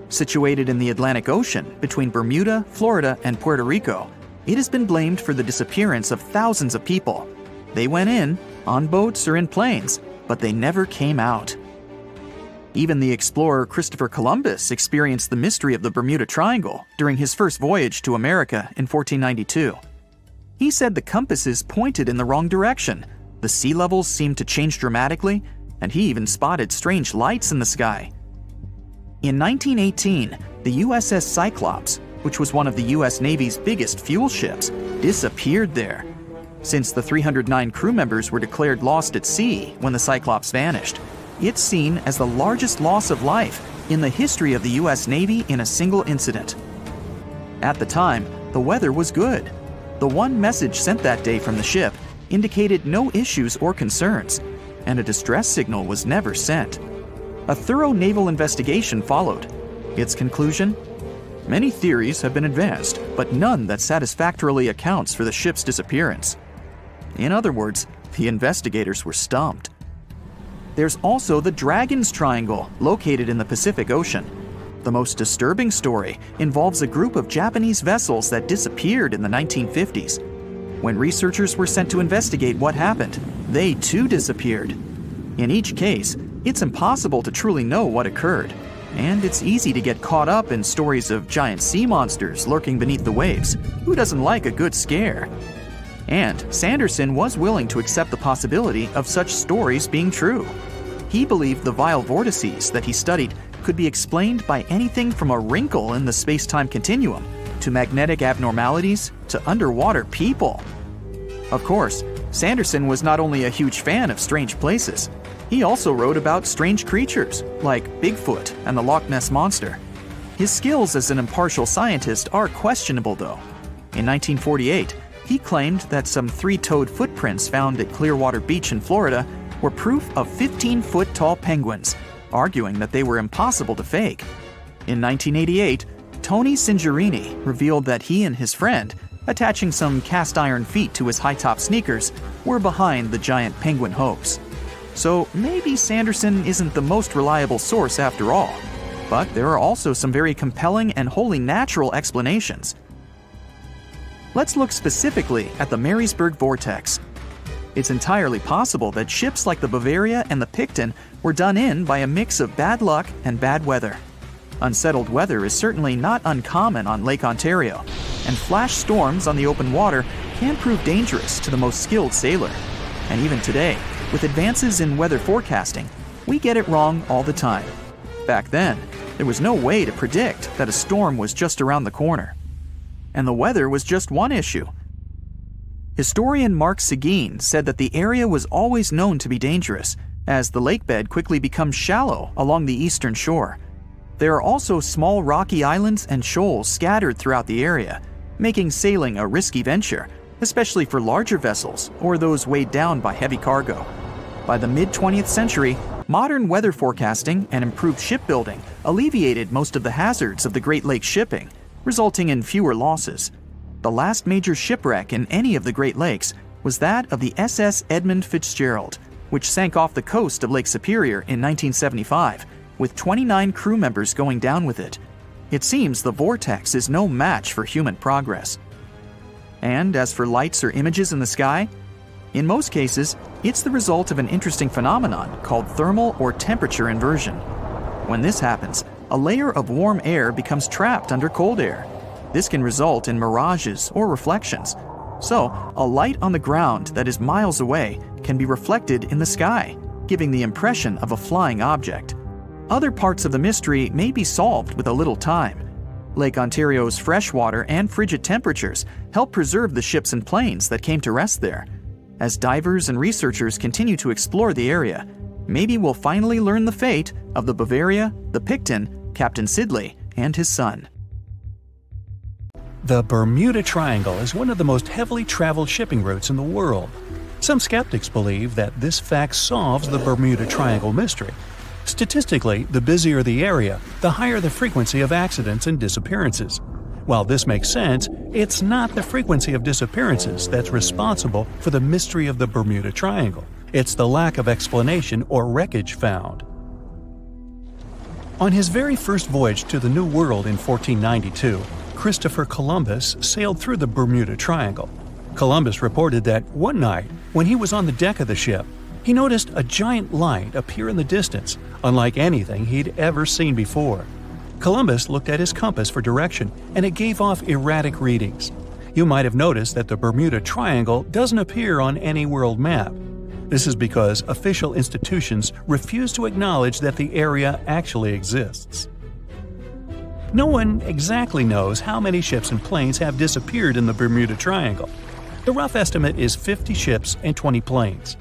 Situated in the Atlantic Ocean between Bermuda, Florida, and Puerto Rico, it has been blamed for the disappearance of thousands of people. They went in, on boats or in planes, but they never came out. Even the explorer Christopher Columbus experienced the mystery of the Bermuda Triangle during his first voyage to America in 1492. He said the compasses pointed in the wrong direction, the sea levels seemed to change dramatically, and he even spotted strange lights in the sky. In 1918, the USS Cyclops, which was one of the US Navy's biggest fuel ships, disappeared there. Since the 309 crew members were declared lost at sea when the Cyclops vanished, it's seen as the largest loss of life in the history of the US Navy in a single incident. At the time, the weather was good. The one message sent that day from the ship indicated no issues or concerns, and a distress signal was never sent. A thorough naval investigation followed. Its conclusion? Many theories have been advanced, but none that satisfactorily accounts for the ship's disappearance. In other words, the investigators were stumped. There's also the Dragon's Triangle, located in the Pacific Ocean. The most disturbing story involves a group of Japanese vessels that disappeared in the 1950s. When researchers were sent to investigate what happened, they too disappeared. In each case, it's impossible to truly know what occurred, and it's easy to get caught up in stories of giant sea monsters lurking beneath the waves. Who doesn't like a good scare? And Sanderson was willing to accept the possibility of such stories being true. He believed the vile vortices that he studied could be explained by anything from a wrinkle in the space-time continuum to magnetic abnormalities to underwater people. Of course, Sanderson was not only a huge fan of strange places, he also wrote about strange creatures like Bigfoot and the Loch Ness Monster. His skills as an impartial scientist are questionable though. In 1948, he claimed that some 3-toed footprints found at Clearwater Beach in Florida were proof of 15-foot-tall penguins, arguing that they were impossible to fake. In 1988, Tony Singerini revealed that he and his friend, attaching some cast-iron feet to his high-top sneakers, were behind the giant penguin hoax. So maybe Sanderson isn't the most reliable source after all, but there are also some very compelling and wholly natural explanations. Let's look specifically at the Marysburg vortex. It's entirely possible that ships like the Bavaria and the Picton were done in by a mix of bad luck and bad weather. Unsettled weather is certainly not uncommon on Lake Ontario, and flash storms on the open water can prove dangerous to the most skilled sailor. And even today, With advances in weather forecasting, we get it wrong all the time. Back then, there was no way to predict that a storm was just around the corner. And the weather was just one issue. Historian Mark Seguin said that the area was always known to be dangerous, as the lakebed quickly becomes shallow along the eastern shore. There are also small rocky islands and shoals scattered throughout the area, making sailing a risky venture, especially for larger vessels or those weighed down by heavy cargo. By the mid-20th century, modern weather forecasting and improved shipbuilding alleviated most of the hazards of the Great Lakes shipping, resulting in fewer losses. The last major shipwreck in any of the Great Lakes was that of the SS Edmund Fitzgerald, which sank off the coast of Lake Superior in 1975, with 29 crew members going down with it. It seems the vortex is no match for human progress. And as for lights or images in the sky, in most cases, it's the result of an interesting phenomenon called thermal or temperature inversion. When this happens, a layer of warm air becomes trapped under cold air. This can result in mirages or reflections. So, a light on the ground that is miles away can be reflected in the sky, giving the impression of a flying object. Other parts of the mystery may be solved with a little time. Lake Ontario's freshwater and frigid temperatures help preserve the ships and planes that came to rest there. As divers and researchers continue to explore the area, maybe we'll finally learn the fate of the Bavaria, the Picton, Captain Sidley, and his son. The Bermuda Triangle is one of the most heavily traveled shipping routes in the world. Some skeptics believe that this fact solves the Bermuda Triangle mystery. Statistically, the busier the area, the higher the frequency of accidents and disappearances. While this makes sense, it's not the frequency of disappearances that's responsible for the mystery of the Bermuda Triangle. It's the lack of explanation or wreckage found. On his very first voyage to the New World in 1492, Christopher Columbus sailed through the Bermuda Triangle. Columbus reported that one night, when he was on the deck of the ship, he noticed a giant light appear in the distance, unlike anything he'd ever seen before. Columbus looked at his compass for direction, and it gave off erratic readings. You might have noticed that the Bermuda Triangle doesn't appear on any world map. This is because official institutions refuse to acknowledge that the area actually exists. No one exactly knows how many ships and planes have disappeared in the Bermuda Triangle. The rough estimate is 50 ships and 20 planes.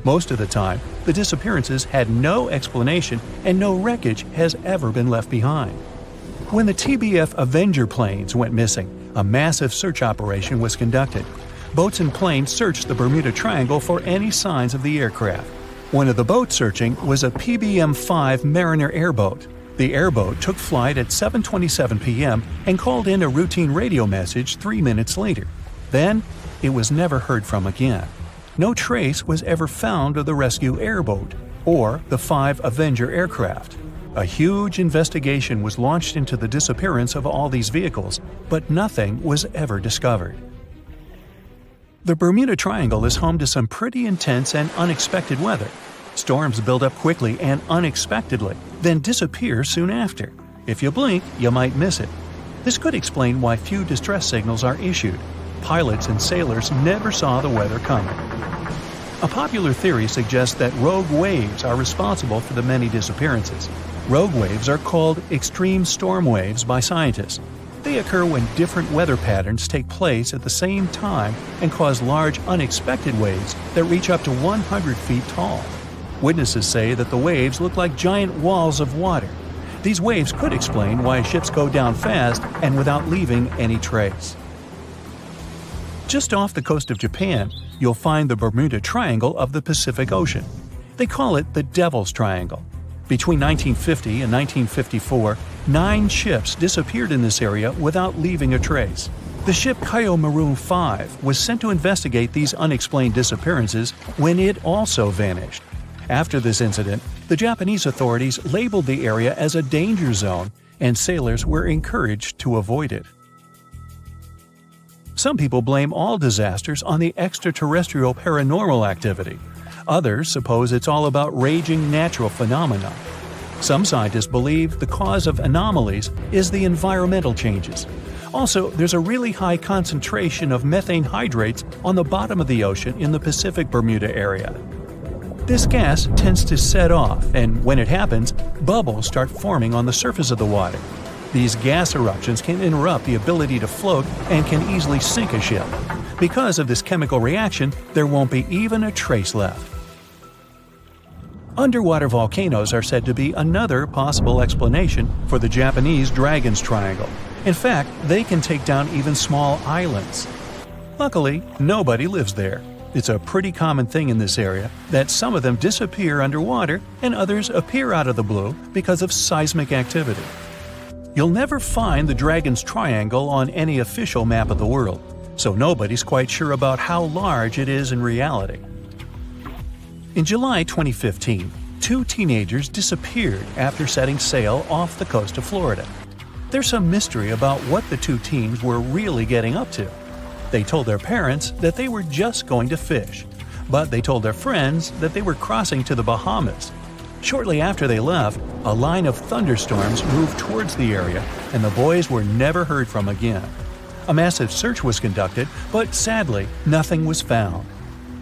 Most of the time, the disappearances had no explanation and no wreckage has ever been left behind. When the TBF Avenger planes went missing, a massive search operation was conducted. Boats and planes searched the Bermuda Triangle for any signs of the aircraft. One of the boats searching was a PBM-5 Mariner airboat. The airboat took flight at 7:27 p.m. and called in a routine radio message 3 minutes later. Then, it was never heard from again. No trace was ever found of the rescue airboat or the 5 Avenger aircraft. A huge investigation was launched into the disappearance of all these vehicles, but nothing was ever discovered. The Bermuda Triangle is home to some pretty intense and unexpected weather. Storms build up quickly and unexpectedly, then disappear soon after. If you blink, you might miss it. This could explain why few distress signals are issued. Pilots and sailors never saw the weather coming. A popular theory suggests that rogue waves are responsible for the many disappearances. Rogue waves are called extreme storm waves by scientists. They occur when different weather patterns take place at the same time and cause large unexpected waves that reach up to 100 feet tall. Witnesses say that the waves look like giant walls of water. These waves could explain why ships go down fast and without leaving any trace. Just off the coast of Japan, you'll find the Bermuda Triangle of the Pacific Ocean. They call it the Devil's Triangle. Between 1950 and 1954, 9 ships disappeared in this area without leaving a trace. The ship Kaio Maroon 5 was sent to investigate these unexplained disappearances when it also vanished. After this incident, the Japanese authorities labeled the area as a danger zone, and sailors were encouraged to avoid it. Some people blame all disasters on the extraterrestrial paranormal activity. Others suppose it's all about raging natural phenomena. Some scientists believe the cause of anomalies is the environmental changes. Also, there's a really high concentration of methane hydrates on the bottom of the ocean in the Pacific Bermuda area. This gas tends to set off, and when it happens, bubbles start forming on the surface of the water. These gas eruptions can interrupt the ability to float and can easily sink a ship. Because of this chemical reaction, there won't be even a trace left. Underwater volcanoes are said to be another possible explanation for the Japanese Dragon's Triangle. In fact, they can take down even small islands. Luckily, nobody lives there. It's a pretty common thing in this area that some of them disappear underwater and others appear out of the blue because of seismic activity. You'll never find the Dragon's Triangle on any official map of the world, so nobody's quite sure about how large it is in reality. In July 2015, 2 teenagers disappeared after setting sail off the coast of Florida. There's some mystery about what the 2 teens were really getting up to. They told their parents that they were just going to fish, but they told their friends that they were crossing to the Bahamas. Shortly after they left, a line of thunderstorms moved towards the area, and the boys were never heard from again. A massive search was conducted, but sadly, nothing was found.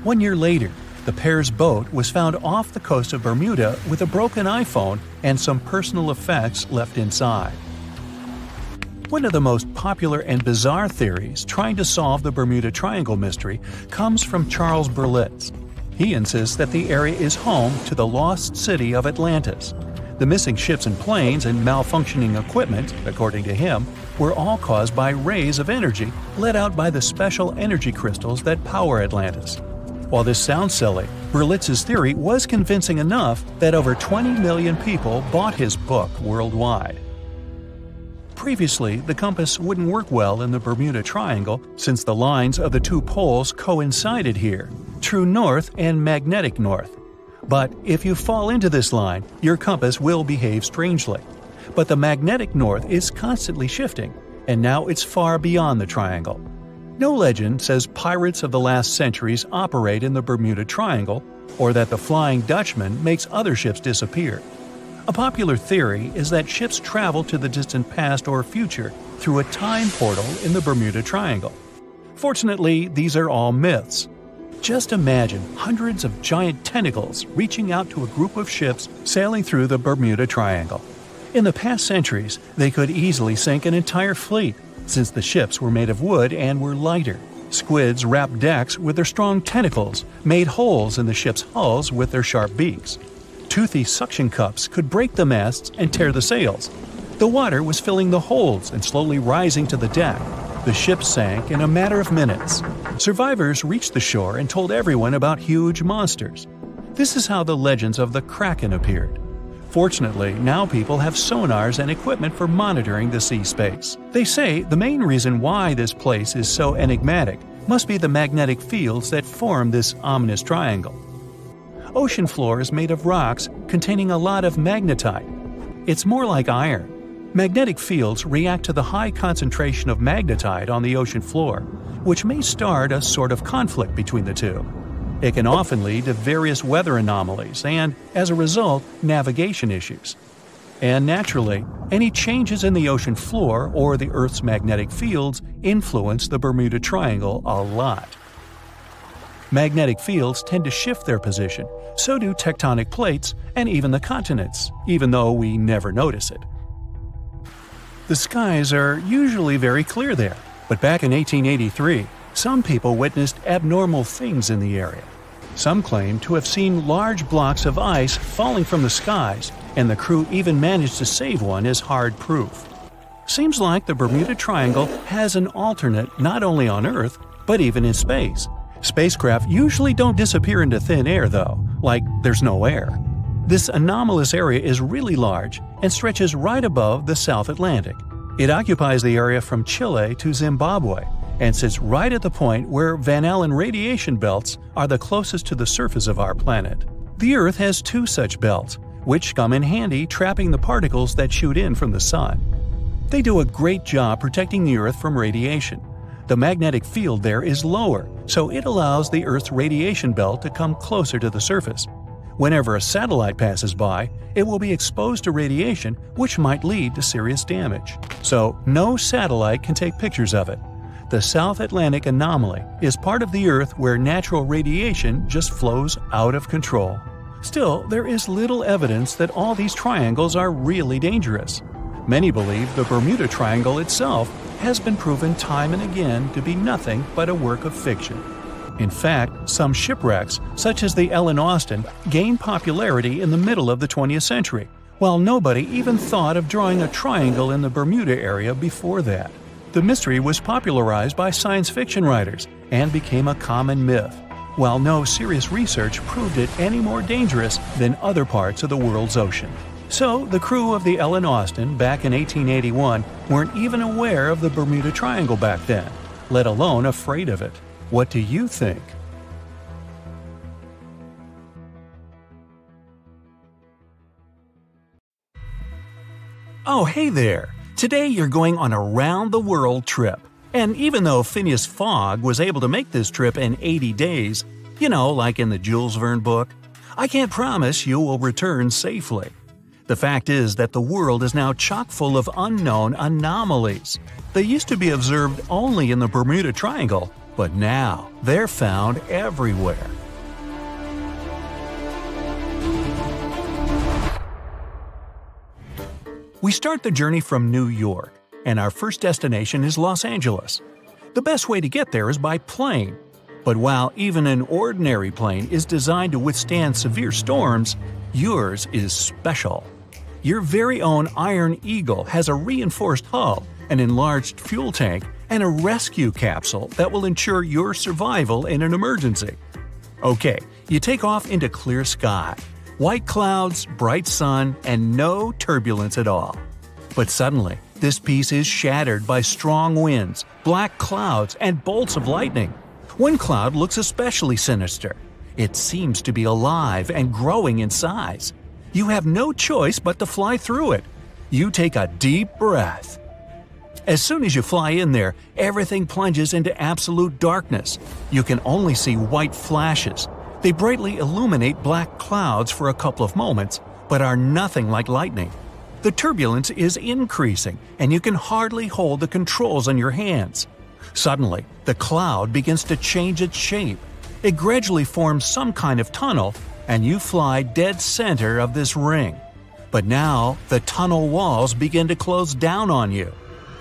1 year later, the pair's boat was found off the coast of Bermuda with a broken iPhone and some personal effects left inside. One of the most popular and bizarre theories trying to solve the Bermuda Triangle mystery comes from Charles Berlitz. He insists that the area is home to the lost city of Atlantis. The missing ships and planes and malfunctioning equipment, according to him, were all caused by rays of energy let out by the special energy crystals that power Atlantis. While this sounds silly, Berlitz's theory was convincing enough that over 20 million people bought his book worldwide. Previously, the compass wouldn't work well in the Bermuda Triangle since the lines of the 2 poles coincided here, true north and magnetic north. But if you fall into this line, your compass will behave strangely. But the magnetic north is constantly shifting, and now it's far beyond the triangle. No legend says pirates of the last centuries operate in the Bermuda Triangle, or that the Flying Dutchman makes other ships disappear. A popular theory is that ships travel to the distant past or future through a time portal in the Bermuda Triangle. Fortunately, these are all myths. Just imagine hundreds of giant tentacles reaching out to a group of ships sailing through the Bermuda Triangle. In the past centuries, they could easily sink an entire fleet, since the ships were made of wood and were lighter. Squids wrapped decks with their strong tentacles, made holes in the ship's hulls with their sharp beaks. Toothy suction cups could break the masts and tear the sails. The water was filling the holds and slowly rising to the deck. The ship sank in a matter of minutes. Survivors reached the shore and told everyone about huge monsters. This is how the legends of the Kraken appeared. Fortunately, now people have sonars and equipment for monitoring the sea space. They say the main reason why this place is so enigmatic must be the magnetic fields that form this ominous triangle. Ocean floor is made of rocks containing a lot of magnetite. It's more like iron. Magnetic fields react to the high concentration of magnetite on the ocean floor, which may start a sort of conflict between the two. It can often lead to various weather anomalies and, as a result, navigation issues. And naturally, any changes in the ocean floor or the Earth's magnetic fields influence the Bermuda Triangle a lot. Magnetic fields tend to shift their position, so do tectonic plates and even the continents, even though we never notice it. The skies are usually very clear there, but back in 1883, some people witnessed abnormal things in the area. Some claim to have seen large blocks of ice falling from the skies, and the crew even managed to save one as hard proof. Seems like the Bermuda Triangle has an alternate not only on Earth, but even in space. Spacecraft usually don't disappear into thin air though, like there's no air. This anomalous area is really large and stretches right above the South Atlantic. It occupies the area from Chile to Zimbabwe, and sits right at the point where Van Allen radiation belts are the closest to the surface of our planet. The Earth has 2 such belts, which come in handy trapping the particles that shoot in from the Sun. They do a great job protecting the Earth from radiation. The magnetic field there is lower, so it allows the Earth's radiation belt to come closer to the surface. Whenever a satellite passes by, it will be exposed to radiation, which might lead to serious damage. So no satellite can take pictures of it. The South Atlantic anomaly is part of the Earth where natural radiation just flows out of control. Still, there is little evidence that all these triangles are really dangerous. Many believe the Bermuda Triangle itself has been proven time and again to be nothing but a work of fiction. In fact, some shipwrecks, such as the Ellen Austin, gained popularity in the middle of the 20th century, while nobody even thought of drawing a triangle in the Bermuda area before that. The mystery was popularized by science fiction writers and became a common myth, while no serious research proved it any more dangerous than other parts of the world's ocean. So, the crew of the Ellen Austin back in 1881 weren't even aware of the Bermuda Triangle back then, let alone afraid of it. What do you think? Oh, hey there! Today you're going on a round-the-world trip. And even though Phineas Fogg was able to make this trip in 80 days, like in the Jules Verne book, I can't promise you will return safely. The fact is that the world is now chock full of unknown anomalies. They used to be observed only in the Bermuda Triangle, but now they're found everywhere. We start the journey from New York, and our first destination is Los Angeles. The best way to get there is by plane. But while even an ordinary plane is designed to withstand severe storms, yours is special. Your very own Iron Eagle has a reinforced hull, an enlarged fuel tank, and a rescue capsule that will ensure your survival in an emergency. Okay, you take off into clear sky. White clouds, bright sun, and no turbulence at all. But suddenly, this piece is shattered by strong winds, black clouds, and bolts of lightning. One cloud looks especially sinister. It seems to be alive and growing in size. You have no choice but to fly through it. You take a deep breath. As soon as you fly in there, everything plunges into absolute darkness. You can only see white flashes. They brightly illuminate black clouds for a couple of moments, but are nothing like lightning. The turbulence is increasing, and you can hardly hold the controls on your hands. Suddenly, the cloud begins to change its shape. It gradually forms some kind of tunnel, and you fly dead center of this ring. But now, the tunnel walls begin to close down on you.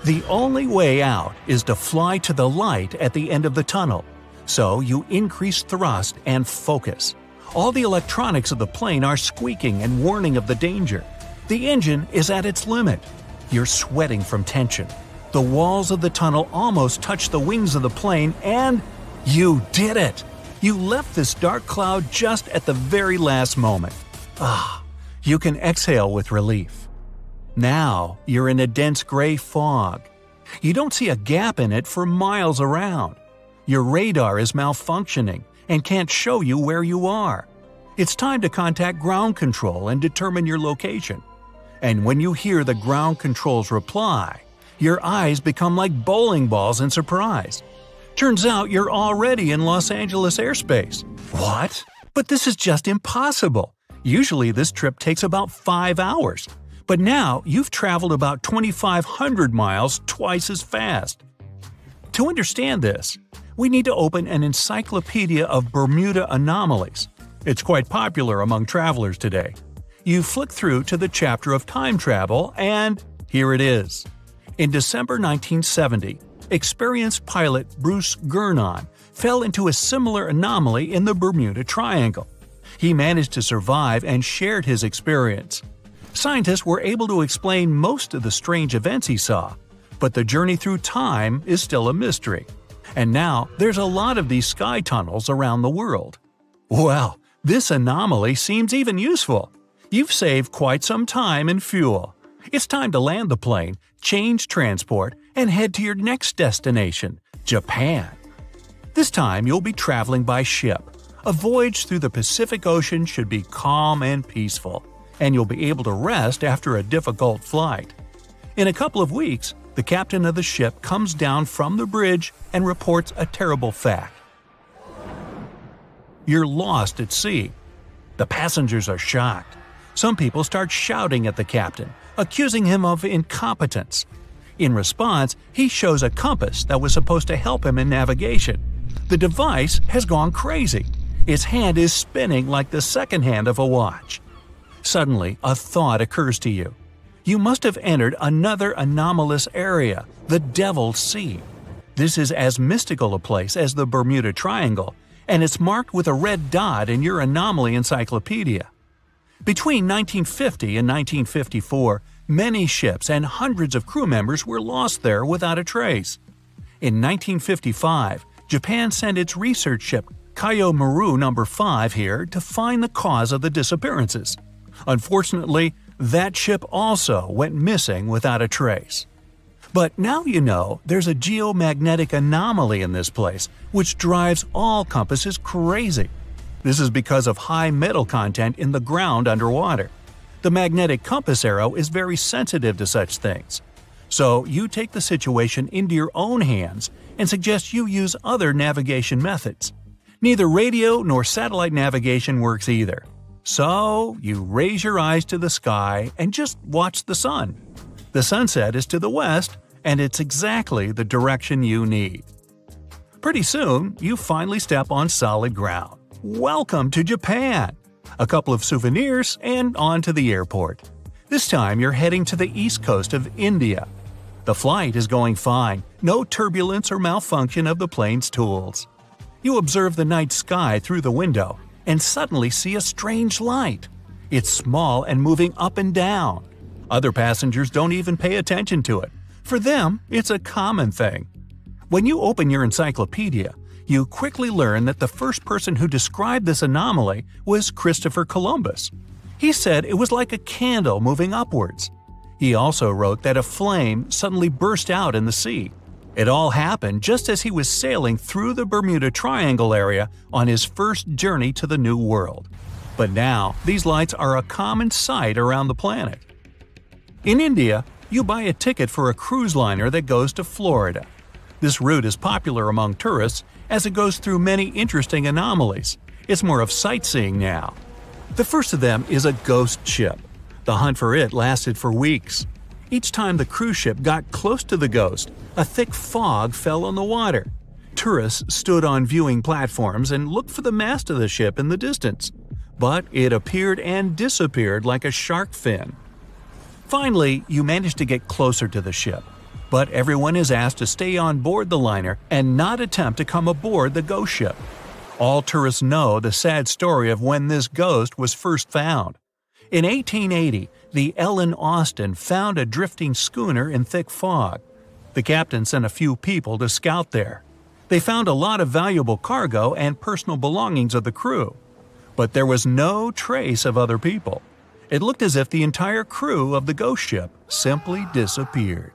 The only way out is to fly to the light at the end of the tunnel. So you increase thrust and focus. All the electronics of the plane are squeaking and warning of the danger. The engine is at its limit. You're sweating from tension. The walls of the tunnel almost touch the wings of the plane, and you did it! You left this dark cloud just at the very last moment. You can exhale with relief. Now you're in a dense gray fog. You don't see a gap in it for miles around. Your radar is malfunctioning and can't show you where you are. It's time to contact ground control and determine your location. And when you hear the ground control's reply, your eyes become like bowling balls in surprise. Turns out you're already in Los Angeles airspace. What? But this is just impossible. Usually this trip takes about 5 hours. But now you've traveled about 2,500 miles twice as fast. To understand this, we need to open an encyclopedia of Bermuda anomalies. It's quite popular among travelers today. You flick through to the chapter of time travel, and here it is. In December 1970, experienced pilot Bruce Gurnon fell into a similar anomaly in the Bermuda Triangle. He managed to survive and shared his experience. Scientists were able to explain most of the strange events he saw, but the journey through time is still a mystery. And now there's a lot of these sky tunnels around the world. Well, this anomaly seems even useful. You've saved quite some time and fuel. It's time to land the plane, change transport, and head to your next destination, Japan. This time you'll be traveling by ship. A voyage through the Pacific Ocean should be calm and peaceful, and you'll be able to rest after a difficult flight. In a couple of weeks, the captain of the ship comes down from the bridge and reports a terrible fact. You're lost at sea. The passengers are shocked. Some people start shouting at the captain, accusing him of incompetence. In response, he shows a compass that was supposed to help him in navigation. The device has gone crazy. Its hand is spinning like the second hand of a watch. Suddenly, a thought occurs to you. You must have entered another anomalous area, the Devil's Sea. This is as mystical a place as the Bermuda Triangle, and it's marked with a red dot in your anomaly encyclopedia. Between 1950 and 1954, many ships and hundreds of crew members were lost there without a trace. In 1955, Japan sent its research ship Kaio Maru No. 5 here to find the cause of the disappearances. Unfortunately, that ship also went missing without a trace. But now you know there's a geomagnetic anomaly in this place, which drives all compasses crazy. This is because of high metal content in the ground underwater. The magnetic compass arrow is very sensitive to such things. So you take the situation into your own hands and suggest you use other navigation methods. Neither radio nor satellite navigation works either. So you raise your eyes to the sky and just watch the sun. The sunset is to the west, and it's exactly the direction you need. Pretty soon, you finally step on solid ground. Welcome to Japan! A couple of souvenirs and on to the airport. This time you're heading to the east coast of India. The flight is going fine, no turbulence or malfunction of the plane's tools. You observe the night sky through the window and suddenly see a strange light. It's small and moving up and down. Other passengers don't even pay attention to it. For them, it's a common thing. When you open your encyclopedia, you quickly learn that the first person who described this anomaly was Christopher Columbus. He said it was like a candle moving upwards. He also wrote that a flame suddenly burst out in the sea. It all happened just as he was sailing through the Bermuda Triangle area on his first journey to the New World. But now, these lights are a common sight around the planet. In India, you buy a ticket for a cruise liner that goes to Florida. This route is popular among tourists as it goes through many interesting anomalies. It's more of sightseeing now. The first of them is a ghost ship. The hunt for it lasted for weeks. Each time the cruise ship got close to the ghost, a thick fog fell on the water. Tourists stood on viewing platforms and looked for the mast of the ship in the distance. But it appeared and disappeared like a shark fin. Finally, you manage to get closer to the ship. But everyone is asked to stay on board the liner and not attempt to come aboard the ghost ship. All tourists know the sad story of when this ghost was first found. In 1880, the Ellen Austin found a drifting schooner in thick fog. The captain sent a few people to scout there. They found a lot of valuable cargo and personal belongings of the crew. But there was no trace of other people. It looked as if the entire crew of the ghost ship simply disappeared.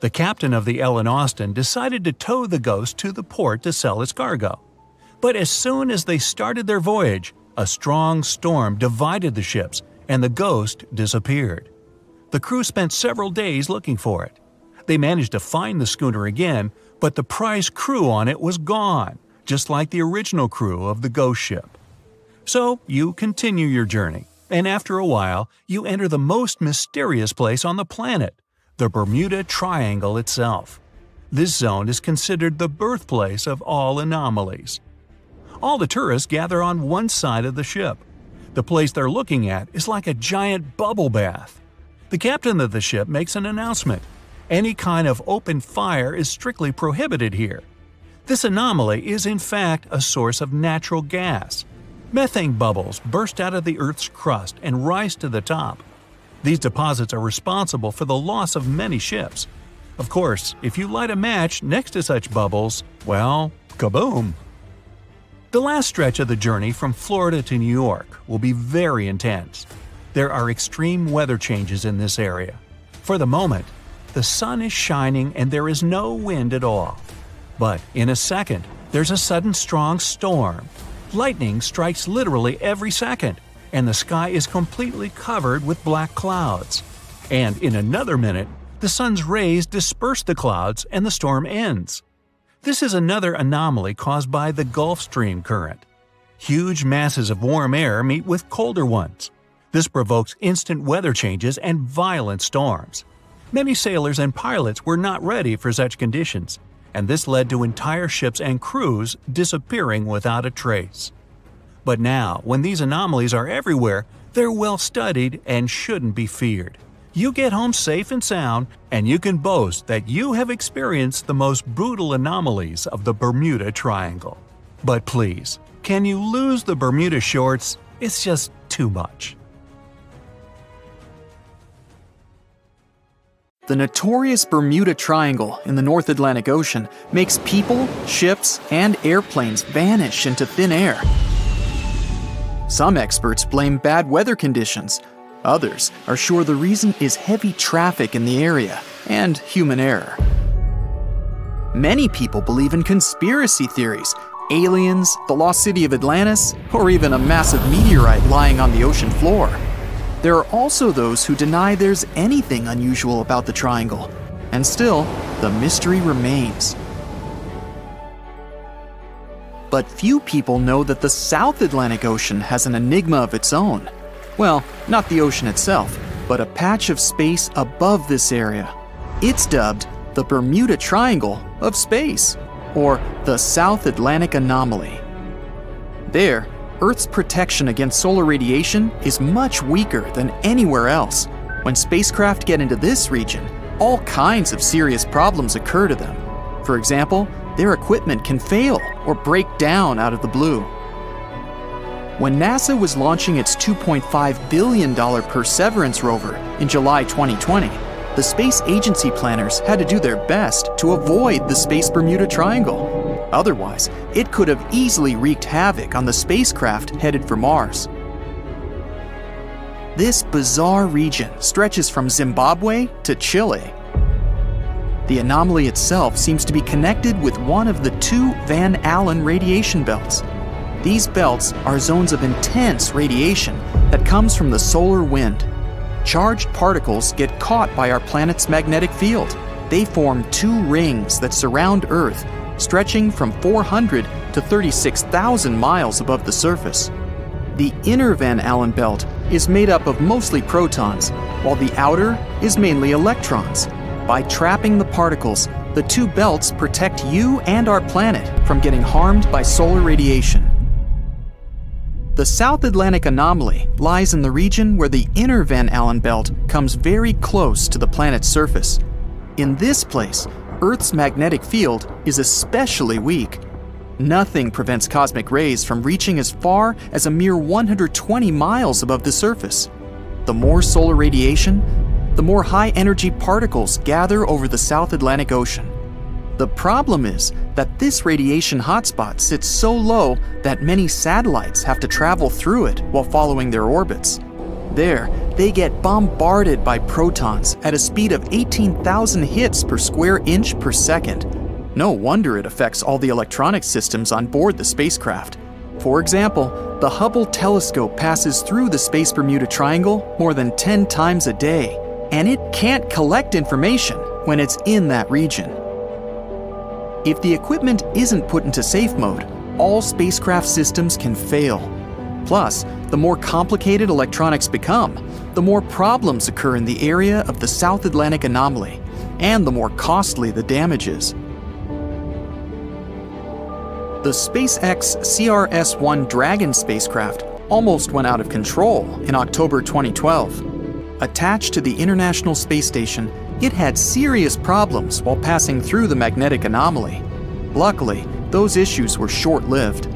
The captain of the Ellen Austin decided to tow the ghost to the port to sell its cargo. But as soon as they started their voyage, a strong storm divided the ships and the ghost disappeared. The crew spent several days looking for it. They managed to find the schooner again, but the prize crew on it was gone, just like the original crew of the ghost ship. So you continue your journey, and after a while, you enter the most mysterious place on the planet, the Bermuda Triangle itself. This zone is considered the birthplace of all anomalies. All the tourists gather on one side of the ship. The place they're looking at is like a giant bubble bath. The captain of the ship makes an announcement. Any kind of open fire is strictly prohibited here. This anomaly is in fact a source of natural gas. Methane bubbles burst out of the Earth's crust and rise to the top. These deposits are responsible for the loss of many ships. Of course, if you light a match next to such bubbles, well, kaboom! The last stretch of the journey from Florida to New York will be very intense. There are extreme weather changes in this area. For the moment, the sun is shining and there is no wind at all. But in a second, there's a sudden strong storm. Lightning strikes literally every second, and the sky is completely covered with black clouds. And in another minute, the sun's rays disperse the clouds and the storm ends. This is another anomaly caused by the Gulf Stream current. Huge masses of warm air meet with colder ones. This provokes instant weather changes and violent storms. Many sailors and pilots were not ready for such conditions, and this led to entire ships and crews disappearing without a trace. But now, when these anomalies are everywhere, they're well studied and shouldn't be feared. You get home safe and sound, and you can boast that you have experienced the most brutal anomalies of the Bermuda Triangle. But please, can you lose the Bermuda shorts? It's just too much. The notorious Bermuda Triangle in the North Atlantic Ocean makes people, ships, and airplanes vanish into thin air. Some experts blame bad weather conditions. Others are sure the reason is heavy traffic in the area and human error. Many people believe in conspiracy theories, aliens, the lost city of Atlantis, or even a massive meteorite lying on the ocean floor. There are also those who deny there's anything unusual about the triangle, and still, the mystery remains. But few people know that the South Atlantic Ocean has an enigma of its own. Well, not the ocean itself, but a patch of space above this area. It's dubbed the Bermuda Triangle of space, or the South Atlantic Anomaly. There, Earth's protection against solar radiation is much weaker than anywhere else. When spacecraft get into this region, all kinds of serious problems occur to them. For example, their equipment can fail or break down out of the blue. When NASA was launching its $2.5 billion Perseverance rover in July 2020, the space agency planners had to do their best to avoid the Space Bermuda Triangle. Otherwise, it could have easily wreaked havoc on the spacecraft headed for Mars. This bizarre region stretches from Zimbabwe to Chile. The anomaly itself seems to be connected with one of the two Van Allen radiation belts. These belts are zones of intense radiation that comes from the solar wind. Charged particles get caught by our planet's magnetic field. They form two rings that surround Earth, stretching from 400 to 36,000 miles above the surface. The inner Van Allen belt is made up of mostly protons, while the outer is mainly electrons. By trapping the particles, the two belts protect you and our planet from getting harmed by solar radiation. The South Atlantic Anomaly lies in the region where the inner Van Allen belt comes very close to the planet's surface. In this place, Earth's magnetic field is especially weak. Nothing prevents cosmic rays from reaching as far as a mere 120 miles above the surface. The more solar radiation, the more high-energy particles gather over the South Atlantic Ocean. The problem is that this radiation hotspot sits so low that many satellites have to travel through it while following their orbits. There, they get bombarded by protons at a speed of 18,000 hits per square inch per second. No wonder it affects all the electronic systems on board the spacecraft. For example, the Hubble telescope passes through the Space Bermuda Triangle more than 10 times a day, and it can't collect information when it's in that region. If the equipment isn't put into safe mode, all spacecraft systems can fail. Plus, the more complicated electronics become, the more problems occur in the area of the South Atlantic Anomaly, and the more costly the damage is. The SpaceX CRS-1 Dragon spacecraft almost went out of control in October 2012. Attached to the International Space Station, it had serious problems while passing through the magnetic anomaly. Luckily, those issues were short-lived.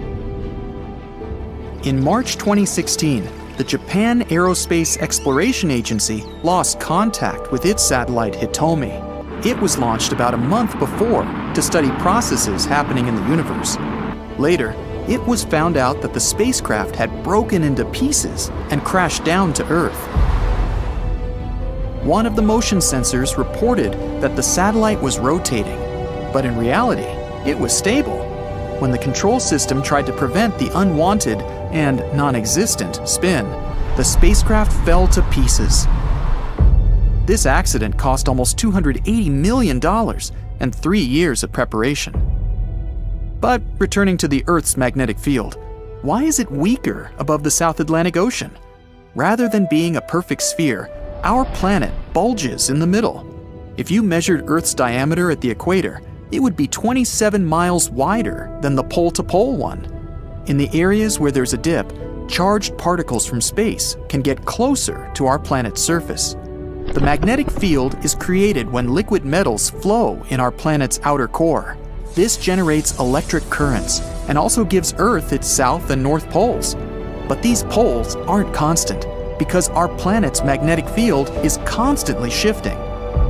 In March 2016, the Japan Aerospace Exploration Agency lost contact with its satellite Hitomi. It was launched about a month before to study processes happening in the universe. Later, it was found out that the spacecraft had broken into pieces and crashed down to Earth. One of the motion sensors reported that the satellite was rotating, but in reality, it was stable. When the control system tried to prevent the unwanted and non-existent spin, the spacecraft fell to pieces. This accident cost almost $280 million and 3 years of preparation. But returning to the Earth's magnetic field, why is it weaker above the South Atlantic Ocean? Rather than being a perfect sphere, our planet bulges in the middle. If you measured Earth's diameter at the equator, it would be 27 miles wider than the pole-to-pole one. in the areas where there's a dip, charged particles from space can get closer to our planet's surface. The magnetic field is created when liquid metals flow in our planet's outer core. This generates electric currents and also gives Earth its south and north poles. But these poles aren't constant because our planet's magnetic field is constantly shifting.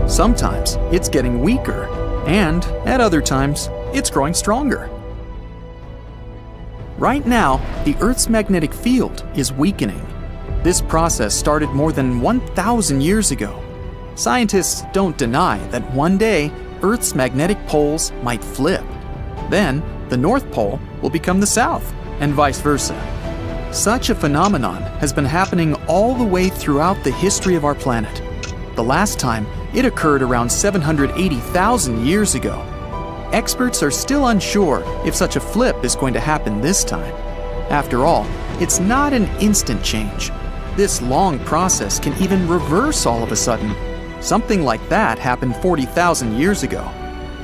Sometimes it's getting weaker, and at other times, it's growing stronger. Right now, the Earth's magnetic field is weakening. This process started more than 1,000 years ago. Scientists don't deny that one day, Earth's magnetic poles might flip. Then, the North Pole will become the South, and vice versa. Such a phenomenon has been happening all the way throughout the history of our planet. The last time, it occurred around 780,000 years ago. Experts are still unsure if such a flip is going to happen this time. After all, it's not an instant change. This long process can even reverse all of a sudden. Something like that happened 40,000 years ago.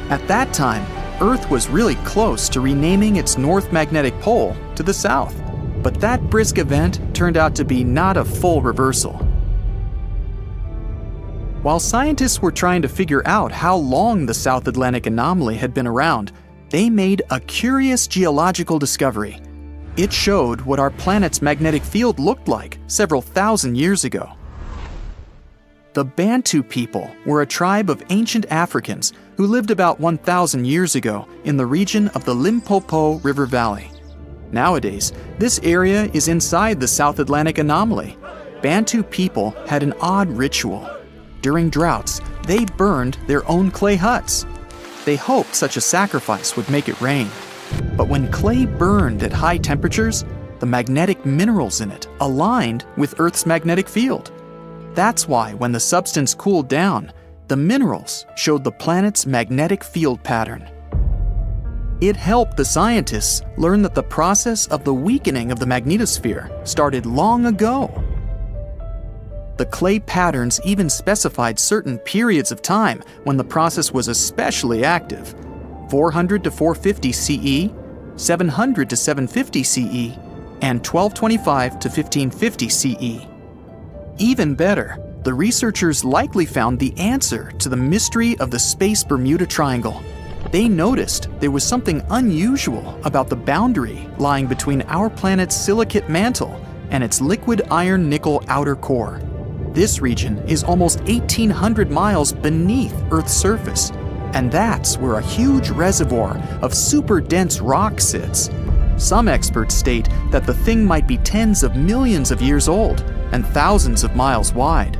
At that time, Earth was really close to renaming its north magnetic pole to the south. But that brisk event turned out to be not a full reversal. While scientists were trying to figure out how long the South Atlantic anomaly had been around, they made a curious geological discovery. It showed what our planet's magnetic field looked like several thousand years ago. The Bantu people were a tribe of ancient Africans who lived about 1,000 years ago in the region of the Limpopo River Valley. Nowadays, this area is inside the South Atlantic anomaly. Bantu people had an odd ritual. During droughts, they burned their own clay huts. They hoped such a sacrifice would make it rain. But when clay burned at high temperatures, the magnetic minerals in it aligned with Earth's magnetic field. That's why when the substance cooled down, the minerals showed the planet's magnetic field pattern. It helped the scientists learn that the process of the weakening of the magnetosphere started long ago. The clay patterns even specified certain periods of time when the process was especially active: 400 to 450 CE, 700 to 750 CE, and 1225 to 1550 CE. Even better, the researchers likely found the answer to the mystery of the space Bermuda Triangle. They noticed there was something unusual about the boundary lying between our planet's silicate mantle and its liquid iron-nickel outer core. This region is almost 1,800 miles beneath Earth's surface, and that's where a huge reservoir of super dense rock sits. Some experts state that the thing might be tens of millions of years old and thousands of miles wide.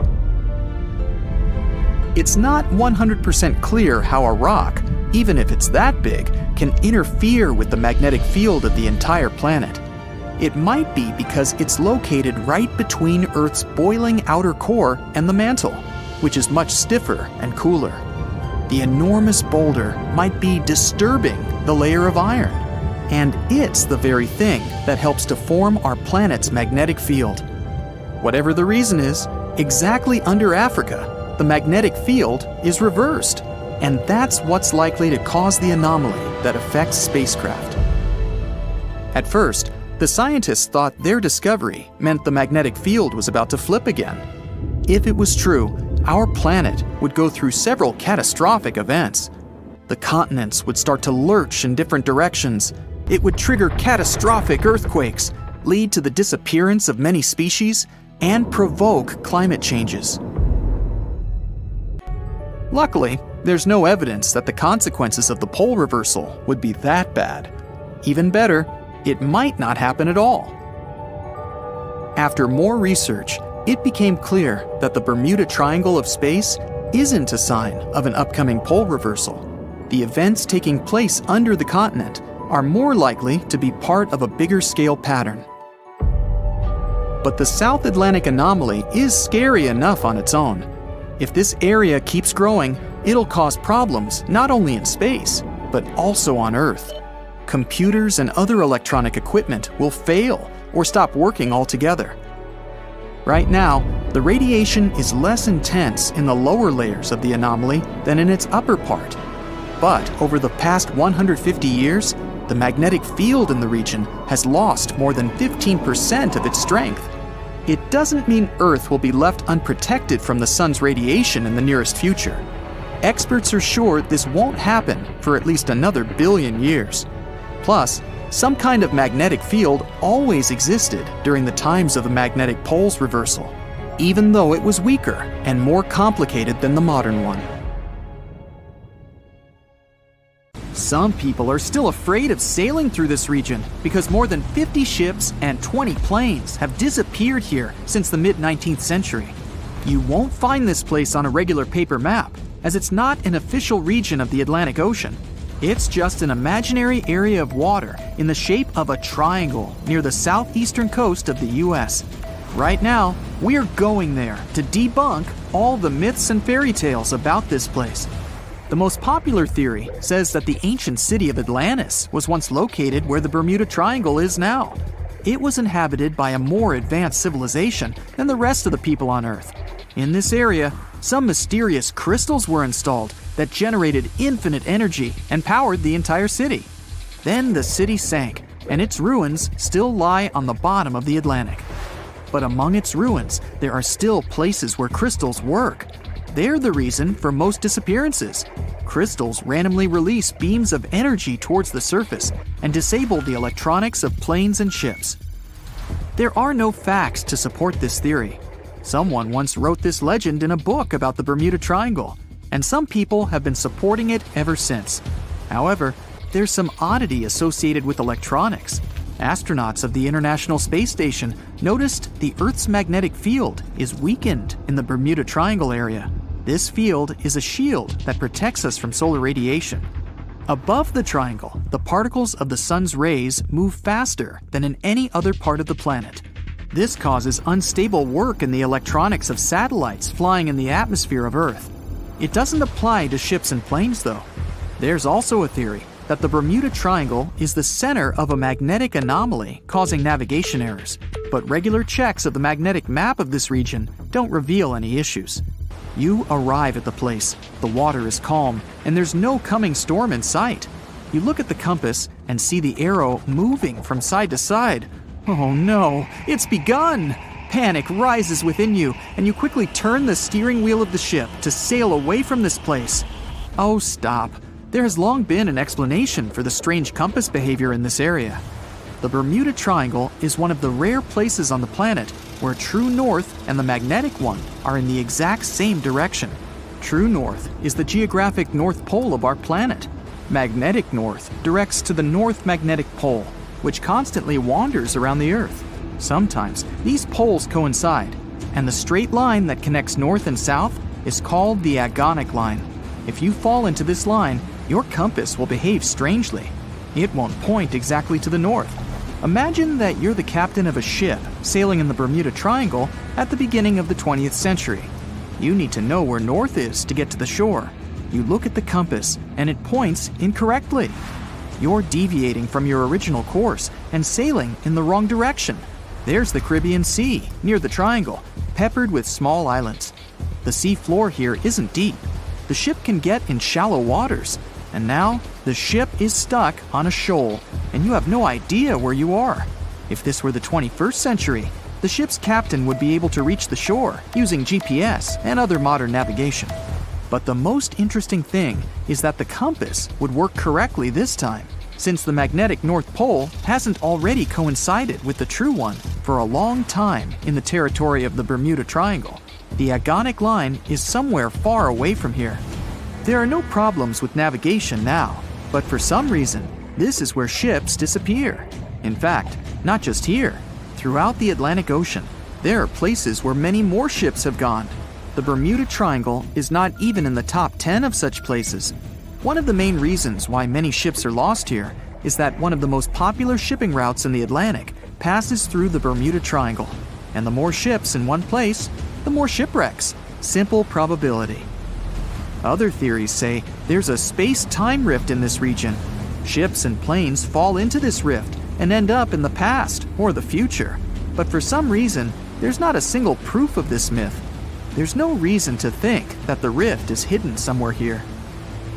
It's not 100% clear how a rock, even if it's that big, can interfere with the magnetic field of the entire planet. It might be because it's located right between Earth's boiling outer core and the mantle, which is much stiffer and cooler. The enormous boulder might be disturbing the layer of iron, and it's the very thing that helps to form our planet's magnetic field. Whatever the reason is, exactly under Africa, the magnetic field is reversed, and that's what's likely to cause the anomaly that affects spacecraft. At first, the scientists thought their discovery meant the magnetic field was about to flip again. If it was true, our planet would go through several catastrophic events. The continents would start to lurch in different directions. It would trigger catastrophic earthquakes, lead to the disappearance of many species, and provoke climate changes. Luckily, there's no evidence that the consequences of the pole reversal would be that bad. Even better, it might not happen at all. After more research, it became clear that the Bermuda Triangle of space isn't a sign of an upcoming pole reversal. The events taking place under the continent are more likely to be part of a bigger scale pattern. But the South Atlantic anomaly is scary enough on its own. If this area keeps growing, it'll cause problems not only in space, but also on Earth. Computers and other electronic equipment will fail or stop working altogether. Right now, the radiation is less intense in the lower layers of the anomaly than in its upper part. But over the past 150 years, The magnetic field in the region has lost more than 15% of its strength. It doesn't mean Earth will be left unprotected from the sun's radiation in the nearest future. Experts are sure this won't happen for at least another billion years. Plus, some kind of magnetic field always existed during the times of the magnetic pole's reversal, even though it was weaker and more complicated than the modern one. Some people are still afraid of sailing through this region because more than 50 ships and 20 planes have disappeared here since the mid-19th century. You won't find this place on a regular paper map, as it's not an official region of the Atlantic Ocean. It's just an imaginary area of water in the shape of a triangle near the southeastern coast of the US. Right now, we're going there to debunk all the myths and fairy tales about this place. The most popular theory says that the ancient city of Atlantis was once located where the Bermuda Triangle is now. It was inhabited by a more advanced civilization than the rest of the people on Earth. In this area, some mysterious crystals were installed that generated infinite energy and powered the entire city. Then the city sank, and its ruins still lie on the bottom of the Atlantic. But among its ruins, there are still places where crystals work. They're the reason for most disappearances. Crystals randomly release beams of energy towards the surface and disable the electronics of planes and ships. There are no facts to support this theory. Someone once wrote this legend in a book about the Bermuda Triangle, and some people have been supporting it ever since. However, there's some oddity associated with electronics. Astronauts of the International Space Station noticed the Earth's magnetic field is weakened in the Bermuda Triangle area. This field is a shield that protects us from solar radiation. Above the triangle, the particles of the sun's rays move faster than in any other part of the planet. This causes unstable work in the electronics of satellites flying in the atmosphere of Earth. It doesn't apply to ships and planes, though. There's also a theory that the Bermuda Triangle is the center of a magnetic anomaly causing navigation errors, but regular checks of the magnetic map of this region don't reveal any issues. You arrive at the place, the water is calm, and there's no coming storm in sight. You look at the compass and see the arrow moving from side to side. Oh no, it's begun! Panic rises within you, and you quickly turn the steering wheel of the ship to sail away from this place. Oh, stop. There has long been an explanation for the strange compass behavior in this area. The Bermuda Triangle is one of the rare places on the planet where true north and the magnetic one are in the exact same direction. True north is the geographic north pole of our planet. Magnetic north directs to the north magnetic pole, which constantly wanders around the Earth. Sometimes these poles coincide, and the straight line that connects north and south is called the agonic line. If you fall into this line, your compass will behave strangely. It won't point exactly to the north. Imagine that you're the captain of a ship sailing in the Bermuda Triangle at the beginning of the 20th century. You need to know where north is to get to the shore. You look at the compass and it points incorrectly. You're deviating from your original course and sailing in the wrong direction. There's the Caribbean Sea near the triangle, peppered with small islands. The sea floor here isn't deep. The ship can get in shallow waters. And now, the ship is stuck on a shoal, and you have no idea where you are. If this were the 21st century, the ship's captain would be able to reach the shore using GPS and other modern navigation. But the most interesting thing is that the compass would work correctly this time, since the magnetic North Pole hasn't already coincided with the true one for a long time in the territory of the Bermuda Triangle. The agonic line is somewhere far away from here. There are no problems with navigation now, but for some reason, this is where ships disappear. In fact, not just here. Throughout the Atlantic Ocean, there are places where many more ships have gone. The Bermuda Triangle is not even in the top 10 of such places. One of the main reasons why many ships are lost here is that one of the most popular shipping routes in the Atlantic passes through the Bermuda Triangle. And the more ships in one place, the more shipwrecks. Simple probability. Other theories say there's a space-time rift in this region. Ships and planes fall into this rift and end up in the past or the future. But for some reason, there's not a single proof of this myth. There's no reason to think that the rift is hidden somewhere here.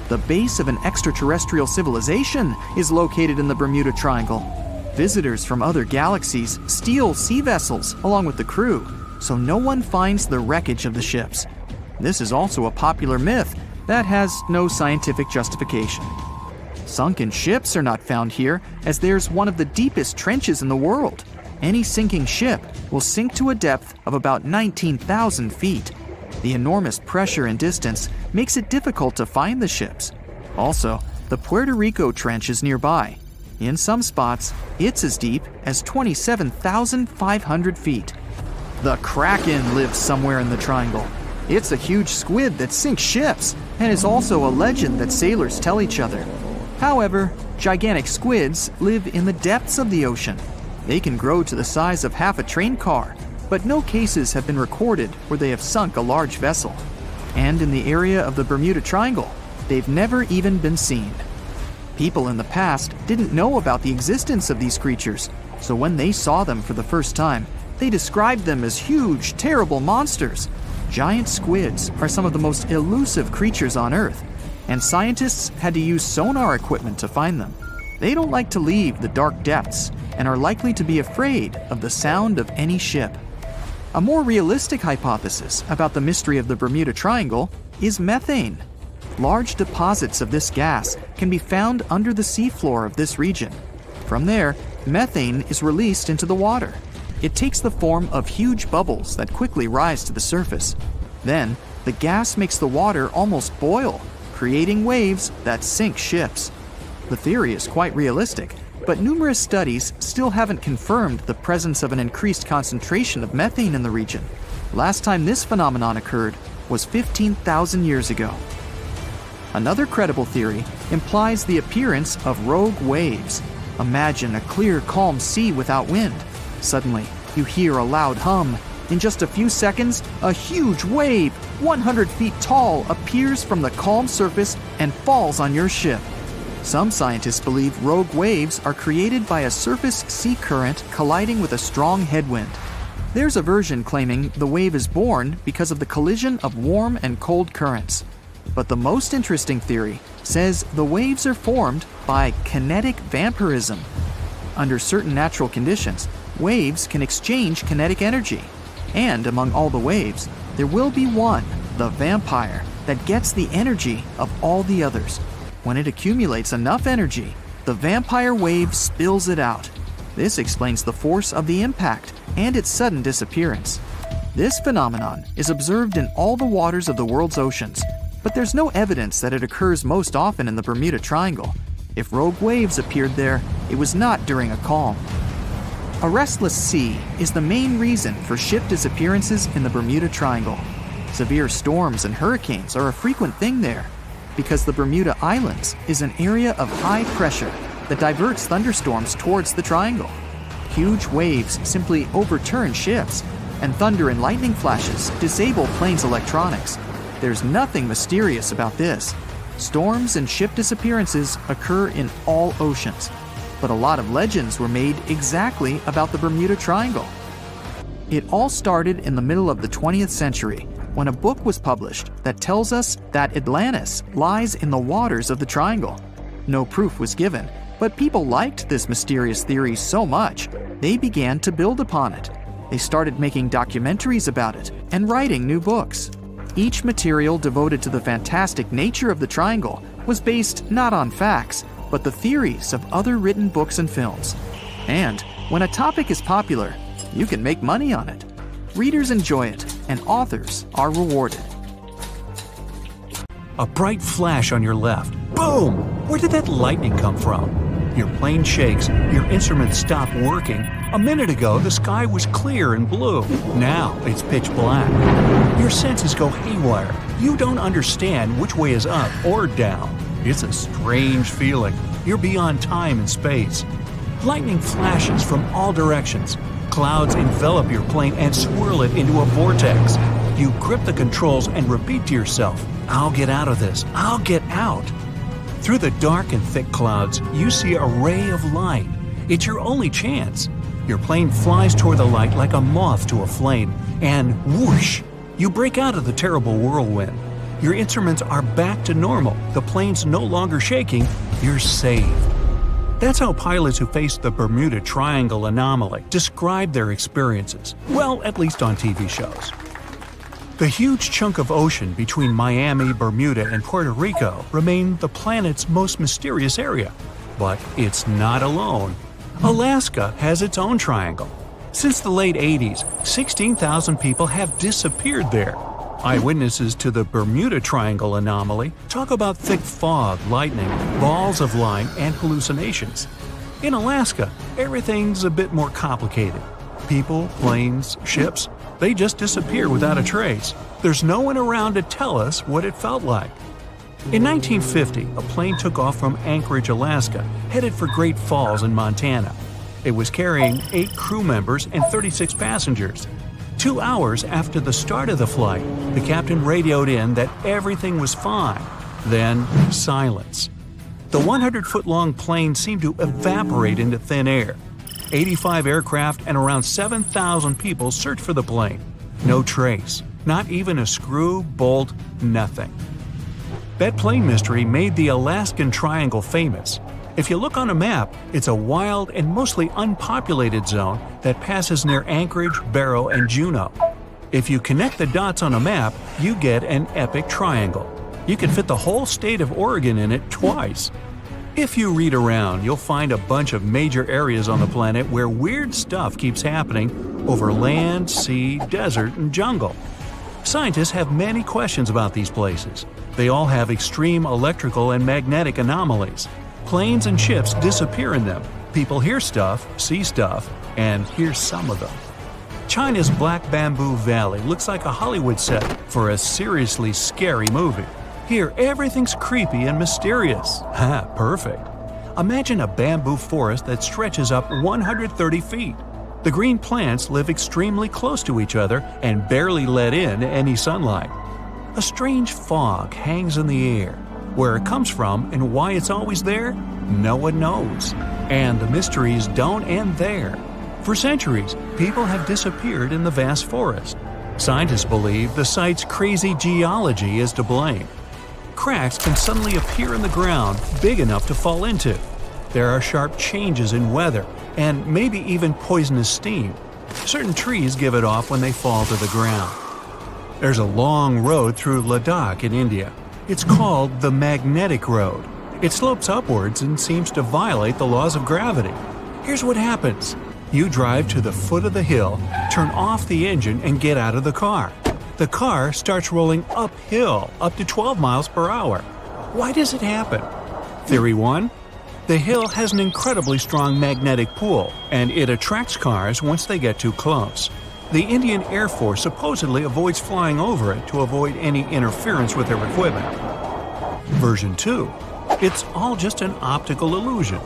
The base of an extraterrestrial civilization is located in the Bermuda Triangle. Visitors from other galaxies steal sea vessels along with the crew, so no one finds the wreckage of the ships. This is also a popular myth that has no scientific justification. Sunken ships are not found here, as there's one of the deepest trenches in the world. Any sinking ship will sink to a depth of about 19,000 feet. The enormous pressure and distance makes it difficult to find the ships. Also, the Puerto Rico Trench is nearby. In some spots, it's as deep as 27,500 feet. The Kraken lives somewhere in the triangle. It's a huge squid that sinks ships, and is also a legend that sailors tell each other. However, gigantic squids live in the depths of the ocean. They can grow to the size of half a train car, but no cases have been recorded where they have sunk a large vessel. And in the area of the Bermuda Triangle, they've never even been seen. People in the past didn't know about the existence of these creatures, so when they saw them for the first time, they described them as huge, terrible monsters. Giant squids are some of the most elusive creatures on Earth, and scientists had to use sonar equipment to find them. They don't like to leave the dark depths and are likely to be afraid of the sound of any ship. A more realistic hypothesis about the mystery of the Bermuda Triangle is methane. Large deposits of this gas can be found under the seafloor of this region. From there, methane is released into the water. It takes the form of huge bubbles that quickly rise to the surface. Then, the gas makes the water almost boil, creating waves that sink ships. The theory is quite realistic, but numerous studies still haven't confirmed the presence of an increased concentration of methane in the region. Last time this phenomenon occurred was 15,000 years ago. Another credible theory implies the appearance of rogue waves. Imagine a clear, calm sea without wind. Suddenly, you hear a loud hum. In just a few seconds, a huge wave, 100 feet tall, appears from the calm surface and falls on your ship. Some scientists believe rogue waves are created by a surface sea current colliding with a strong headwind. There's a version claiming the wave is born because of the collision of warm and cold currents. But the most interesting theory says the waves are formed by kinetic vampirism. Under certain natural conditions, waves can exchange kinetic energy. And among all the waves, there will be one, the vampire, that gets the energy of all the others. When it accumulates enough energy, the vampire wave spills it out. This explains the force of the impact and its sudden disappearance. This phenomenon is observed in all the waters of the world's oceans, but there's no evidence that it occurs most often in the Bermuda Triangle. If rogue waves appeared there, it was not during a calm. A restless sea is the main reason for ship disappearances in the Bermuda Triangle. Severe storms and hurricanes are a frequent thing there, because the Bermuda Islands is an area of high pressure that diverts thunderstorms towards the triangle. Huge waves simply overturn ships, and thunder and lightning flashes disable planes' electronics. There's nothing mysterious about this. Storms and ship disappearances occur in all oceans, but a lot of legends were made exactly about the Bermuda Triangle. It all started in the middle of the 20th century, when a book was published that tells us that Atlantis lies in the waters of the triangle. No proof was given, but people liked this mysterious theory so much, they began to build upon it. They started making documentaries about it and writing new books. Each material devoted to the fantastic nature of the triangle was based not on facts, but the theories of other written books and films. And when a topic is popular, you can make money on it. Readers enjoy it, and authors are rewarded. A bright flash on your left. Boom! Where did that lightning come from? Your plane shakes, your instruments stop working. A minute ago, the sky was clear and blue. Now it's pitch black. Your senses go haywire. You don't understand which way is up or down. It's a strange feeling. You're beyond time and space. Lightning flashes from all directions. Clouds envelop your plane and swirl it into a vortex. You grip the controls and repeat to yourself, "I'll get out of this. I'll get out." Through the dark and thick clouds, you see a ray of light. It's your only chance. Your plane flies toward the light like a moth to a flame, and whoosh! You break out of the terrible whirlwind. your instruments are back to normal, the plane's no longer shaking, you're saved. That's how pilots who faced the Bermuda Triangle anomaly describe their experiences, well, at least on TV shows. The huge chunk of ocean between Miami, Bermuda, and Puerto Rico remained the planet's most mysterious area. But it's not alone. Alaska has its own triangle. Since the late 80s, 16,000 people have disappeared there. Eyewitnesses to the Bermuda Triangle anomaly talk about thick fog, lightning, balls of light, and hallucinations. In Alaska, everything's a bit more complicated. People, planes, ships, they just disappear without a trace. There's no one around to tell us what it felt like. In 1950, a plane took off from Anchorage, Alaska, headed for Great Falls in Montana. It was carrying 8 crew members and 36 passengers. 2 hours after the start of the flight, the captain radioed in that everything was fine. Then, silence. The 100-foot-long plane seemed to evaporate into thin air. 85 aircraft and around 7,000 people searched for the plane. No trace. Not even a screw, bolt, nothing. That plane mystery made the Alaskan Triangle famous. If you look on a map, it's a wild and mostly unpopulated zone that passes near Anchorage, Barrow, and Juneau. If you connect the dots on a map, you get an epic triangle. You can fit the whole state of Oregon in it twice. If you read around, you'll find a bunch of major areas on the planet where weird stuff keeps happening over land, sea, desert, and jungle. Scientists have many questions about these places. They all have extreme electrical and magnetic anomalies. Planes and ships disappear in them. People hear stuff, see stuff, and here's some of them. China's Black Bamboo Valley looks like a Hollywood set for a seriously scary movie. Here, everything's creepy and mysterious. Ha, perfect. Imagine a bamboo forest that stretches up 130 feet. The green plants live extremely close to each other and barely let in any sunlight. A strange fog hangs in the air. Where it comes from and why it's always there, no one knows. And the mysteries don't end there. For centuries, people have disappeared in the vast forest. Scientists believe the site's crazy geology is to blame. Cracks can suddenly appear in the ground big enough to fall into. There are sharp changes in weather, and maybe even poisonous steam. Certain trees give it off when they fall to the ground. There's a long road through Ladakh in India. It's called the Magnetic Road. It slopes upwards and seems to violate the laws of gravity. Here's what happens. You drive to the foot of the hill, turn off the engine, and get out of the car. The car starts rolling uphill up to 12 miles per hour. Why does it happen? Theory 1. The hill has an incredibly strong magnetic pull, and it attracts cars once they get too close. The Indian Air Force supposedly avoids flying over it to avoid any interference with their equipment. Version 2. It's all just an optical illusion.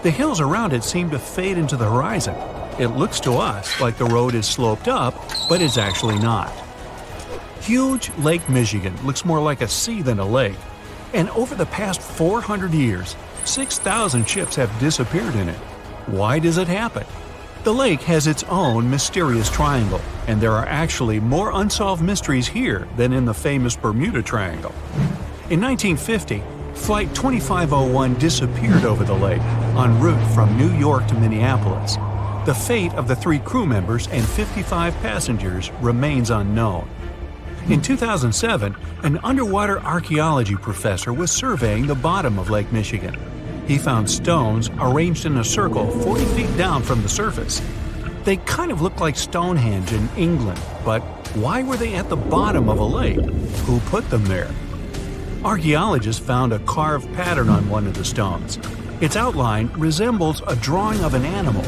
The hills around it seem to fade into the horizon. It looks to us like the road is sloped up, but it's actually not. Huge Lake Michigan looks more like a sea than a lake. And over the past 400 years, 6,000 ships have disappeared in it. Why does it happen? The lake has its own mysterious triangle, and there are actually more unsolved mysteries here than in the famous Bermuda Triangle. In 1950, Flight 2501 disappeared over the lake, en route from New York to Minneapolis. The fate of the 3 crew members and 55 passengers remains unknown. In 2007, an underwater archaeology professor was surveying the bottom of Lake Michigan. He found stones arranged in a circle 40 feet down from the surface. They kind of look like Stonehenge in England, but why were they at the bottom of a lake? Who put them there? Archaeologists found a carved pattern on one of the stones. Its outline resembles a drawing of an animal.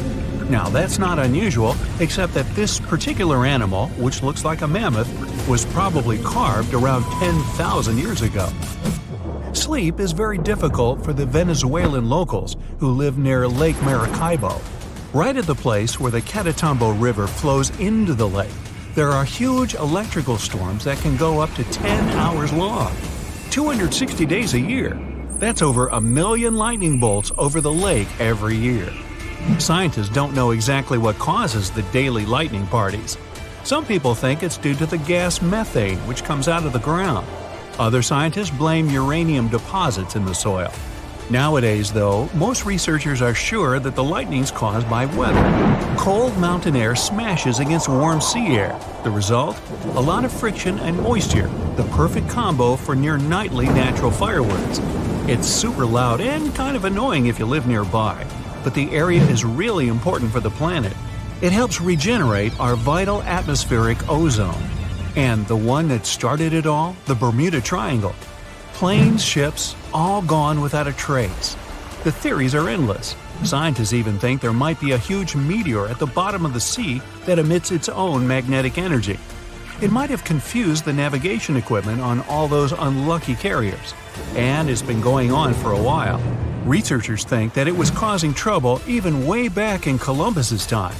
Now, that's not unusual, except that this particular animal, which looks like a mammoth, was probably carved around 10,000 years ago. Sleep is very difficult for the Venezuelan locals who live near Lake Maracaibo. Right at the place where the Catatumbo River flows into the lake, there are huge electrical storms that can go up to 10 hours long. 260 days a year. That's over 1 million lightning bolts over the lake every year. Scientists don't know exactly what causes the daily lightning parties. Some people think it's due to the gas methane which comes out of the ground. Other scientists blame uranium deposits in the soil. Nowadays, though, most researchers are sure that the lightning's caused by weather. Cold mountain air smashes against warm sea air. The result? A lot of friction and moisture, the perfect combo for near-nightly natural fireworks. It's super loud and kind of annoying if you live nearby, but the area is really important for the planet. It helps regenerate our vital atmospheric ozone. And the one that started it all? The Bermuda Triangle. Planes, ships, all gone without a trace. The theories are endless. Scientists even think there might be a huge meteor at the bottom of the sea that emits its own magnetic energy. It might have confused the navigation equipment on all those unlucky carriers. And it's been going on for a while. Researchers think that it was causing trouble even way back in Columbus's time.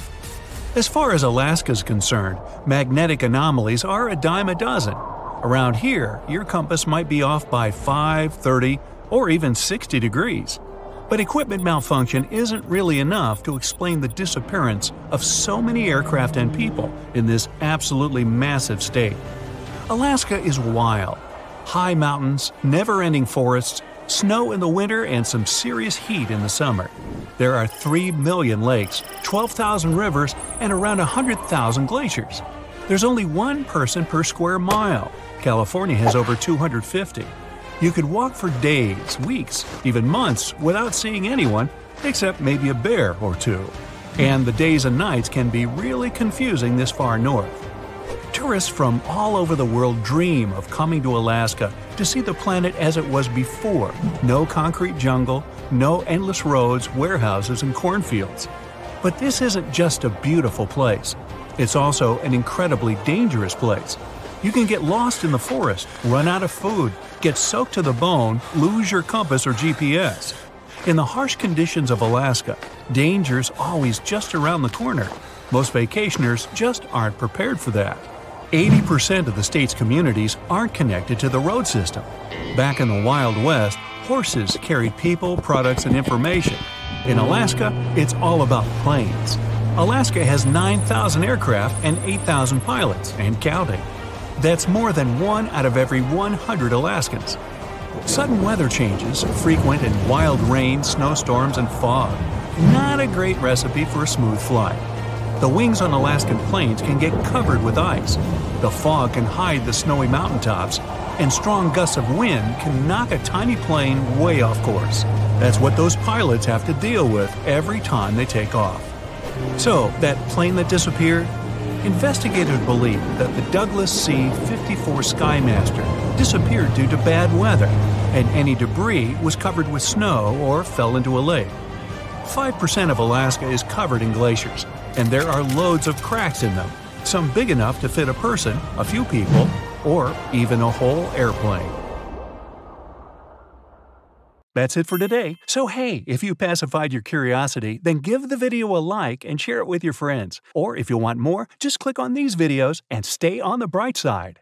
As far as Alaska's concerned, magnetic anomalies are a dime a dozen. Around here, your compass might be off by 5, 30, or even 60 degrees. But equipment malfunction isn't really enough to explain the disappearance of so many aircraft and people in this absolutely massive state. Alaska is wild. High mountains, never-ending forests, snow in the winter, and some serious heat in the summer. There are 3 million lakes, 12,000 rivers, and around 100,000 glaciers. There's only one person per square mile. California has over 250. You could walk for days, weeks, even months without seeing anyone, except maybe a bear or two. And the days and nights can be really confusing this far north. Tourists from all over the world dream of coming to Alaska to see the planet as it was before. No concrete jungle, no endless roads, warehouses, and cornfields. But this isn't just a beautiful place. It's also an incredibly dangerous place. You can get lost in the forest, run out of food, get soaked to the bone, lose your compass or GPS. In the harsh conditions of Alaska, danger's always just around the corner. Most vacationers just aren't prepared for that. 80% of the state's communities aren't connected to the road system. Back in the Wild West, horses carried people, products, and information. In Alaska, it's all about planes. Alaska has 9,000 aircraft and 8,000 pilots, and counting. That's more than 1 out of every 100 Alaskans. Sudden weather changes, frequent and wild rain, snowstorms, and fog. Not a great recipe for a smooth flight. The wings on Alaskan planes can get covered with ice. The fog can hide the snowy mountaintops, and strong gusts of wind can knock a tiny plane way off course. That's what those pilots have to deal with every time they take off. So, that plane that disappeared? Investigators believe that the Douglas C-54 Skymaster disappeared due to bad weather, and any debris was covered with snow or fell into a lake. 5% of Alaska is covered in glaciers, and there are loads of cracks in them, some big enough to fit a person, a few people, or even a whole airplane. That's it for today. So hey, if you pacified your curiosity, then give the video a like and share it with your friends. Or if you want more, just click on these videos and stay on the bright side.